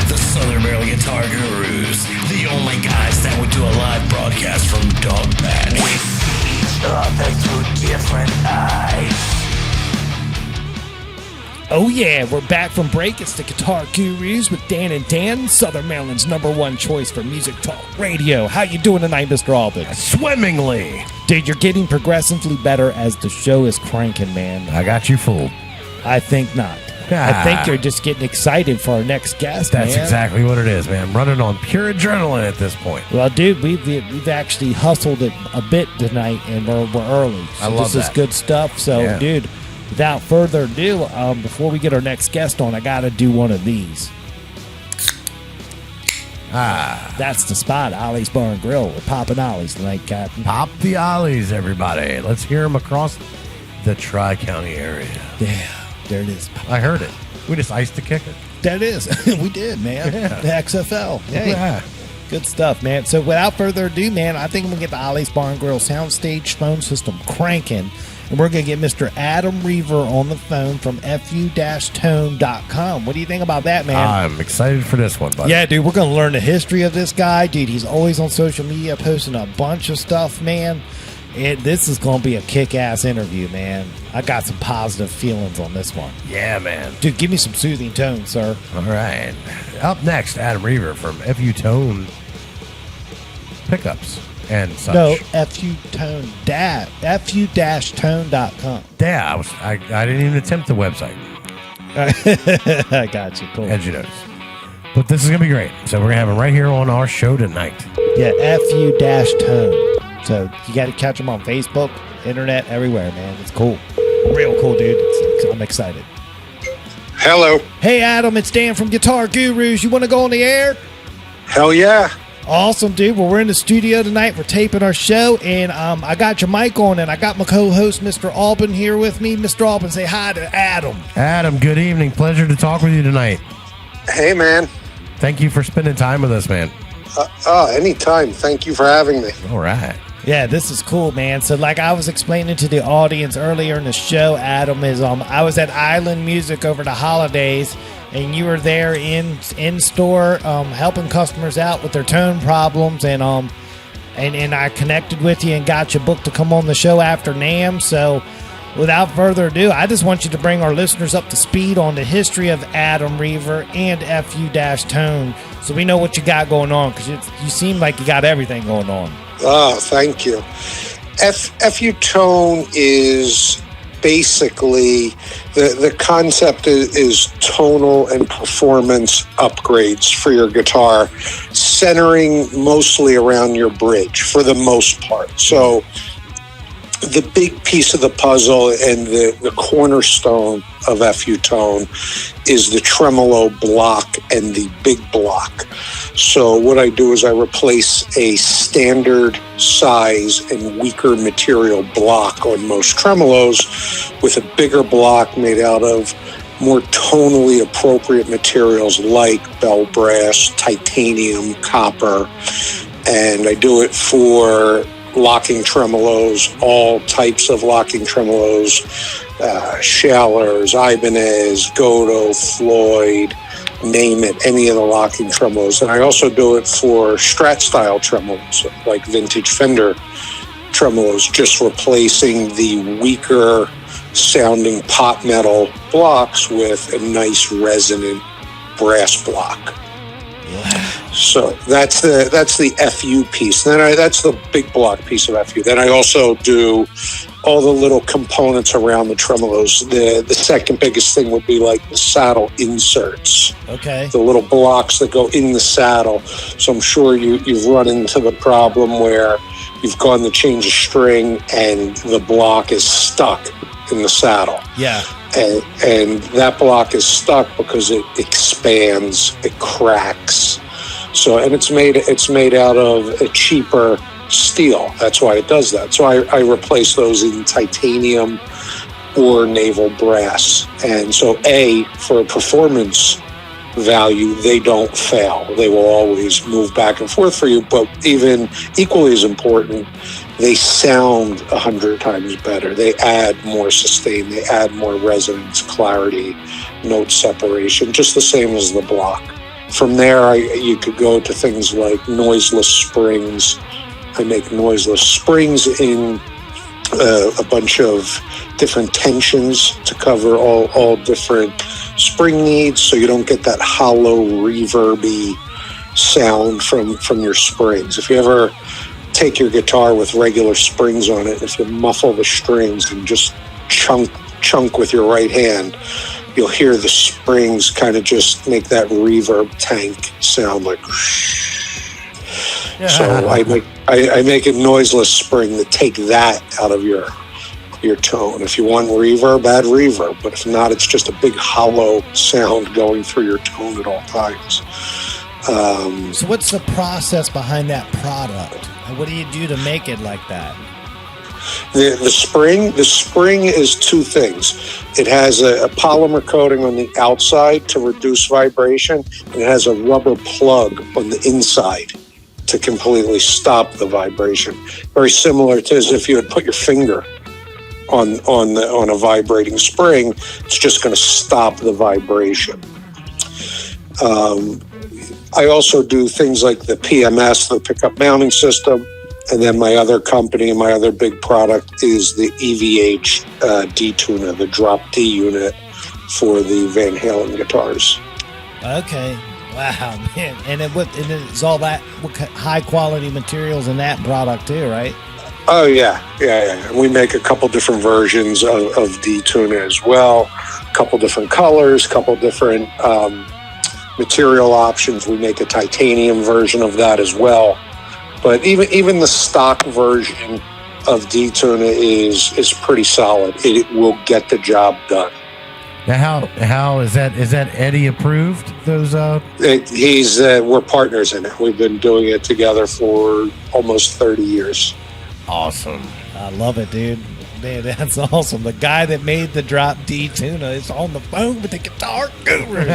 The Southern Maryland Guitar Gurus, the only guys that would do a live broadcast from Dog Patch. We see others through different eyes. Oh yeah, we're back from break. It's the Guitar Gurus with Dan and Dan, Southern Maryland's #1 choice for music talk radio. How you doing tonight, Mr. Albin? Swimmingly. Dude, you're getting progressively better as the show is cranking, man. I got you fooled. I think not. I think you're just getting excited for our next guest, That's man. exactly what it is, man. I'm running on pure adrenaline at this point. Well, dude, we've actually hustled it a bit tonight, and we're early. So I love this is that. good stuff. So, Yeah. dude, without further ado, before we get our next guest on, I got to do one of these. That's the spot, Ollie's Bar and Grill. We're popping Ollie's tonight, Captain. Pop the ollies, everybody. Let's hear them across the Tri-County area. Yeah, there it is. I heard it. We just iced the kicker. That is. We did, man. Yeah. The XFL. Hey, Yeah. good stuff, man. So without further ado, man, I think I'm going to get the Ollie's Bar and Grill soundstage phone system cranking. And we're going to get Mr. Adam Reiver on the phone from fu-tone.com. What do you think about that, man? I'm excited for this one, buddy. Yeah, dude, we're going to learn the history of this guy. Dude, he's always on social media posting a bunch of stuff, man. This is going to be a kick-ass interview, man. I got some positive feelings on this one. Yeah, man. Dude, give me some soothing tones, sir. All right. Up next, Adam Reiver from FU-Tone Pickups and such. No, fu-tone, fu-tone.com. Yeah, I didn't even attempt the website, I got you. Cool. as you notice. But this is going to be great. So we're going to have him right here on our show tonight. Yeah, fu-tone. So you got to catch him on Facebook, internet, everywhere, man. It's cool. Real cool, dude. I'm excited. Hello. Hey, Adam, it's Dan from Guitar Gurus. You want to go on the air? Hell yeah. Awesome, dude. Well, we're in the studio tonight. We're taping our show, and I got your mic on, and I got my co-host, Mr. Albin, here with me. Mr. Albin, say hi to Adam. Adam, good evening. Pleasure to talk with you tonight. Hey, man. Thank you for spending time with us, man. Anytime. Thank you for having me. All right. Yeah, this is cool, man. So, like I was explaining to the audience earlier in the show, Adam, is I was at Island Music over the holidays, and you were there in store helping customers out with their tone problems, and I connected with you and got you booked to come on the show after NAMM. So, without further ado, I just want you to bring our listeners up to speed on the history of Adam Reiver and FU-Tone, so we know what you got going on, because you seem like you got everything going on. Oh, thank you. FU-Tone is basically, the concept is tonal and performance upgrades for your guitar, centering mostly around your bridge for the most part. So the big piece of the puzzle and the cornerstone of FU-Tone is the tremolo block and the big block. So what I do is I replace a standard size and weaker material block on most tremolos with a bigger block made out of more tonally appropriate materials like bell brass, titanium, copper, and I do it for locking tremolos, all types of locking tremolos, Schallers, Ibanez, Godo, Floyd, name it, any of the locking tremolos. And I also do it for Strat style tremolos, like vintage Fender tremolos, just replacing the weaker sounding pot metal blocks with a nice resonant brass block. So that's the FU piece. Then that's the big block piece of FU. Then I also do all the little components around the tremolos. The second biggest thing would be like the saddle inserts. Okay. The little blocks that go in the saddle. So I'm sure you've run into the problem where you've gone to change a string and the block is stuck in the saddle. Yeah. And that block is stuck because it expands, it cracks. So, and it's made out of a cheaper steel. That's why it does that. So I replace those in titanium or naval brass. And so for performance value, they don't fail. They will always move back and forth for you. But even equally as important they sound 100 times better. They add more sustain, they add more resonance, clarity, note separation, just the same as the block. From there, you could go to things like noiseless springs. I make noiseless springs in a bunch of different tensions to cover all different spring needs, so you don't get that hollow, reverby sound from your springs. If you ever take your guitar with regular springs on it, if you muffle the strings and just chunk with your right hand, you'll hear the springs kind of just make that reverb tank sound like. So I make a noiseless spring to take that out of your tone. If you want reverb, add reverb. But if not, it's just a big hollow sound going through your tone at all times. So what's the process behind that product? What do you do to make it like that? The spring is two things. It has a polymer coating on the outside to reduce vibration, and it has a rubber plug on the inside to completely stop the vibration. Very similar to as if you had put your finger on a vibrating spring. It's just going to stop the vibration. I also do things like the PMS, the pickup mounting system. And then my other company, my other big product is the EVH D-tuner, the drop D unit for the Van Halen guitars. Okay. Wow, man. And it's all that high quality materials in that product too, right? Oh, yeah. We make a couple different versions of D-tuner as well. A couple different colors, couple different material options. We make a titanium version of that as well. But even the stock version of D-tuner is pretty solid. It will get the job done. Now, how is that? Is that Eddie approved? Those we're partners in it. We've been doing it together for almost 30 years. Awesome. I love it, dude. Man, that's awesome. The guy that made the drop D tuna is on the phone with the Guitar Gurus.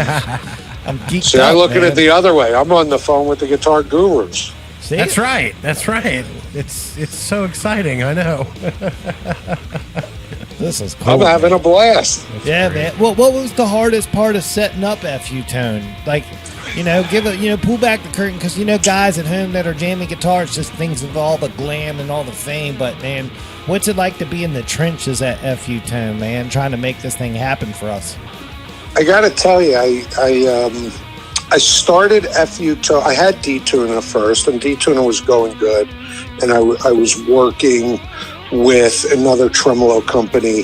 I'm geeked See, out, I look at man. it the other way. I'm on the phone with the Guitar Gurus. See? That's right. It's so exciting. I know. This is cool. I'm having a blast. Yeah, man. Well, what was the hardest part of setting up FU Tone? Like, pull back the curtain, because guys at home that are jamming guitars, just things of all the glam and all the fame. But man, what's it like to be in the trenches at FU Tone, man, trying to make this thing happen for us? I got to tell you, I started FU Tone. I had D-tuner first, and D-tuner was going good, and I was working with another tremolo company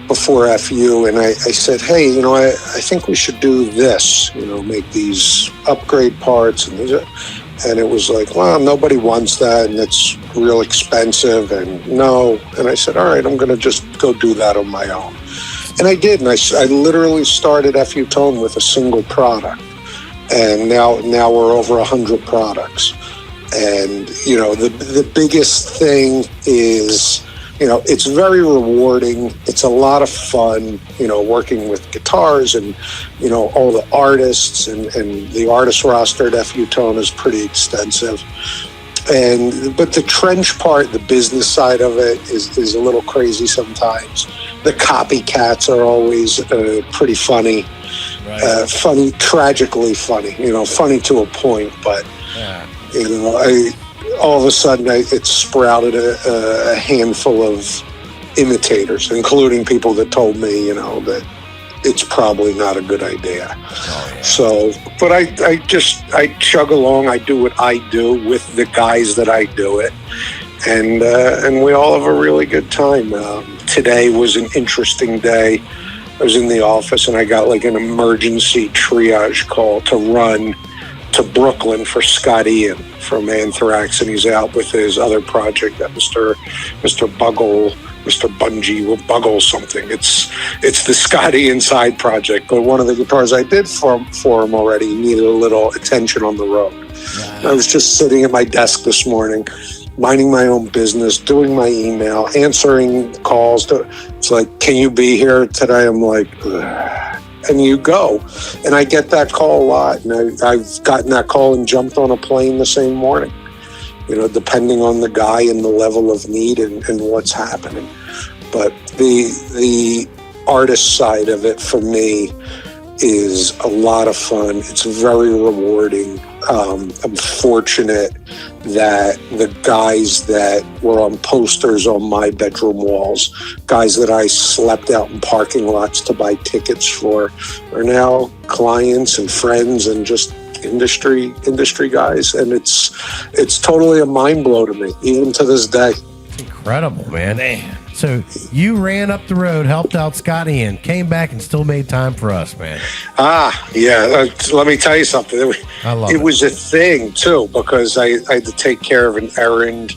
before FU, and I said, hey, I think we should do this, make these upgrade parts, and it was like, well, nobody wants that, and it's real expensive, and no. And I said, all right, I'm going to just go do that on my own. And I did, and I literally started FU Tone with a single product, and now we're over 100 products. And, the biggest thing is, it's very rewarding. It's a lot of fun, working with guitars and, all the artists and the artist roster at FU Tone is pretty extensive. But the trench part, the business side of it is a little crazy sometimes. The copycats are always pretty funny. Right. Funny, tragically funny, funny to a point, but, all of a sudden it sprouted a handful of imitators, including people that told me, that it's probably not a good idea. Oh, yeah. So, but I chug along. I do what I do with the guys that I do it. And we all have a really good time. Today was an interesting day. I was in the office and I got like an emergency triage call to run to Brooklyn for Scott Ian from Anthrax, and he's out with his other project that Mr. Bungie will Buggle something. It's the Scott Ian side project, but one of the guitars I did for him already needed a little attention on the road. Wow. I was just sitting at my desk this morning, minding my own business, doing my email, answering calls. It's like, can you be here today? I'm like, ugh. And you go. And I get that call a lot. And I've gotten that call and jumped on a plane the same morning. depending on the guy and the level of need and what's happening. But the artist side of it for me is a lot of fun. It's very rewarding. I'm fortunate that the guys that were on posters on my bedroom walls, guys that I slept out in parking lots to buy tickets for, are now clients and friends and just industry guys. And it's totally a mind blow to me, even to this day. Incredible, man. So you ran up the road, helped out Scotty, and came back and still made time for us, man. Yeah. Let me tell you something. It was a thing, too, because I had to take care of an errand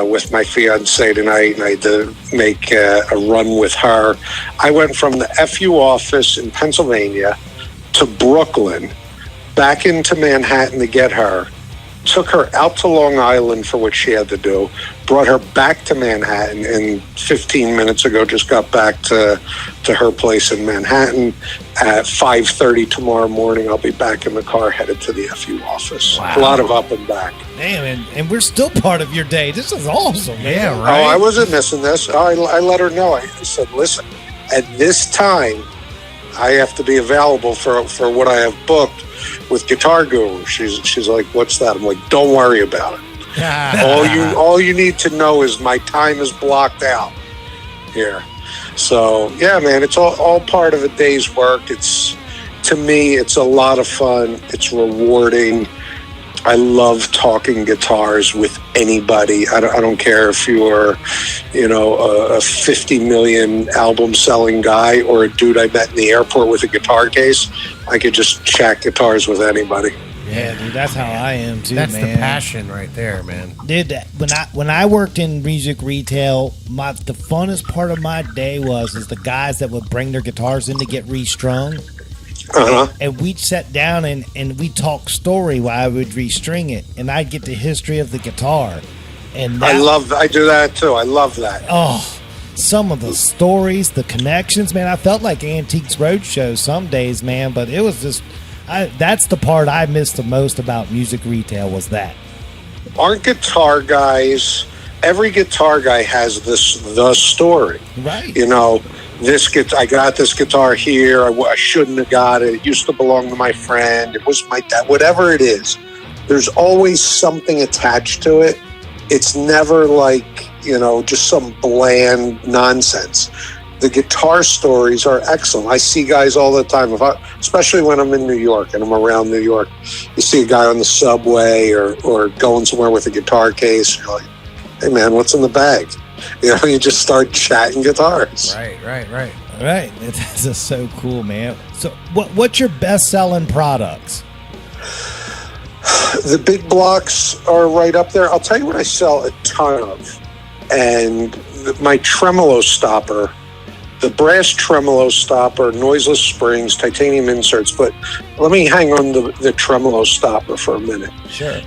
with my fiance tonight, and I had to make a run with her. I went from the FU office in Pennsylvania to Brooklyn, back into Manhattan to get her, took her out to Long Island for what she had to do, brought her back to Manhattan, and 15 minutes ago just got back to her place in Manhattan. At 5:30 tomorrow morning, I'll be back in the car headed to the FU office. Wow. A lot of up and back. Damn, and we're still part of your day. This is awesome, man. Yeah, right? Oh, I wasn't missing this. I let her know. I said, listen, at this time, I have to be available for what I have booked with Guitar Guru. She's like, what's that? I'm like, don't worry about it. all you need to know is my time is blocked out here. So yeah, man, it's all part of a day's work. To me, it's a lot of fun. It's rewarding. I love talking guitars with anybody. I don't care if you're, a 50 million album selling guy or a dude I met in the airport with a guitar case. I could just chat guitars with anybody. Yeah, dude, that's how I am too, that's man. That's the passion right there, man. Dude, when I worked in music retail, the funnest part of my day is the guys that would bring their guitars in to get restrung. Uh-huh. And we'd sit down and we'd talk story while I would restring it, and I'd get the history of the guitar. And I do that too. I love that. Oh, some of the stories, the connections, man. I felt like Antiques Roadshow some days, man, but it was just, that's the part I missed the most about music retail was that. Aren't guitar guys, every guitar guy has the story. Right. I got this guitar here. I shouldn't have got it. It used to belong to my friend. It was my dad. Whatever it is, there's always something attached to it. It's never like, just some bland nonsense. The guitar stories are excellent. I see guys all the time, especially when I'm in New York and I'm around New York. You see a guy on the subway or going somewhere with a guitar case. You're like, hey, man, what's in the bag? You just start chatting guitars. Right. Right. This is so cool, man. So what's your best-selling products? The big blocks are right up there. I'll tell you what I sell a ton of. And my tremolo stopper, the brass tremolo stopper, noiseless springs, titanium inserts. But let me hang on the tremolo stopper for a minute. Sure.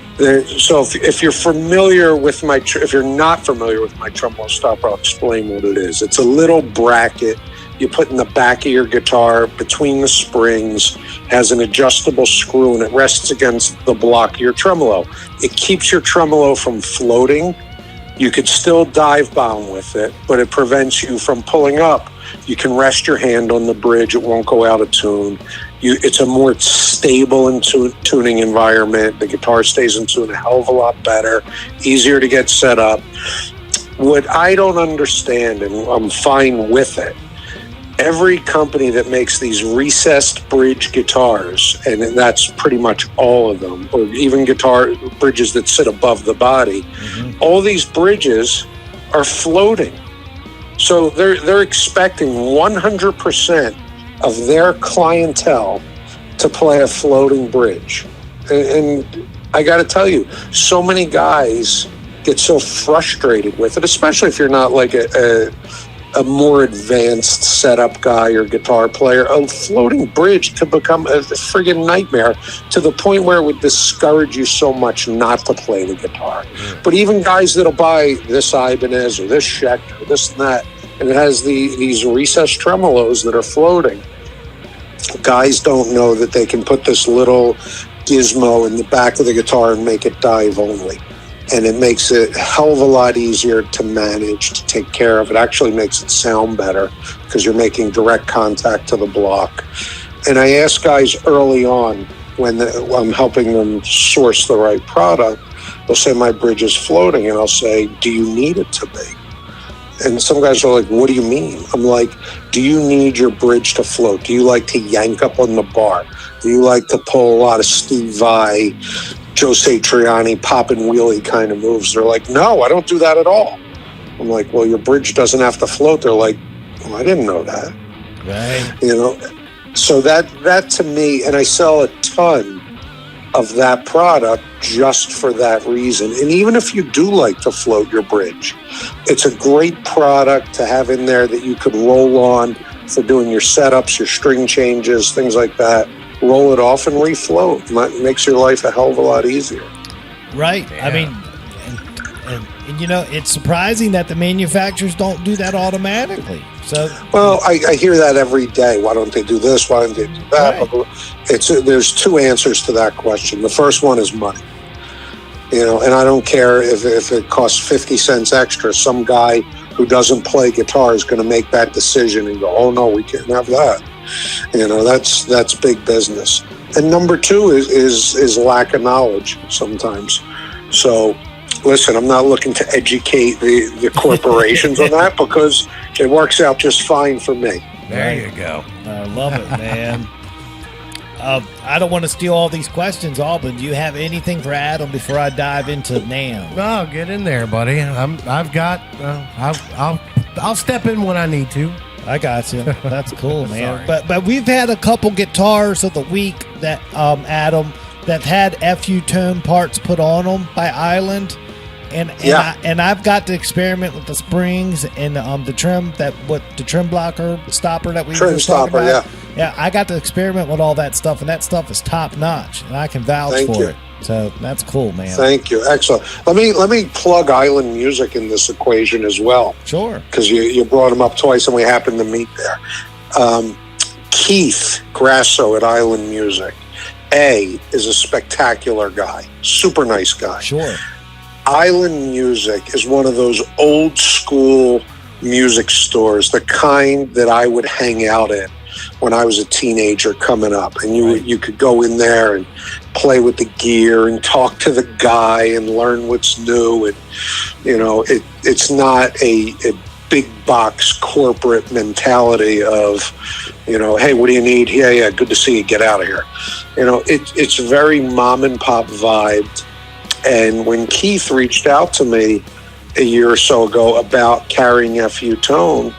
So if you're familiar with if you're not familiar with my tremolo stopper, I'll explain what it is. It's a little bracket you put in the back of your guitar between the springs, has an adjustable screw, and it rests against the block of your tremolo. It keeps your tremolo from floating. You could still dive bomb with it, but it prevents you from pulling up. You can rest your hand on the bridge. It won't go out of tune. It's a more stable and tuning environment. The guitar stays in tune a hell of a lot better, easier to get set up. What I don't understand, and I'm fine with it, every company that makes these recessed bridge guitars, and that's pretty much all of them, or even guitar bridges that sit above the body, all these bridges are floating. So they're expecting 100% of their clientele to play a floating bridge. And I got to tell you, so many guys get so frustrated with it, especially if you're not like a more advanced setup guy or guitar player. A floating bridge could become a friggin' nightmare to the point where it would discourage you so much not to play the guitar. But even guys that'll buy this Ibanez or this Schecter or this and that, and it has these recessed tremolos that are floating, guys don't know that they can put this little gizmo in the back of the guitar and make it dive only. and it makes it a hell of a lot easier to manage, to take care of. It actually makes it sound better because you're making direct contact to the block. And I ask guys early on when I'm helping them source the right product, they'll say, my bridge is floating, and I'll say, do you need it to be? And some guys are like, what do you mean? I'm like, do you need your bridge to float? Do you like to yank up on the bar? Do you like to pull a lot of Steve Vai, Joe Satriani, pop and wheelie kind of moves? They're like, no, I don't do that at all. I'm like, well, your bridge doesn't have to float. They're like, well, I didn't know that. Right. You know, so that to me, and I sell a ton of that product just for that reason. And even if you do like to float your bridge, it's a great product to have in there that you could roll on for doing your setups, your string changes, things like that. Roll it off and refloat. Makes your life a hell of a lot easier. Right. Yeah. I mean, and you know, it's surprising that the manufacturers don't do that automatically. So, well, I hear that every day. Why don't they do this? Why don't they do that? Right. There's two answers to that question. The first one is money. You know, and I don't care if it costs 50 cents extra. Some guy who doesn't play guitar is going to make that decision and go, oh no, we can't have that. You know, that's big business. And number two is lack of knowledge sometimes. So, listen, I'm not looking to educate the corporations on that because it works out just fine for me. There you go. I love it, man. I don't want to steal all these questions, Alban. Do you have anything for Adam before I dive into NAMM? No, get in there, buddy. I'll step in when I need to. I got you. That's cool, man. But we've had a couple guitars of the week that Adam that had FU tone parts put on them by Island. And I've got to experiment with the springs and the trim blocker stopper that we were talking about. Yeah, I got to experiment with all that stuff, and that stuff is top notch, and I can vouch for it. So that's cool, man. Thank you, excellent. Let me plug Island Music in this equation as well. Sure, because you brought him up twice, and we happened to meet there. Keith Grasso at Island Music, is a spectacular guy, super nice guy. Sure. Island Music is one of those old school music stores, the kind that I would hang out in when I was a teenager coming up. And you could go in there and play with the gear and talk to the guy and learn what's new. And, you know, it's not a big box corporate mentality of, you know, hey, what do you need? Yeah, good to see you. Get out of here. You know, it's very mom and pop vibed. And when Keith reached out to me a year or so ago about carrying FU tone,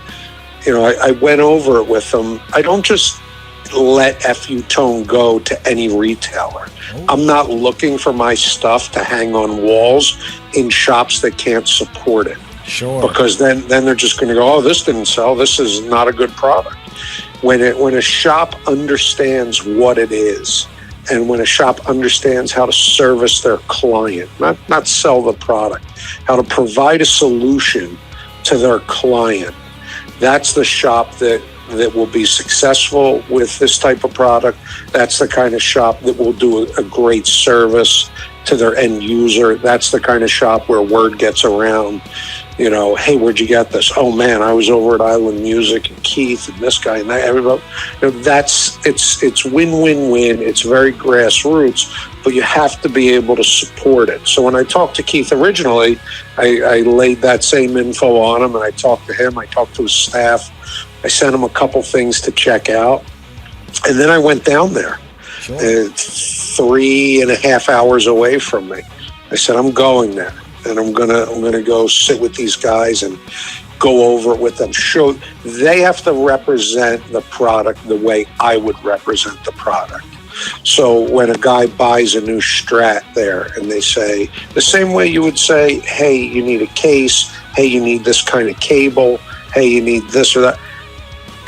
you know, I went over it with him. I don't just let FU tone go to any retailer. I'm not looking for my stuff to hang on walls in shops that can't support it. Sure. Because then they're just going to go, oh, this didn't sell. This is not a good product. When a shop understands what it is, and when a shop understands how to service their client, not sell the product, how to provide a solution to their client, that's the shop that will be successful with this type of product. That's the kind of shop that will do a great service to their end user. That's the kind of shop where word gets around, you know, hey, where'd you get this? Oh man, I was over at Island Music and Keith and this guy and that. Everybody, you know, it's win-win-win. It's very grassroots, but you have to be able to support it. So when I talked to Keith originally, I laid that same info on him, and I talked to him. I talked to his staff. I sent him a couple things to check out, and then I went down there. Sure. 3.5 hours away from me. I said, I'm going there, and I'm gonna go sit with these guys and go over it with them. They have to represent the product the way I would represent the product. So when a guy buys a new Strat there, and they say the same way you would say, hey, you need a case, hey, you need this kind of cable, hey, you need this or that.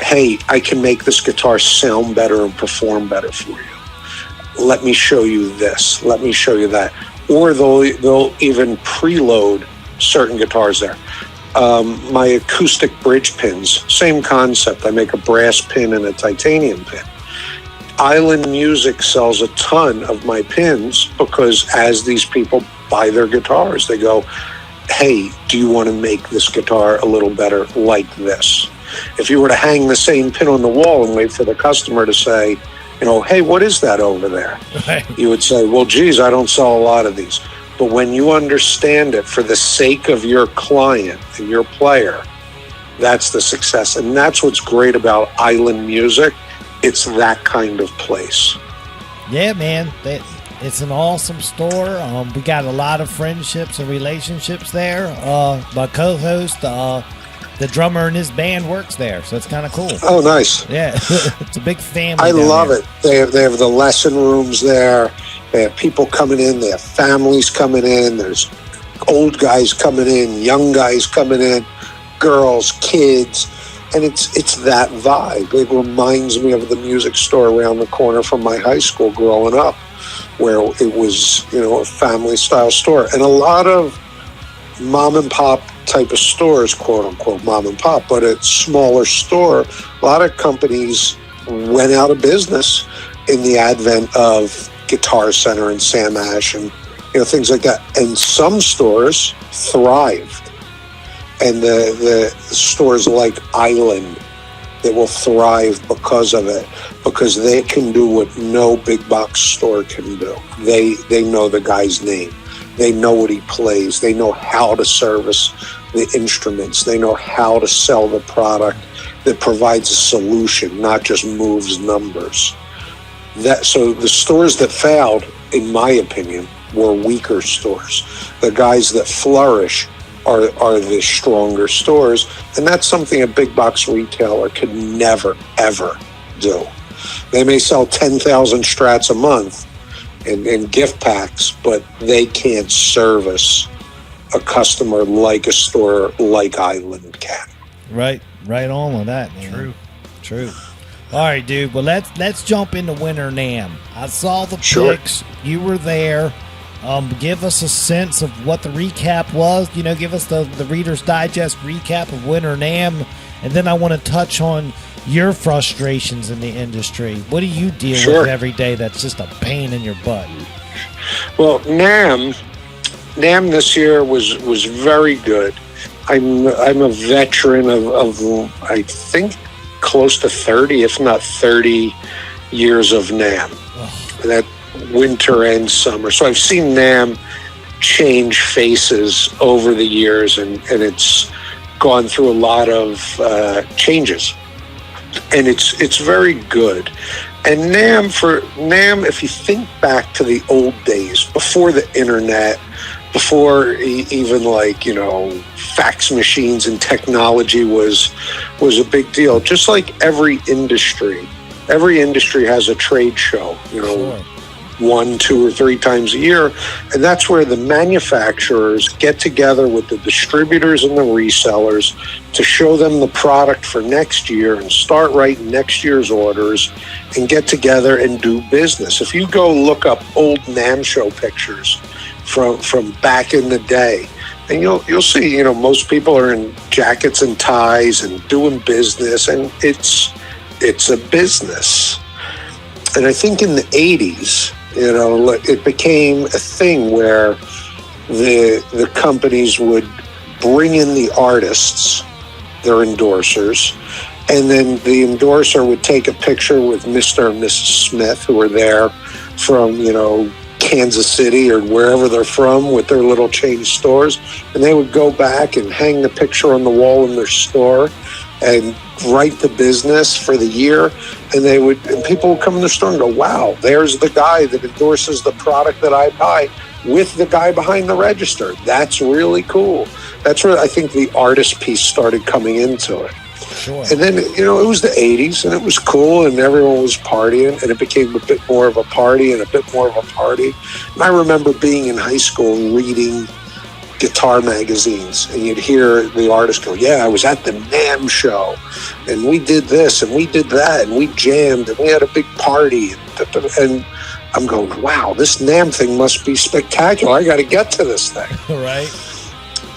Hey, I can make this guitar sound better and perform better for you. Let me show you this. Let me show you that. Or they'll even preload certain guitars there. My acoustic bridge pins, same concept. I make a brass pin and a titanium pin. Island Music sells a ton of my pins because as these people buy their guitars. They go, hey, do you want to make this guitar a little better like this? If you were to hang the same pin on the wall and wait for the customer to say, hey, what is that over there? Right. You would say, well, geez, I don't sell a lot of these. But when you understand it for the sake of your client and your player, that's the success. And that's what's great about Island Music. It's that kind of place. Yeah, man. It's an awesome store. We got a lot of friendships and relationships there. My co-host, the drummer in his band, works there, so it's kind of cool. Oh, nice. Yeah, it's a big family. I love it. They have the lesson rooms there. They have people coming in. They have families coming in. There's old guys coming in, young guys coming in, girls, kids. And it's that vibe. It reminds me of the music store around the corner from my high school growing up, where it was, a family-style store. And a lot of mom-and-pop type of stores, quote-unquote mom-and-pop, but a smaller store, a lot of companies went out of business in the advent of Guitar Center and Sam Ash and, things like that. And some stores thrived. And the stores like Island that will thrive because of it, because they can do what no big box store can do. They know the guy's name. They know what he plays. They know how to service the instruments. They know how to sell the product that provides a solution, not just moves numbers. So the stores that failed, in my opinion, were weaker stores. The guys that flourish are the stronger stores, and that's something a big box retailer could never, ever do. They may sell 10,000 Strats a month in gift packs, but they can't service a customer like a store like Island can. Right on with that, man. True. All right, dude. Well, let's jump into Winter NAMM. I saw the pics. You were there. Give us a sense of what the recap was. Give us the Reader's Digest recap of Winter NAMM, and then I want to touch on your frustrations in the industry. What do you deal with every day that's just a pain in your butt? Well, NAMM this year was very good. I'm a veteran of I think close to 30, if not 30 years of NAMM. That winter and summer. So I've seen NAMM change faces over the years, and it's gone through a lot of changes. And it's very good. And NAMM, if you think back to the old days, before the internet, before even fax machines and technology was a big deal. Just like every industry has a trade show, 1, 2, or 3 times a year, and that's where the manufacturers get together with the distributors and the resellers to show them the product for next year and start writing next year's orders and get together and do business. If you go look up old NAMM show pictures from back in the day, and you'll see, most people are in jackets and ties and doing business, and it's a business. And I think in the 80s, it became a thing where the companies would bring in the artists, their endorsers, and then the endorser would take a picture with Mr. and Mrs. Smith, who are there from, Kansas City or wherever they're from with their little chain stores, and they would go back and hang the picture on the wall in their store and write the business for the year, and people would come in the store and go, wow, there's the guy that endorses the product that I buy with the guy behind the register. That's really cool. That's where I think the artist piece started coming into it. Sure. And then, it was the 80s, and it was cool, and everyone was partying, and it became a bit more of a party and a bit more of a party. And I remember being in high school and reading guitar magazines, and you'd hear the artist go, yeah, I was at the NAMM show, and we did this, and we did that, and we jammed, and we had a big party, and I'm going, wow, this NAMM thing must be spectacular. I got to get to this thing. Right.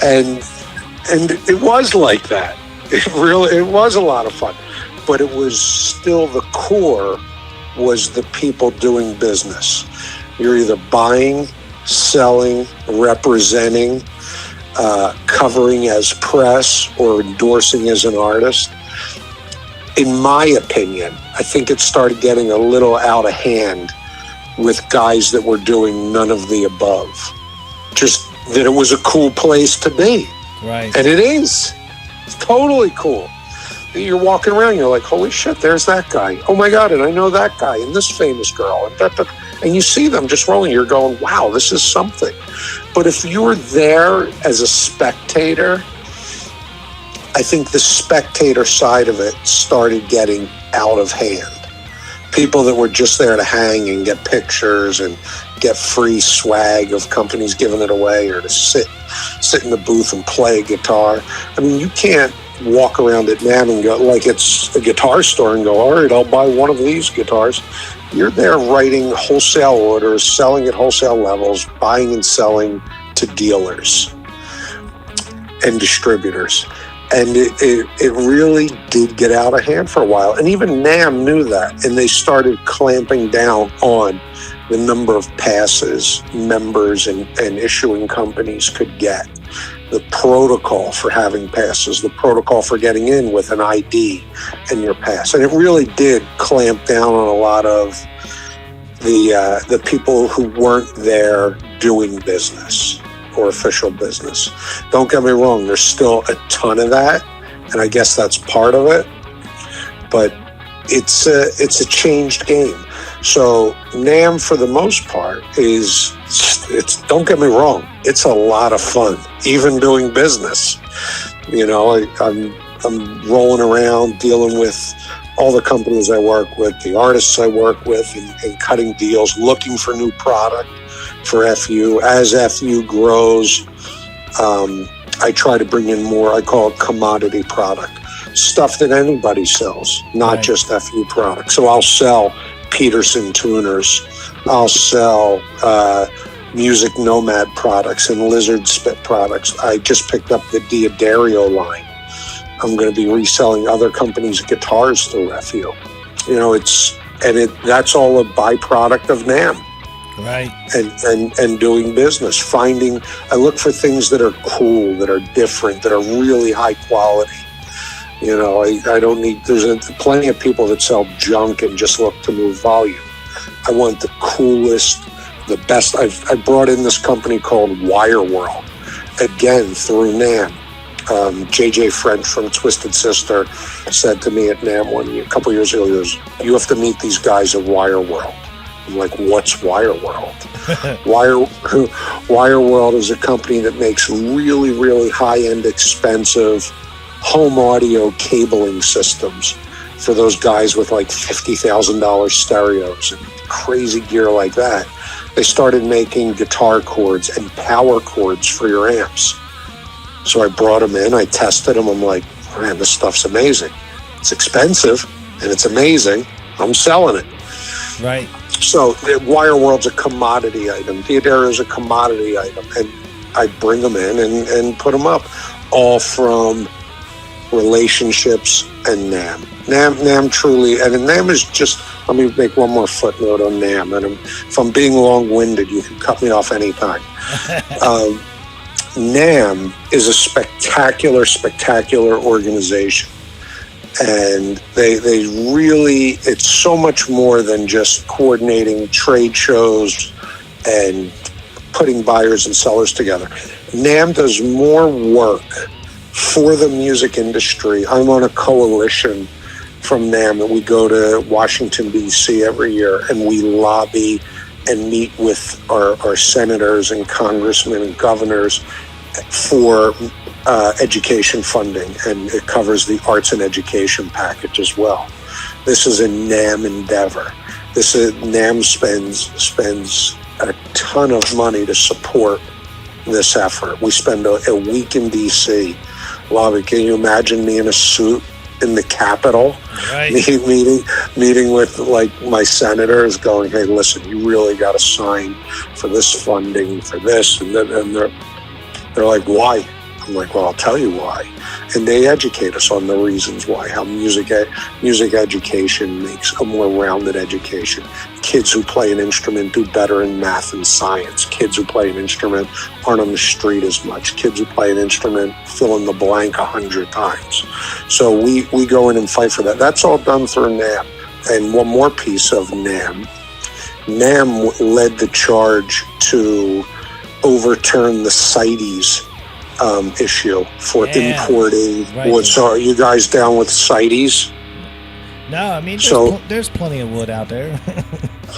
And it was like that. It was a lot of fun, but it was still the core was the people doing business. You're either buying selling, representing, covering as press, or endorsing as an artist. In my opinion, I think it started getting a little out of hand with guys that were doing none of the above. Just that it was a cool place to be. Right. And it is. It's totally cool. You're walking around, you're like, holy shit, there's that guy. Oh my God, and I know that guy and this famous girl. And you see them just rolling. You're going, wow, this is something. But if you were there as a spectator, I think the spectator side of it started getting out of hand. People that were just there to hang and get pictures and get free swag of companies giving it away, or to sit in the booth and play a guitar. I mean, you can't walk around at NAMM and go like it's a guitar store and go, all right, I'll buy one of these guitars. You're there writing wholesale orders, selling at wholesale levels, buying and selling to dealers and distributors. And it really did get out of hand for a while. And even NAMM knew that. And they started clamping down on the number of passes members and issuing companies could get. The protocol for having passes, the protocol for getting in with an ID and your pass. And it really did clamp down on a lot of the people who weren't there doing business or official business. Don't get me wrong, there's still a ton of that, and I guess that's part of it, but it's a changed game. So NAMM, for the most part, it's don't get me wrong, it's a lot of fun, even doing business. You know, I'm rolling around dealing with all the companies I work with, the artists I work with, and cutting deals, looking for new product for FU. As FU grows, I try to bring in more, I call it commodity product, stuff that anybody sells, not just FU product. So I'll sell Peterson tuners, I'll sell Music Nomad products and Lizard Spit products. I just picked up the Diodario line. I'm going to be reselling other companies' guitars through FU. You know, that's all a byproduct of NAMM. Right. And doing business. I look for things that are cool, that are different, that are really high quality. You know, I don't need, there's plenty of people that sell junk and just look to move volume. I want the coolest, the best. I brought in this company called Wire World, again, through NAMM. JJ French from Twisted Sister said to me at NAMM a couple years ago, he goes, you have to meet these guys at Wire World. I'm like, what's Wire World? Wire World is a company that makes really, really high-end, expensive home audio cabling systems for those guys with like $50,000 stereos and crazy gear like that. They started making guitar cords and power cords for your amps. So I brought them in, I tested them. I'm like, man, this stuff's amazing. It's expensive and it's amazing. I'm selling it. Right. So Wire World's a commodity item. Diodario is a commodity item. And I bring them in and put them up, all from relationships and NAMM. NAMM truly, and NAMM is just, let me make one more footnote on NAMM. And if I'm being long-winded, you can cut me off anytime. NAMM is a spectacular organization. And they really, it's so much more than just coordinating trade shows and putting buyers and sellers together. NAMM does more work for the music industry. I'm on a coalition from NAMM that we go to Washington, D.C. every year, and we lobby and meet with our senators and congressmen and governors for education funding, and it covers the arts and education package as well. This is a NAMM endeavor. NAMM spends a ton of money to support this effort. We spend a week in D.C. lobby. Can you imagine me in a suit in the Capitol, right, meeting with like my senators, going, "Hey, listen, you really got to sign for this funding for this," and they're like, "Why?" I'm like, well, I'll tell you why. And they educate us on the reasons why, how music education makes a more rounded education. Kids who play an instrument do better in math and science. Kids who play an instrument aren't on the street as much. Kids who play an instrument fill in the blank 100 times. So we go in and fight for that. That's all done through NAM. And one more piece of NAM. NAM led the charge to overturn the CITES issue for importing wood. So are you guys down with CITES? No, I mean, there's plenty of wood out there.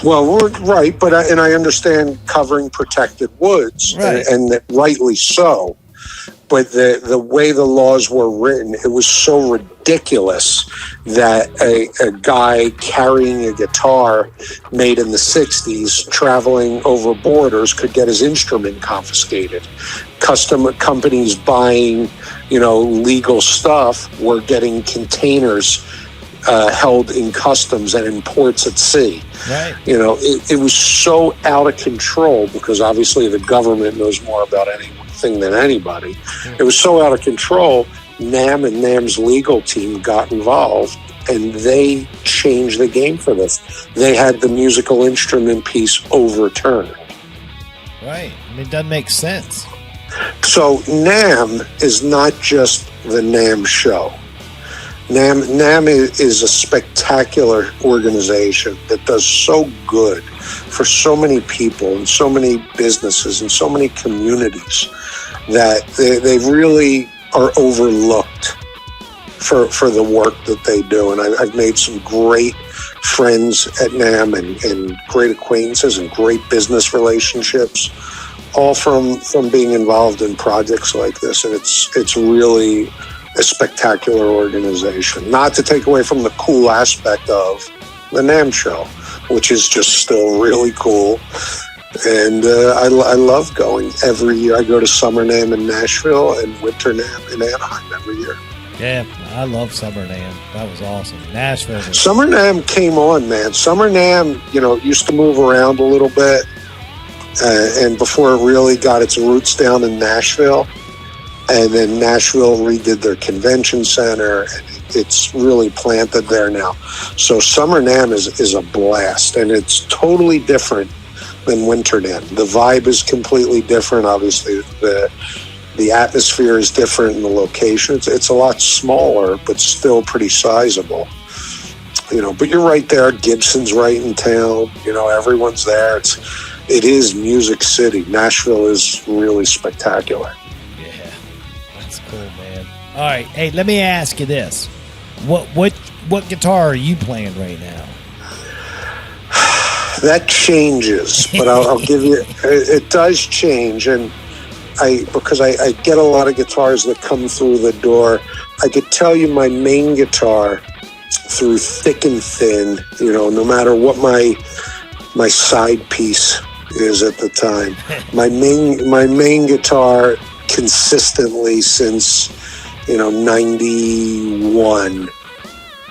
Well, we're right, but I understand covering protected woods, right. and rightly so. But the way the laws were written, it was so ridiculous that a guy carrying a guitar made in the 60s traveling over borders could get his instrument confiscated. Custom companies buying, legal stuff were getting containers held in customs and in ports at sea. Right. It was so out of control because obviously the government knows more about anything than anybody. It was so out of control, NAM and NAM's legal team got involved and they changed the game for this. They had the musical instrument piece overturned. Right. I mean, it doesn't make sense. So NAM is not just the NAM show. NAM is a spectacular organization that does so good for so many people and so many businesses and so many communities that they really are overlooked for the work that they do. And I've made some great friends at NAM and great acquaintances and great business relationships, all from being involved in projects like this. And it's really a spectacular organization. Not to take away from the cool aspect of the NAM show, which is just still really cool. And I love going every year. I go to Summer NAM in Nashville and Winter NAM in Anaheim every year. Yeah, I love Summer NAM. That was awesome. Nashville. Summer NAM came on, man. Summer NAM, used to move around a little bit. And before it really got its roots down in Nashville. And then Nashville redid their convention center, and it's really planted there now. So Summer NAM is a blast, and it's totally different than Winter NAM. The vibe is completely different. Obviously, the atmosphere is different, and the location. It's a lot smaller, but still pretty sizable. But you're right there. Gibson's right in town. Everyone's there. It is Music City. Nashville is really spectacular. Cool, man. All right, hey, let me ask you this: what guitar are you playing right now? That changes, but I'll give you. It does change, and because I get a lot of guitars that come through the door. I could tell you my main guitar through thick and thin. No matter what my side piece is at the time, my main guitar. Consistently since 91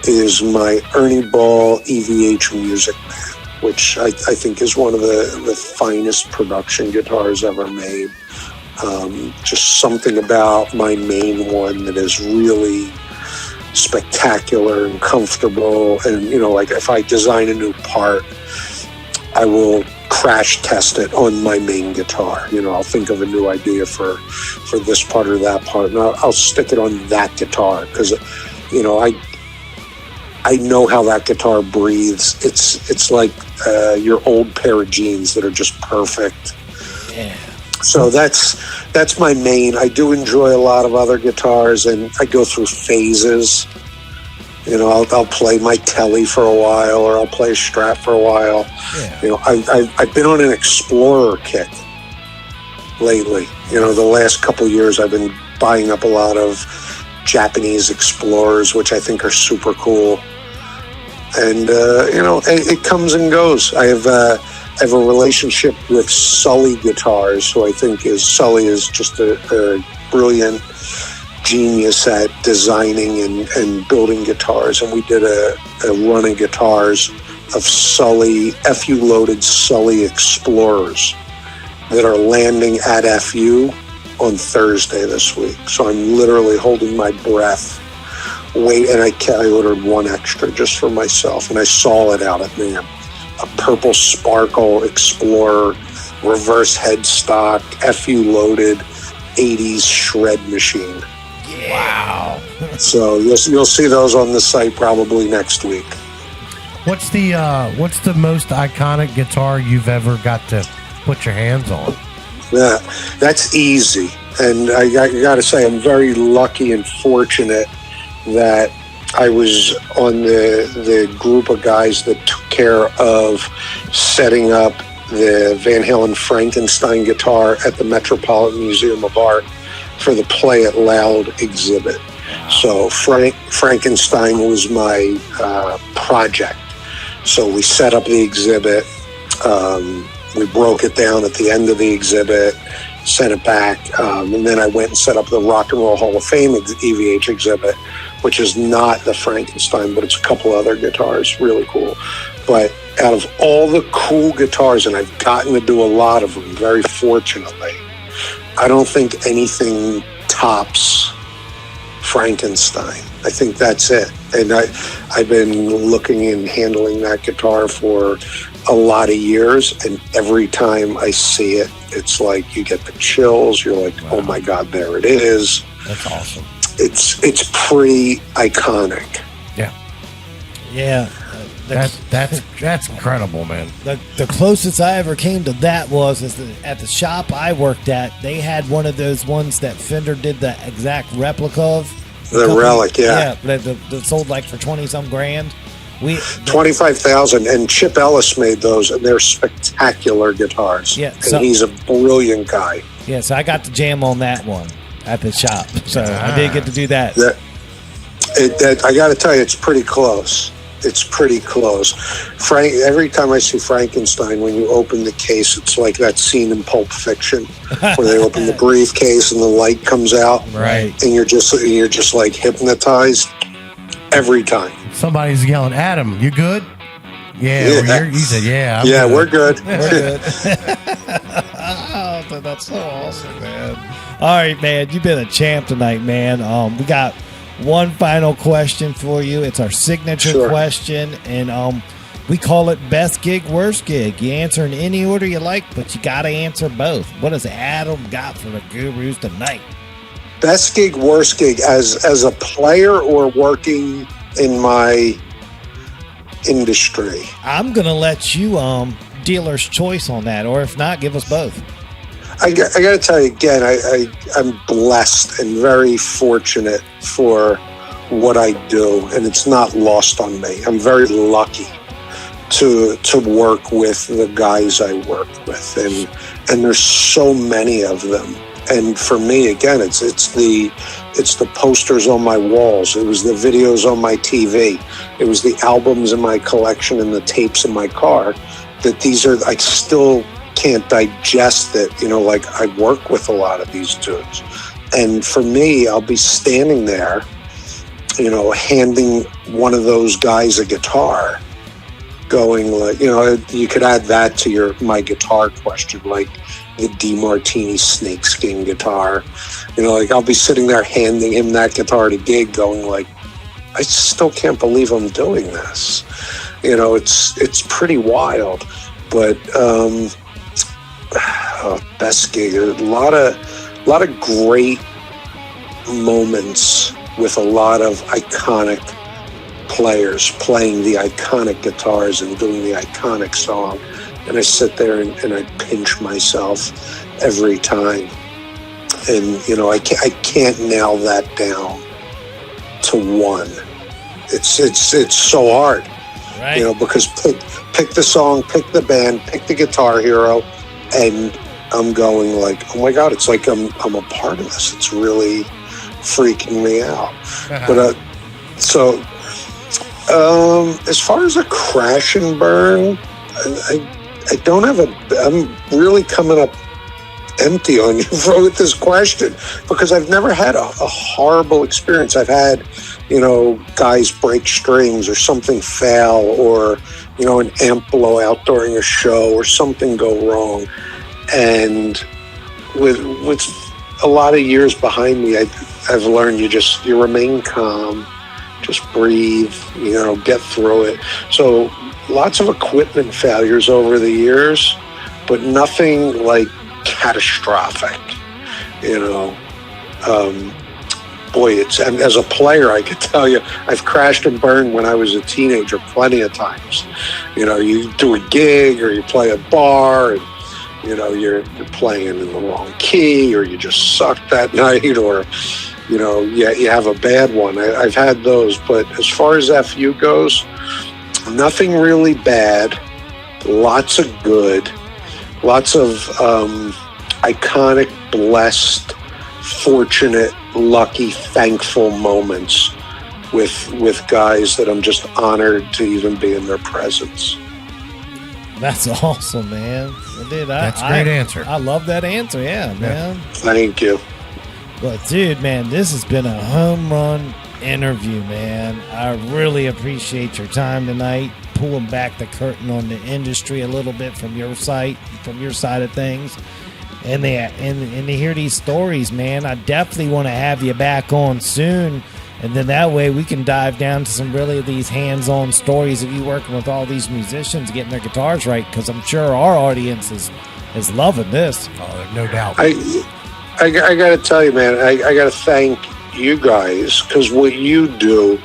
is my Ernie Ball EVH Music Man, which I think is one of the finest production guitars ever made. Just something about my main one that is really spectacular and comfortable. And like if I design a new part, I will crash test it on my main guitar. I'll think of a new idea for this part or that part, and I'll stick it on that guitar because, I know how that guitar breathes. It's like your old pair of jeans that are just perfect. Yeah. So that's my main. I do enjoy a lot of other guitars, and I go through phases. I'll play my Telly for a while, or I'll play a Strat for a while. Yeah. I've been on an Explorer kick lately. The last couple of years I've been buying up a lot of Japanese Explorers, which I think are super cool. And it comes and goes. I have a relationship with Sully Guitars, who I think Sully is just a brilliant genius at designing and building guitars, and we did a run of guitars of Sully FU loaded Sully Explorers that are landing at FU on Thursday this week. So I'm literally holding my breath. Wait, and I ordered one extra just for myself, and I saw it out at NAMM. A purple Sparkle Explorer, reverse headstock, FU loaded, 80s shred machine. Wow. So you'll see those on the site probably next week. What's the most iconic guitar you've ever got to put your hands on? Yeah, that's easy. And I got to say, I'm very lucky and fortunate that I was on the group of guys that took care of setting up the Van Halen Frankenstein guitar at the Metropolitan Museum of Art for the Play It Loud exhibit. So Frankenstein was my project. So we set up the exhibit. We broke it down at the end of the exhibit, sent it back, and then I went and set up the Rock and Roll Hall of Fame EVH exhibit, which is not the Frankenstein, but it's a couple other guitars, really cool. But out of all the cool guitars, and I've gotten to do a lot of them, very fortunately, I don't think anything tops Frankenstein. I think that's it. And I've been looking and handling that guitar for a lot of years, and every time I see it, it's like you get the chills. You're like, oh my God, there it is. That's awesome. It's pretty iconic. Yeah. Yeah. That's incredible, man. The closest I ever came to that was at the shop I worked at. They had one of those ones that Fender did the exact replica of. The Relic, yeah. Yeah, that sold like for 20-some grand. 25,000, and Chip Ellis made those, and they're spectacular guitars. Yeah, and he's a brilliant guy. Yeah, so I got to jam on that one at the shop. So I did get to do that. I got to tell you, it's pretty close. It's pretty close. Every time I see Frankenstein, when you open the case, it's like that scene in Pulp Fiction where they open the briefcase and the light comes out, right? And you're just like hypnotized every time. Somebody's yelling, "Adam, you good?" Yeah. You said, "Yeah, I'm we're good." We're good. Oh, that's so awesome, man. All right, man, you've been a champ tonight, man. We got one final question for you. It's our signature question, and we call it best gig, worst gig. You answer in any order you like, but you got to answer both. What does Adam got for the Gurus tonight? Best gig, worst gig, as a player or working in my industry? I'm gonna let you dealer's choice on that, or if not, give us both. I got to tell you again, I'm blessed and very fortunate for what I do, and it's not lost on me. I'm very lucky to work with the guys I work with, and there's so many of them. And for me, again, it's the posters on my walls. It was the videos on my TV. It was the albums in my collection and the tapes in my car. That these are, I still can't digest it. Like I work with a lot of these dudes. And for me, I'll be standing there, handing one of those guys a guitar, going like, you could add that to my guitar question, like the DeMartini snakeskin guitar. Like I'll be sitting there handing him that guitar at a gig going like, I still can't believe I'm doing this. It's pretty wild. But best gig, a lot of great moments with a lot of iconic players playing the iconic guitars and doing the iconic song. And I sit there and I pinch myself every time. And, I can't nail that down to one. It's so hard, right? Because pick the song, pick the band, pick the guitar hero, and I'm going like, oh my God, it's like I'm a part of this. It's really freaking me out. But as far as a crash and burn, I don't have I'm really coming up empty on you with this question, because I've never had a horrible experience. I've had, guys break strings or something fail, or, an amp blow out during a show or something go wrong. And with a lot of years behind me, I've learned you remain calm, just breathe, get through it. So lots of equipment failures over the years, but nothing like catastrophic, and as a player, I could tell you, I've crashed and burned when I was a teenager plenty of times. You do a gig or you play a bar and, you're playing in the wrong key, or you just suck that night, or, you have a bad one. I've had those, but as far as FU goes, nothing really bad, lots of good, lots of iconic, blessed, fortunate, lucky, thankful moments with guys that I'm just honored to even be in their presence. That's awesome, man. Dude, that's a great answer. I love that answer. Yeah, man. Thank you. But, dude, man, this has been a home run interview, man. I really appreciate your time tonight, pulling back the curtain on the industry a little bit from your side of things. And to hear these stories, man, I definitely want to have you back on soon. And then that way we can dive down to some really these hands-on stories of you working with all these musicians, getting their guitars right, because I'm sure our audience is loving this. Oh, no doubt. I got to tell you, man, I got to thank you guys, because what you do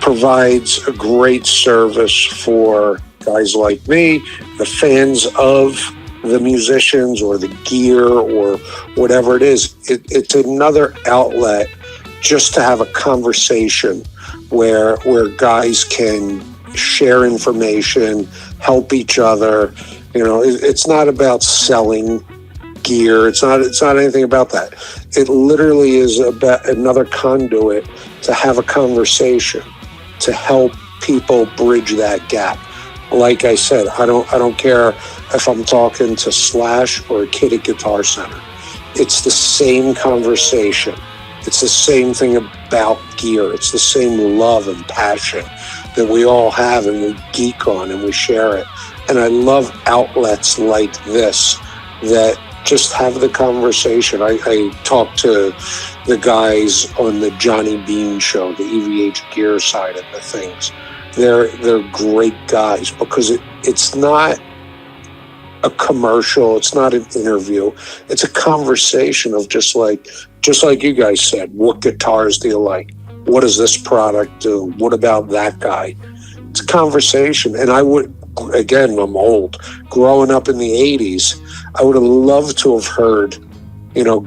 provides a great service for guys like me, the fans of the musicians or the gear or whatever it is. It's another outlet just to have a conversation where guys can share information, help each other. It's not about selling gear. It's not anything about that. It literally is about another conduit to have a conversation, to help people bridge that gap. Like I said, I don't care if I'm talking to Slash or a kid at Guitar Center. It's the same conversation. It's the same thing about gear. It's the same love and passion that we all have, and we geek on and we share it. And I love outlets like this that just have the conversation. I talk to the guys on the Johnny Bean show, the EVH gear side of the things. They're great guys, because it's not a commercial, it's not an interview, it's a conversation of just like you guys said, what guitars do you like? What does this product do? What about that guy? It's a conversation. And I'm old. Growing up in the 80s, I would have loved to have heard,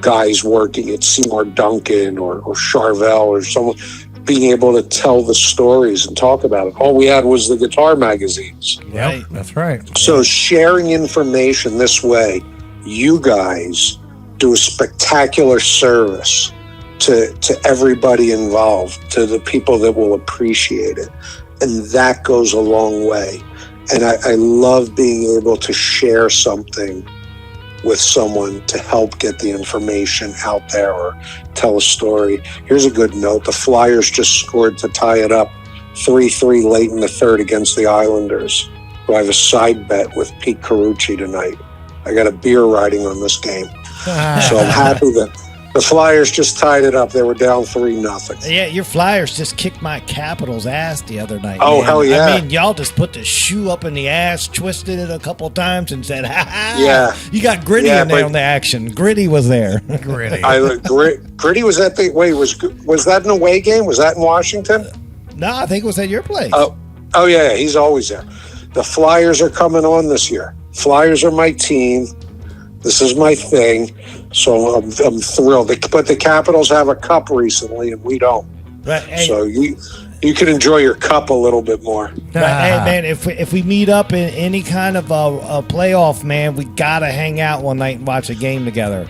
guys working at Seymour Duncan or Charvel or someone being able to tell the stories and talk about it. All we had was the guitar magazines. Yeah, that's right. So sharing information this way, you guys do a spectacular service to everybody involved, to the people that will appreciate it. And that goes a long way. And I love being able to share something with someone to help get the information out there or tell a story. Here's a good note. The Flyers just scored to tie it up 3-3 late in the third against the Islanders, who I have a side bet with Pete Carucci tonight. I got a beer riding on this game. So I'm happy that the Flyers just tied it up. They were down 3-0. Yeah, your Flyers just kicked my Capitals' ass the other night. Oh, man. hell yeah. I mean, y'all just put the shoe up in the ass, twisted it a couple times, and said, ha-ha. Yeah. You got Gritty in there on the action. Gritty was there. Gritty. Gritty was at the... Wait, was that an away game? Was that in Washington? No, I think it was at your place. Oh yeah, he's always there. The Flyers are coming on this year. Flyers are my team. This is my thing, so I'm thrilled. But the Capitals have a cup recently, and we don't. Right, hey, so you can enjoy your cup a little bit more. Hey man, if we meet up in any kind of a playoff, man, we gotta hang out one night and watch a game together.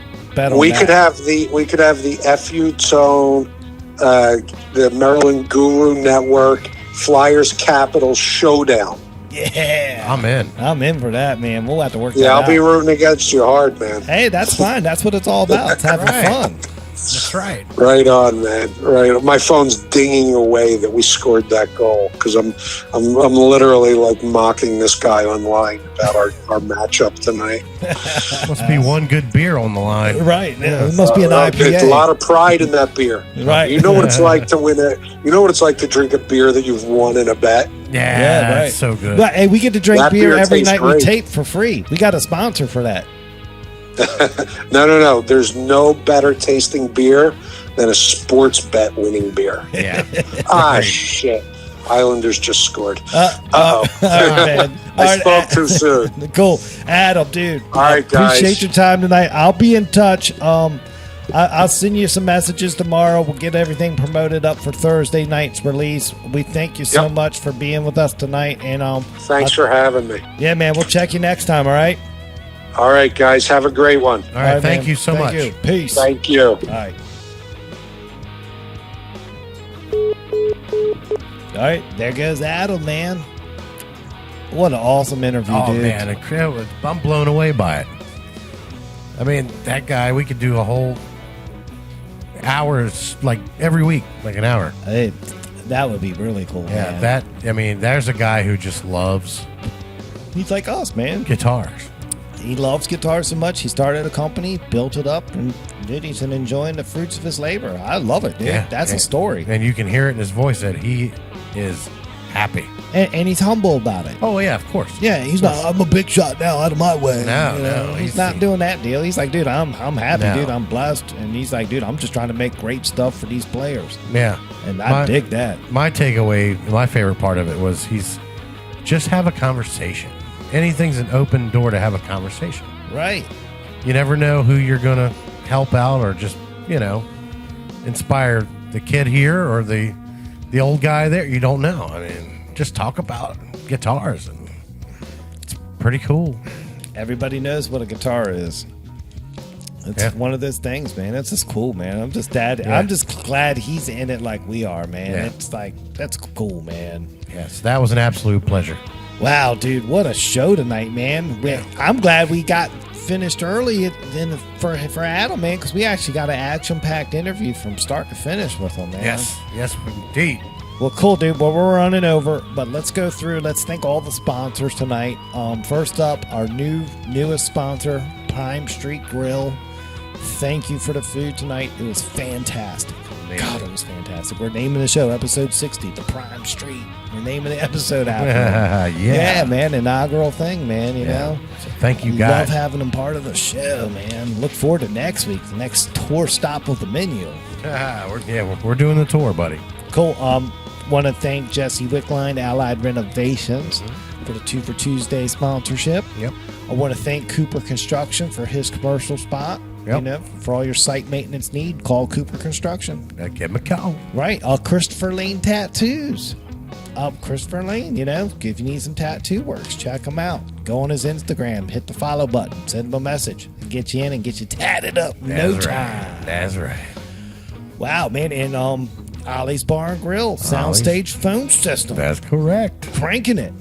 We could have the FU Tone, the Maryland Guru Network, Flyers Capitals showdown. Yeah, I'm in for that, man. We'll have to work. Yeah, I'll be rooting against you hard, man. Hey, that's fine. That's what it's all about. It's having fun. That's right. Right on, man. Right. My phone's dinging away that we scored that goal because I'm literally like mocking this guy online about our matchup tonight. Must be one good beer on the line. Right. Yeah. It must be an IPA. There's a lot of pride in that beer. Right. You know what it's like to win it. You know what it's like to drink a beer that you've won in a bet. Yeah, right. That's so good. But hey, we get to drink That beer beer every tastes night we great. tape for free. We got a sponsor for that. No. There's no better tasting beer than a sports bet winning beer. Yeah. Shit. Islanders just scored. All right, man. I spoke too soon. Cool. Adam, dude. All right, guys. Appreciate your time tonight. I'll be in touch. I'll send you some messages tomorrow. We'll get everything promoted up for Thursday night's release. We thank you so much for being with us tonight. And thanks for having me. Yeah, man. We'll check you next time, all right? All right, guys. Have a great one. All right. Thank man. you so much. You. Peace. Thank you. All right. All right, there goes Adam, man. What an awesome interview, dude. Man, incredible. I'm blown away by it. I mean, that guy, we could do a whole hours, like every week, like an hour. Hey, that would be really cool, man. There's a guy who just loves He's like us, man. guitars. He loves guitars so much. He started a company, built it up, and dude, he's enjoying the fruits of his labor. I love it, dude. Yeah, That's a story. And you can hear it in his voice that he is happy. And he's humble about it. Oh, yeah, of course. Yeah, he's not, I'm a big shot now, out of my way. No, he's not doing that deal. He's like, dude, I'm happy, No. dude. I'm blessed. And he's like, dude, I'm just trying to make great stuff for these players. Yeah. And I dig that. My takeaway, my favorite part of it was just have a conversation. Anything's an open door to have a conversation. Right. You never know who you're going to help out or just, inspire the kid here or the old guy there. You don't know. I mean, just talk about guitars. And it's pretty cool. Everybody knows what a guitar is. It's one of those things, man. It's just cool, man. I'm just glad he's in it like we are, man. Yeah. It's like, that's cool, man. Yes, that was an absolute pleasure. Wow, dude, what a show tonight, man. I'm glad we got finished early for Adam, man, because we actually got an action-packed interview from start to finish with him, man. Yes, indeed. Well, cool, dude. Well, we're running over, but let's go through. Let's thank all the sponsors tonight. First up, our newest sponsor, Prime Street Grille. Thank you for the food tonight. It was fantastic. God, it was fantastic. We're naming the show episode 60, the Prime Street. We're naming the episode after them. Yeah, man, inaugural thing, man, you know. So thank you, We guys. love having them part of the show, man. Look forward to next week, the next tour stop with the menu. We're doing the tour, buddy. Cool. Want to thank Jesse Wickline, Allied Renovations, for the 2 for Tuesday sponsorship. Yep. I want to thank Cooper Construction for his commercial spot. Yep. You know, for all your site maintenance need, call Cooper Construction. Give him a call. Right. Christopher Lane Tattoos. Christopher Lane, if you need some tattoo works, check him out. Go on his Instagram, hit the follow button, send him a message, and get you in and get you tatted up in no time. That's right. Wow, man. And Ollie's Bar and Grill, soundstage phone system. That's correct. Cranking it.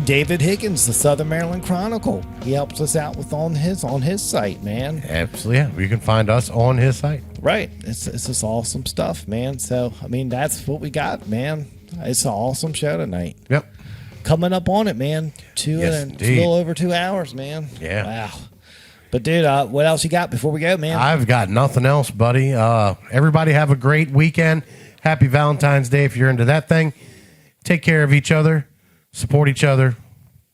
David Higgins, the Southern Maryland Chronicle. He helps us out with on his site, man. Absolutely. Yeah. You can find us on his site. Right. It's just awesome stuff, man. So, I mean, that's what we got, man. It's an awesome show tonight. Yep. Coming up on it, man. It's a little over 2 hours, man. Yeah. Wow. But, dude, what else you got before we go, man? I've got nothing else, buddy. Everybody have a great weekend. Happy Valentine's Day if you're into that thing. Take care of each other. Support each other.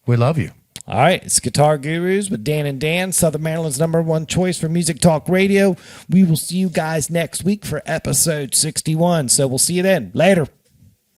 We love you. All right, it's Guitar Gurus with Dan and Dan, Southern Maryland's #1 choice for music talk radio. We will see you guys next week for episode 61. So we'll see you then. Later.